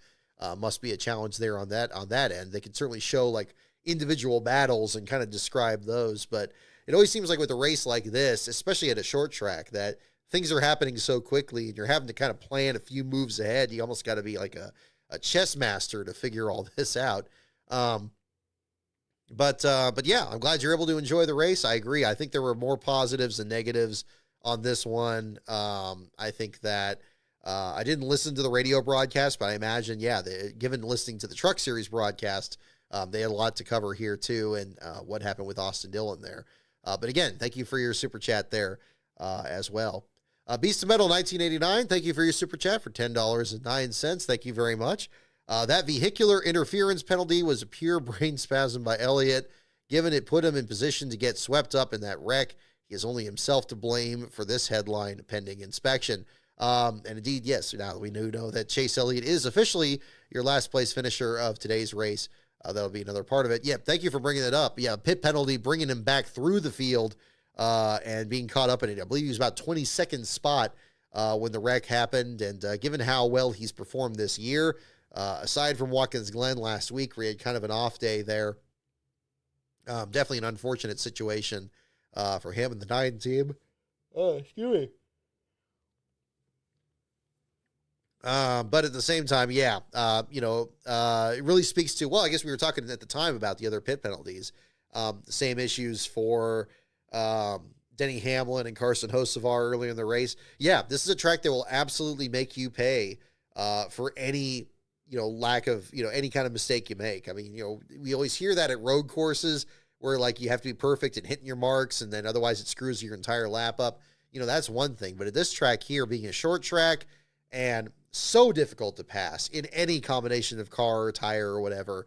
must be a challenge there on that end. They can certainly show like individual battles and kind of describe those, but it always seems like with a race like this, especially at a short track, that things are happening so quickly and you're having to kind of plan a few moves ahead. You almost got to be like a chess master to figure all this out. But I'm glad you're able to enjoy the race. I agree. I think there were more positives than negatives on this one. I think that I didn't listen to the radio broadcast, but I imagine, given listening to the Truck Series broadcast, they had a lot to cover here too, and what happened with Austin Dillon there. But again, thank you for your super chat there as well. Beast of Metal 1989, thank you for your super chat for $10.09. Thank you very much. That vehicular interference penalty was a pure brain spasm by Elliott, given it put him in position to get swept up in that wreck. He has only himself to blame for this headline pending inspection. And indeed, yes, now we know that Chase Elliott is officially your last place finisher of today's race. That'll be another part of it. Yeah, thank you for bringing that up. Yeah, pit penalty, bringing him back through the field and being caught up in it. I believe he was about 22nd spot when the wreck happened. And given how well he's performed this year, aside from Watkins Glen last week, where he had kind of an off day there, definitely an unfortunate situation for him and the 9 team. Oh, excuse me. But at the same time, it really speaks to, well, I guess we were talking at the time about the other pit penalties. The same issues for Denny Hamlin and Carson Hocevar earlier in the race. Yeah, this is a track that will absolutely make you pay for any, lack of, any kind of mistake you make. I mean, we always hear that at road courses where, like, you have to be perfect and hitting your marks, and then otherwise it screws your entire lap up. That's one thing. But at this track here, being a short track and so difficult to pass in any combination of car or tire or whatever.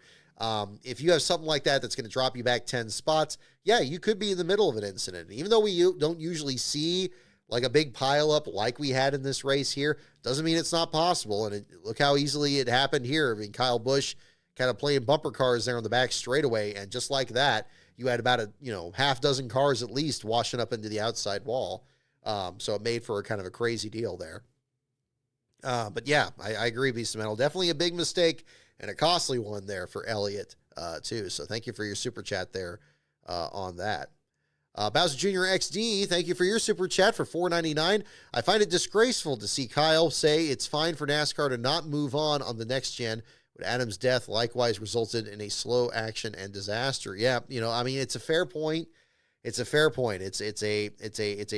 If you have something like that that's going to drop you back 10 spots, yeah, you could be in the middle of an incident. Even though we don't usually see like a big pileup like we had in this race here, doesn't mean it's not possible. And look how easily it happened here. I mean, Kyle Busch kind of playing bumper cars there on the back straightaway, and just like that, you had about a half dozen cars at least washing up into the outside wall. So it made for a kind of a crazy deal there. But yeah, I agree, Beast of Metal. Definitely a big mistake and a costly one there for Elliott, too. So thank you for your super chat there on that. Bowser Jr. XD, thank you for your super chat for $4.99. I find it disgraceful to see Kyle say it's fine for NASCAR to not move on the next gen, but Adam's death likewise resulted in a slow action and disaster. Yeah, it's a fair point. It's a fair point. It's a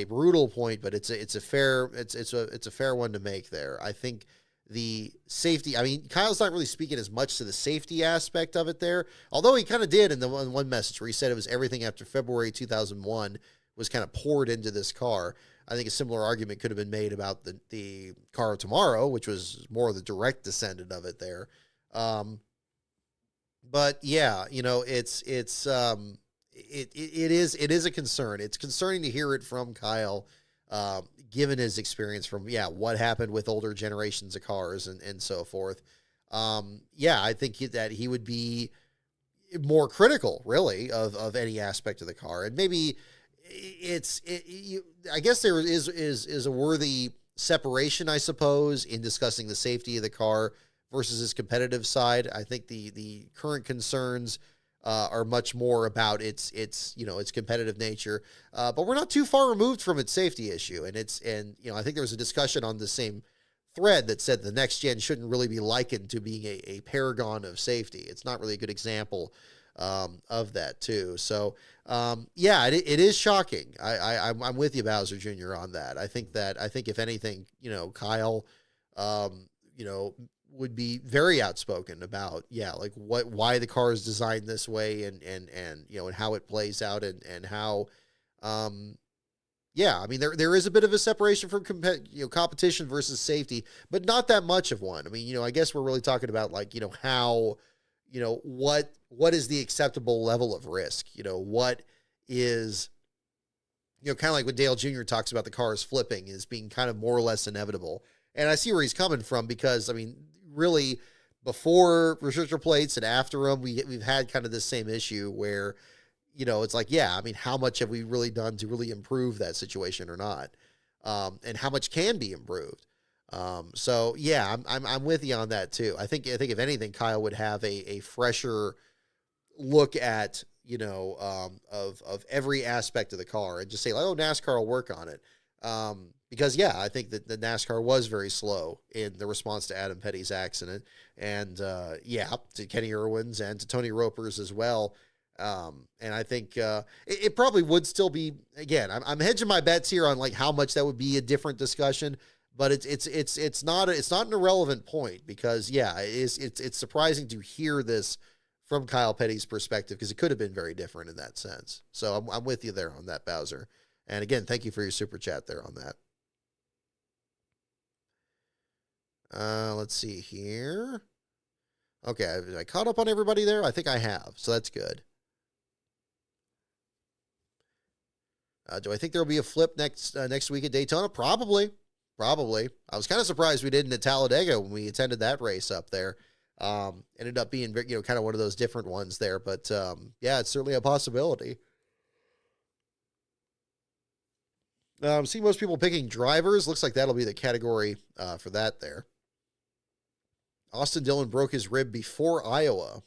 brutal point, but it's a fair one to make there. I think the safety, Kyle's not really speaking as much to the safety aspect of it there, although he kind of did in the one message where he said it was everything after February 2001 was kind of poured into this car. I think a similar argument could have been made about the car of tomorrow, which was more the direct descendant of it there. But yeah, it is a concern. It's concerning to hear it from Kyle, given his experience from, what happened with older generations of cars and so forth. I think that he would be more critical, really, of any aspect of the car. And maybe I guess there is a worthy separation, I suppose, in discussing the safety of the car versus his competitive side. I think the current concerns are much more about its competitive nature, but we're not too far removed from its safety issue. And I think there was a discussion on the same thread that said the next gen shouldn't really be likened to being a paragon of safety. It's not really a good example of that too. So it is shocking. I'm with you, Bowser Jr. on that. I think if anything, Kyle, would be very outspoken about, why the car is designed this way and how it plays out and how, there is a bit of a separation from competition versus safety, but not that much of one. I guess we're really talking about how, what is the acceptable level of risk? What is, kind of like when Dale Jr. talks about the cars flipping as being kind of more or less inevitable. And I see where he's coming from because, really, before restrictor plates and after them, we've had kind of the same issue where, it's like, how much have we really done to really improve that situation or not? And how much can be improved? I'm with you on that too. I think if anything, Kyle would have a fresher look at, of every aspect of the car and just say, NASCAR will work on it. Because, I think that the NASCAR was very slow in the response to Adam Petty's accident and, to Kenny Irwin's and to Tony Roper's as well. And I think it probably would still be, again, I'm hedging my bets here on how much that would be a different discussion, but it's not an irrelevant point because, it's surprising to hear this from Kyle Petty's perspective because it could have been very different in that sense. So I'm with you there on that, Bowser. And again, thank you for your super chat there on that. Let's see here. Okay, I caught up on everybody there. I think I have, so that's good. Do I think there will be a flip next week at Daytona? Probably. Probably. I was kind of surprised we didn't at Talladega when we attended that race up there. Ended up being, kind of one of those different ones there. But, yeah, it's certainly a possibility. See most people picking drivers. Looks like that'll be the category for that there. Austin Dillon broke his rib before Iowa.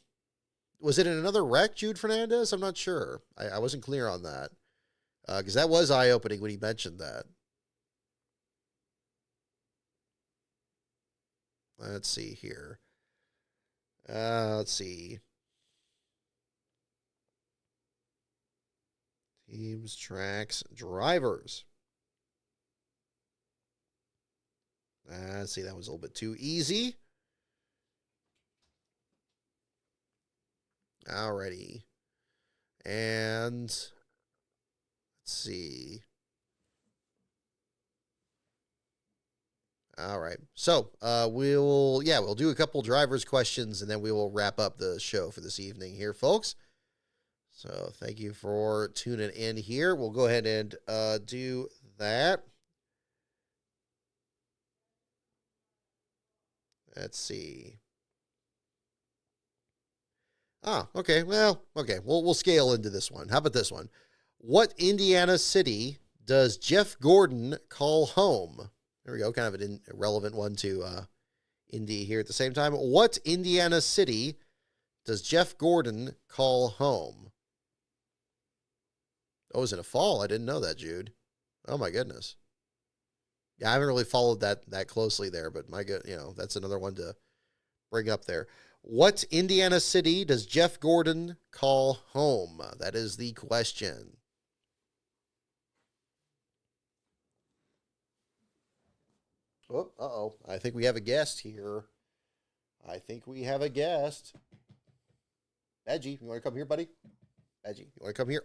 Was it in another wreck, Jude Fernandez? I'm not sure. I wasn't clear on that. Because that was eye-opening when he mentioned that. Let's see here. Let's see. Teams, tracks, drivers. Let's see, that was a little bit too easy. Alrighty. And let's see. All right. So we'll do a couple drivers' questions and then we will wrap up the show for this evening here, folks. So thank you for tuning in here. We'll go ahead and do that. Let's see. Okay. Well, okay. We'll scale into this one. How about this one? What Indiana city does Jeff Gordon call home? There we go. Kind of an irrelevant one to Indy here at the same time. What Indiana city does Jeff Gordon call home? Oh, is it a fall? I didn't know that, Jude. Oh, my goodness. Yeah, I haven't really followed that closely there, but my good, that's another one to bring up there. What Indiana city does Jeff Gordon call home? That is the question. Oh, I think we have a guest here. Veggie, you want to come here, buddy? Veggie, you want to come here?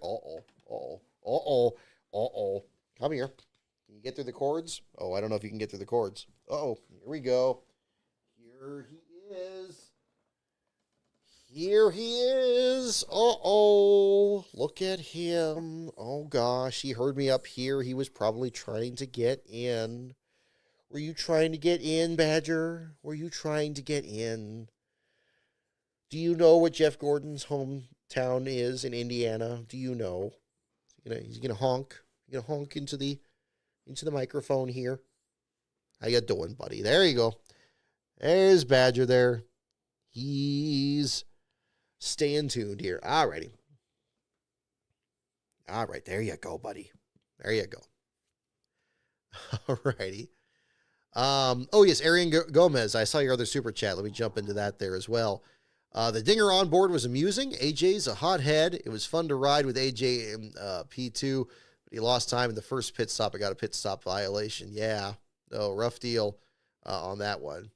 Come here. Can you get through the cords? Oh, I don't know if you can get through the cords. Oh, here we go. Here he is. Look at him. Oh, gosh, he heard me up here. He was probably trying to get in. Were you trying to get in, Badger? Were you trying to get in? Do you know what Jeff Gordon's hometown is in Indiana? Do you know? He's gonna honk. He's gonna honk into the microphone here. How you doing, buddy? There you go. There's Badger there. He's staying tuned here. Alrighty. All right, there you go, buddy. There you go. Alrighty. Oh, yes, Arian Gomez. I saw your other super chat. Let me jump into that there as well. The dinger on board was amusing. AJ's a hothead. It was fun to ride with AJ in P2, but he lost time in the first pit stop. I got a pit stop violation. Yeah. Oh, rough deal on that one.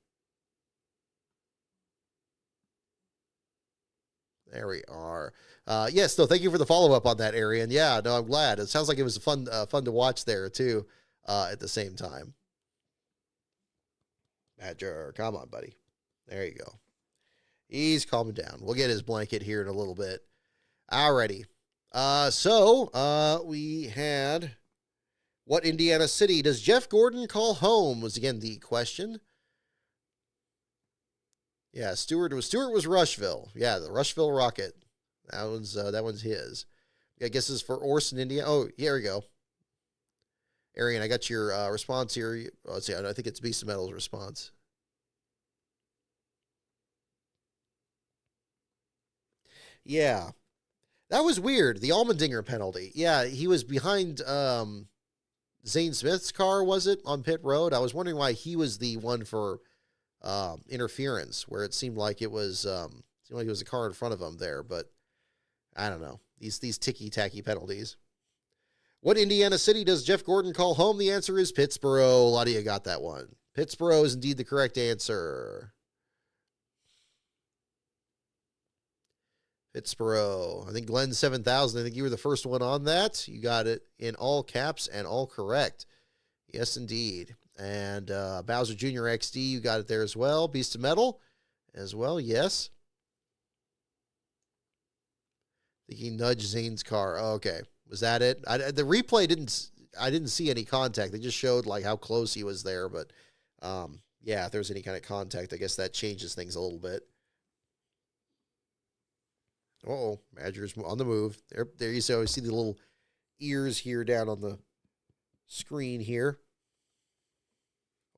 There we are. Yes, no, thank you for the follow-up on that, Arian. Yeah, no, I'm glad. It sounds like it was fun to watch there, too, at the same time. Badger, come on, buddy. There you go. He's calming down. We'll get his blanket here in a little bit. Alrighty. So we had, what Indiana city does Jeff Gordon call home was again the question. Yeah, Stewart was Rushville. Yeah, the Rushville Rocket. That one's his. I guess this is for Orson, Indiana. Oh, here we go. Arian, I got your response here. Let's see. I think it's Beast of Metal's response. Yeah, that was weird. The Allmendinger penalty. Yeah, he was behind Zane Smith's car, was it, on pit road? I was wondering why he was the one for interference, where it seemed like it was a car in front of him there, but I don't know. These ticky-tacky penalties. What Indiana city does Jeff Gordon call home? The answer is Pittsburgh. A lot of you got that one. Pittsburgh is indeed the correct answer. Pittsburgh. I think Glenn 7000, I think you were the first one on that. You got it in all caps and all correct. Yes, indeed. And Bowser Jr. XD, you got it there as well. Beast of Metal as well, yes. I think he nudged Zane's car. Oh, okay. Was that it? The replay didn't I didn't see any contact. They just showed like how close he was there. But yeah, if there's any kind of contact, I guess that changes things a little bit. Uh-oh, Badger's on the move. There you go. You see the little ears here down on the screen here.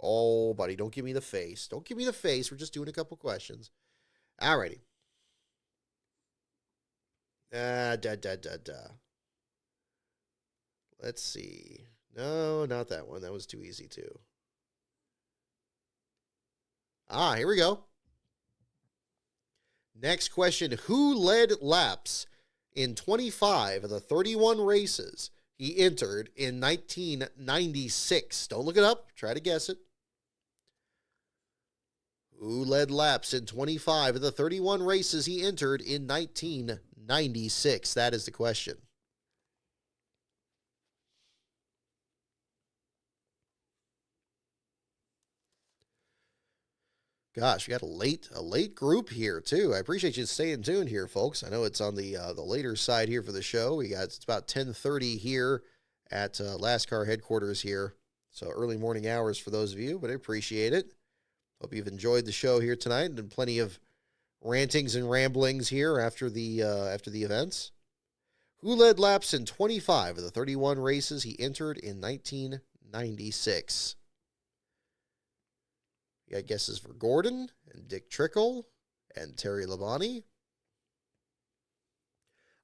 Oh, buddy, don't give me the face. Don't give me the face. We're just doing a couple questions. Alrighty. Let's see. No, not that one. That was too easy, too. Here we go. Next question. Who led laps in 25 of the 31 races he entered in 1996? Don't look it up. Try to guess it. Who led laps in 25 of the 31 races he entered in 1996? That is the question. Gosh, we got a late group here too. I appreciate you staying tuned here, folks. I know it's on the later side here for the show. It's about 10:30 here at NASCAR headquarters here, so early morning hours for those of you. But I appreciate it. Hope you've enjoyed the show here tonight, and plenty of rantings and ramblings here after the events. Who led laps in 25 of the 31 races he entered in 1996? You got guesses for Gordon and Dick Trickle and Terry Labonte.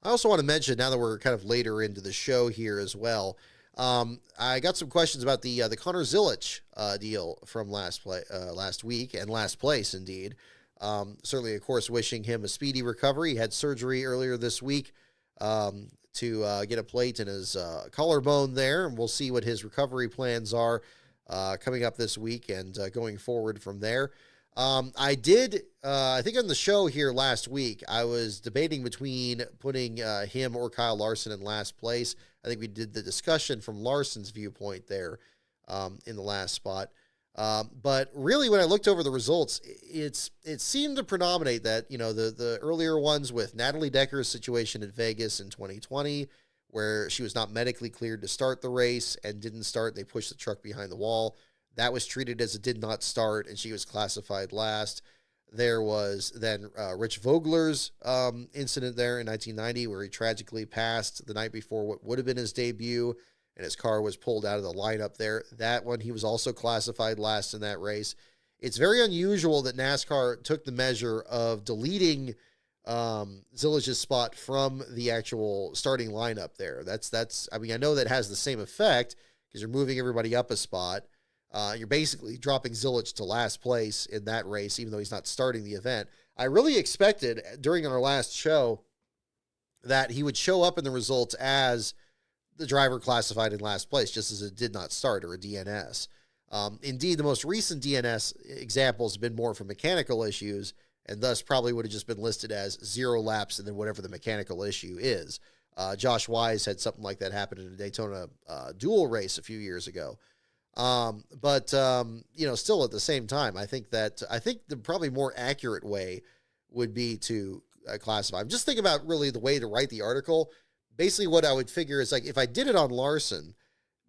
I also want to mention, now that we're kind of later into the show here as well, I got some questions about the Connor Zilisch deal from last week and last place, indeed. Certainly, of course, wishing him a speedy recovery. He had surgery earlier this week to get a plate in his collarbone there, and we'll see what his recovery plans are coming up this week and going forward from there. I think on the show here last week, I was debating between putting him or Kyle Larson in last place. I think we did the discussion from Larson's viewpoint there in the last spot. But really, when I looked over the results, it seemed to predominate that, the earlier ones with Natalie Decker's situation at Vegas in 2020, where she was not medically cleared to start the race and didn't start. They pushed the truck behind the wall. That was treated as a did not start, and she was classified last. There was then Rich Vogler's incident there in 1990, where he tragically passed the night before what would have been his debut, and his car was pulled out of the lineup there. That one, he was also classified last in that race. It's very unusual that NASCAR took the measure of deleting Zilisch's spot from the actual starting lineup there. I know that has the same effect because you're moving everybody up a spot. You're basically dropping Zilisch to last place in that race, even though he's not starting the event. I really expected during our last show that he would show up in the results as the driver classified in last place, just as it did not start, or a DNS. Indeed, the most recent DNS examples have been more from mechanical issues, and thus probably would have just been listed as 0 laps and then whatever the mechanical issue is. Josh Wise had something like that happen in a Daytona dual race a few years ago. But still at the same time, I think the probably more accurate way would be to classify. I'm just thinking about really the way to write the article. Basically what I would figure is, like, if I did it on Larson,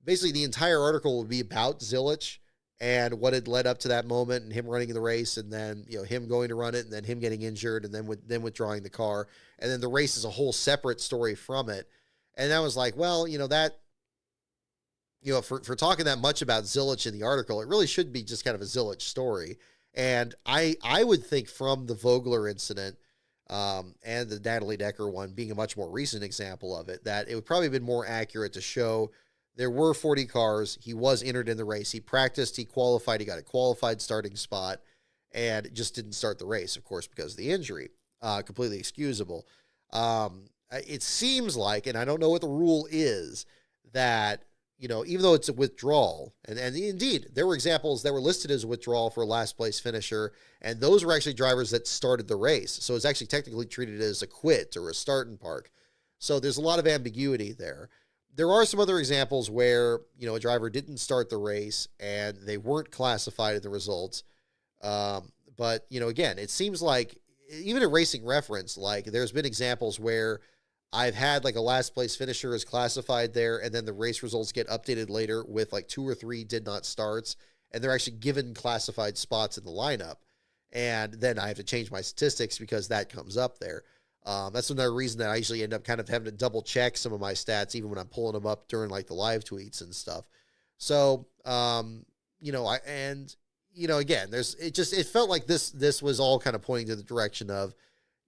basically the entire article would be about Zilisch and what had led up to that moment and him running the race, and then, him going to run it, and then him getting injured, and then withdrawing the car. And then the race is a whole separate story from it. And I was like, well, for talking that much about Zilisch in the article, it really should be just kind of a Zilisch story. And I would think from the Vogler incident and the Natalie Decker one being a much more recent example of it, that it would probably have been more accurate to show there were 40 cars. He was entered in the race. He practiced, he qualified, he got a qualified starting spot, and just didn't start the race, of course, because of the injury. Completely excusable. It seems like, and I don't know what the rule is, that even though it's a withdrawal, and indeed, there were examples that were listed as a withdrawal for a last place finisher, and those were actually drivers that started the race. So it's actually technically treated as a quit or a start and park. So there's a lot of ambiguity there. There are some other examples where, a driver didn't start the race and they weren't classified in the results. But, again, it seems like even a Racing Reference, like, there's been examples where I've had like a last place finisher is classified there, and then the race results get updated later with like 2 or 3 did not starts, and they're actually given classified spots in the lineup. And then I have to change my statistics because that comes up there. That's another reason that I usually end up kind of having to double check some of my stats, even when I'm pulling them up during like the live tweets and stuff. So, again, it felt like this was all kind of pointing to the direction of,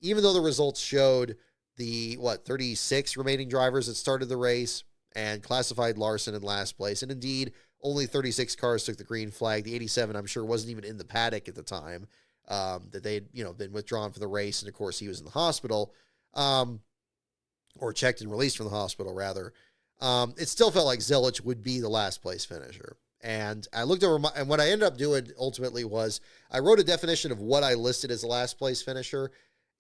even though the results showed the 36 remaining drivers that started the race and classified Larson in last place. And indeed, only 36 cars took the green flag. The 87, I'm sure, wasn't even in the paddock at the time, that they'd, been withdrawn from the race. And of course he was in the hospital, or checked and released from the hospital rather. It still felt like Zilich would be the last place finisher. And I looked over and what I ended up doing ultimately was I wrote a definition of what I listed as the last place finisher,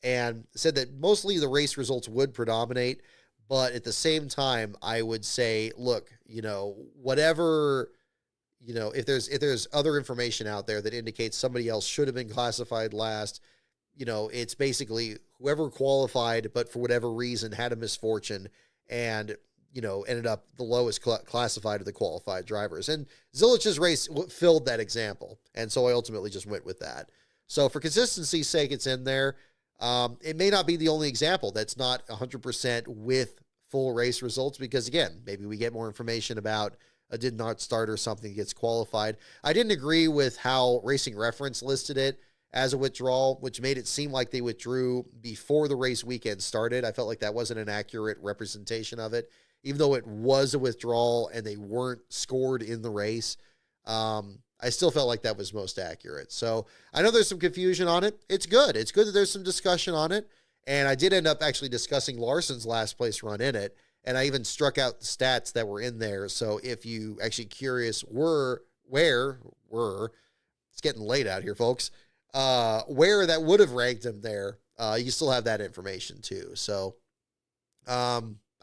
and said that mostly the race results would predominate, but at the same time, I would say, look, whatever, if there's other information out there that indicates somebody else should have been classified last, it's basically whoever qualified, but for whatever reason had a misfortune and, ended up the lowest classified of the qualified drivers. And Zilich's race filled that example. And so I ultimately just went with that. So for consistency's sake, it's in there. It may not be the only example that's not 100% with full race results, because again, maybe we get more information about a did not start or something that gets qualified. I didn't agree with how Racing Reference listed it as a withdrawal, which made it seem like they withdrew before the race weekend started. I felt like that wasn't an accurate representation of it, even though it was a withdrawal and they weren't scored in the race. I still felt like that was most accurate. So I know there's some confusion on it. It's good. It's good that there's some discussion on it. And I did end up actually discussing Larson's last place run in it. And I even struck out the stats that were in there. So if you actually curious it's getting late out here, folks, where that would have ranked him there, you still have that information too. So I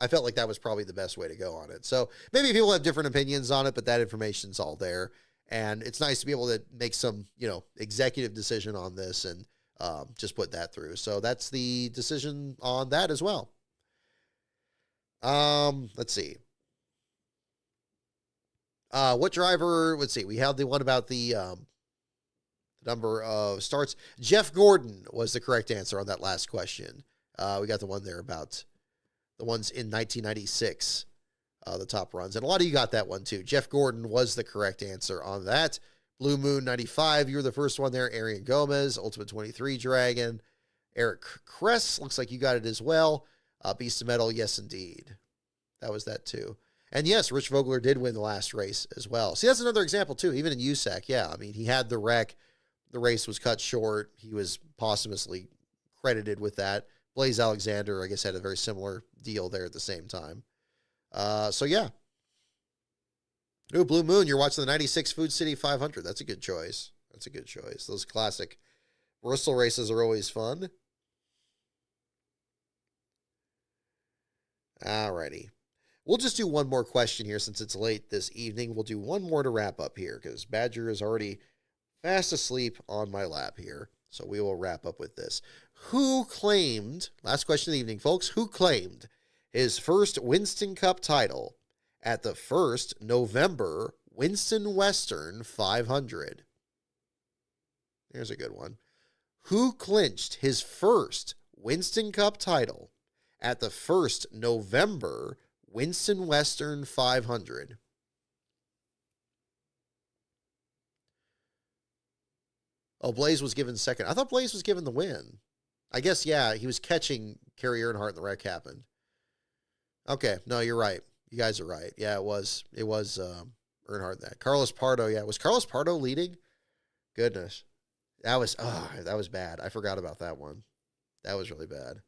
felt like that was probably the best way to go on it. So maybe people have different opinions on it, but that information's all there. And it's nice to be able to make some, executive decision on this and just put that through. So that's the decision on that as well. Let's see. What driver? Let's see. We have the one about the number of starts. Jeff Gordon was the correct answer on that last question. We got the one there about the ones in 1996. The top runs. And a lot of you got that one too. Jeff Gordon was the correct answer on that. Blue Moon 95, you were the first one there. Arian Gomez, Ultimate 23 Dragon. Eric Kress, looks like you got it as well. Beast of Metal, yes indeed. That was that too. And yes, Rich Vogler did win the last race as well. See, that's another example too, even in USAC. Yeah, I mean, he had the wreck. The race was cut short. He was posthumously credited with that. Blaze Alexander, I guess, had a very similar deal there at the same time. So yeah. Ooh, Blue Moon, you're watching the 96 Food City 500. That's a good choice. That's a good choice. Those classic Bristol races are always fun. Alrighty. We'll just do one more question here since it's late this evening. We'll do one more to wrap up here because Badger is already fast asleep on my lap here. So we will wrap up with this. Who claimed, last question of the evening, folks, who claimed his first Winston Cup title at the first November Winston Western 500? There's a good one. Who clinched his first Winston Cup title at the first November Winston Western 500? Oh, Blaze was given second. I thought Blaze was given the win. I guess, yeah, he was catching Kerry Earnhardt and the wreck happened. Okay, no, you're right. You guys are right. Yeah, it was Earnhardt that. Carlos Pardo, yeah. Was Carlos Pardo leading? Goodness. That was bad. I forgot about that one. That was really bad.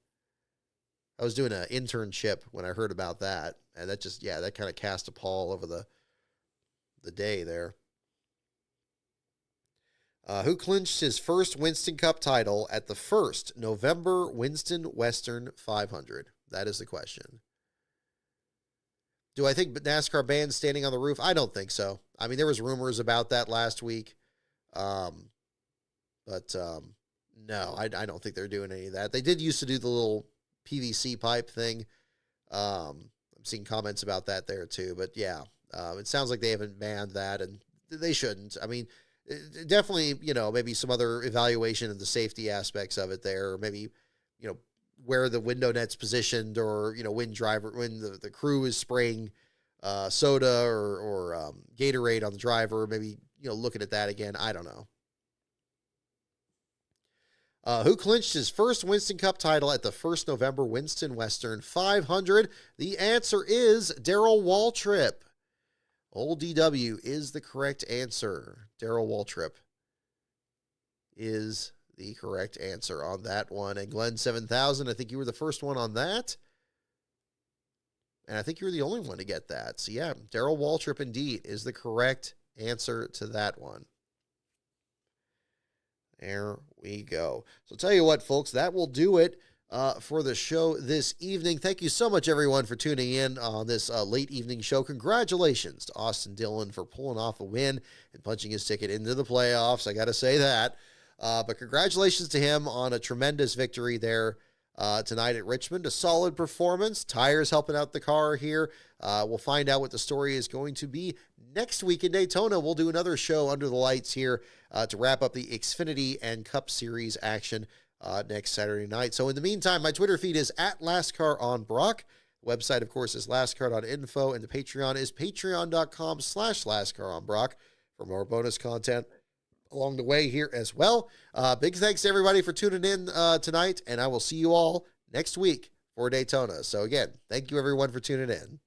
I was doing an internship when I heard about that, and that just, that kind of cast a pall over the day there. Who clinched his first Winston Cup title at the first November Winston Western 500? That is the question. Do I think NASCAR banned standing on the roof? I don't think so. I mean, there was rumors about that last week. No, I don't think they're doing any of that. They did used to do the little PVC pipe thing I'm seeing comments about that there too, but yeah, it sounds like they haven't banned that, and they shouldn't. I mean, definitely, maybe some other evaluation of the safety aspects of it there, or maybe, where the window net's positioned, or, when the crew is spraying soda or Gatorade on the driver, maybe, looking at that again. I don't know. Who clinched his first Winston Cup title at the first November Winston Western 500? The answer is Darrell Waltrip. Old DW is the correct answer. Darrell Waltrip is the correct answer on that one. And Glenn 7000, I think you were the first one on that. And I think you were the only one to get that. So yeah, Darrell Waltrip indeed is the correct answer to that one. There we go. So tell you what, folks, that will do it for the show this evening. Thank you so much, everyone, for tuning in on this late evening show. Congratulations to Austin Dillon for pulling off a win and punching his ticket into the playoffs. I got to say that. But congratulations to him on a tremendous victory there tonight at Richmond. A solid performance. Tires helping out the car here. We'll find out what the story is going to be next week in Daytona. We'll do another show under the lights here to wrap up the Xfinity and Cup Series action next Saturday night. So in the meantime, my Twitter feed is at LastCarOnBrock. Website, of course, is lastcar.info, and the Patreon is patreon.com/LastCarOnBrock for more bonus content along the way here as well. Big thanks to everybody for tuning in tonight, and I will see you all next week for Daytona. So again, thank you everyone for tuning in.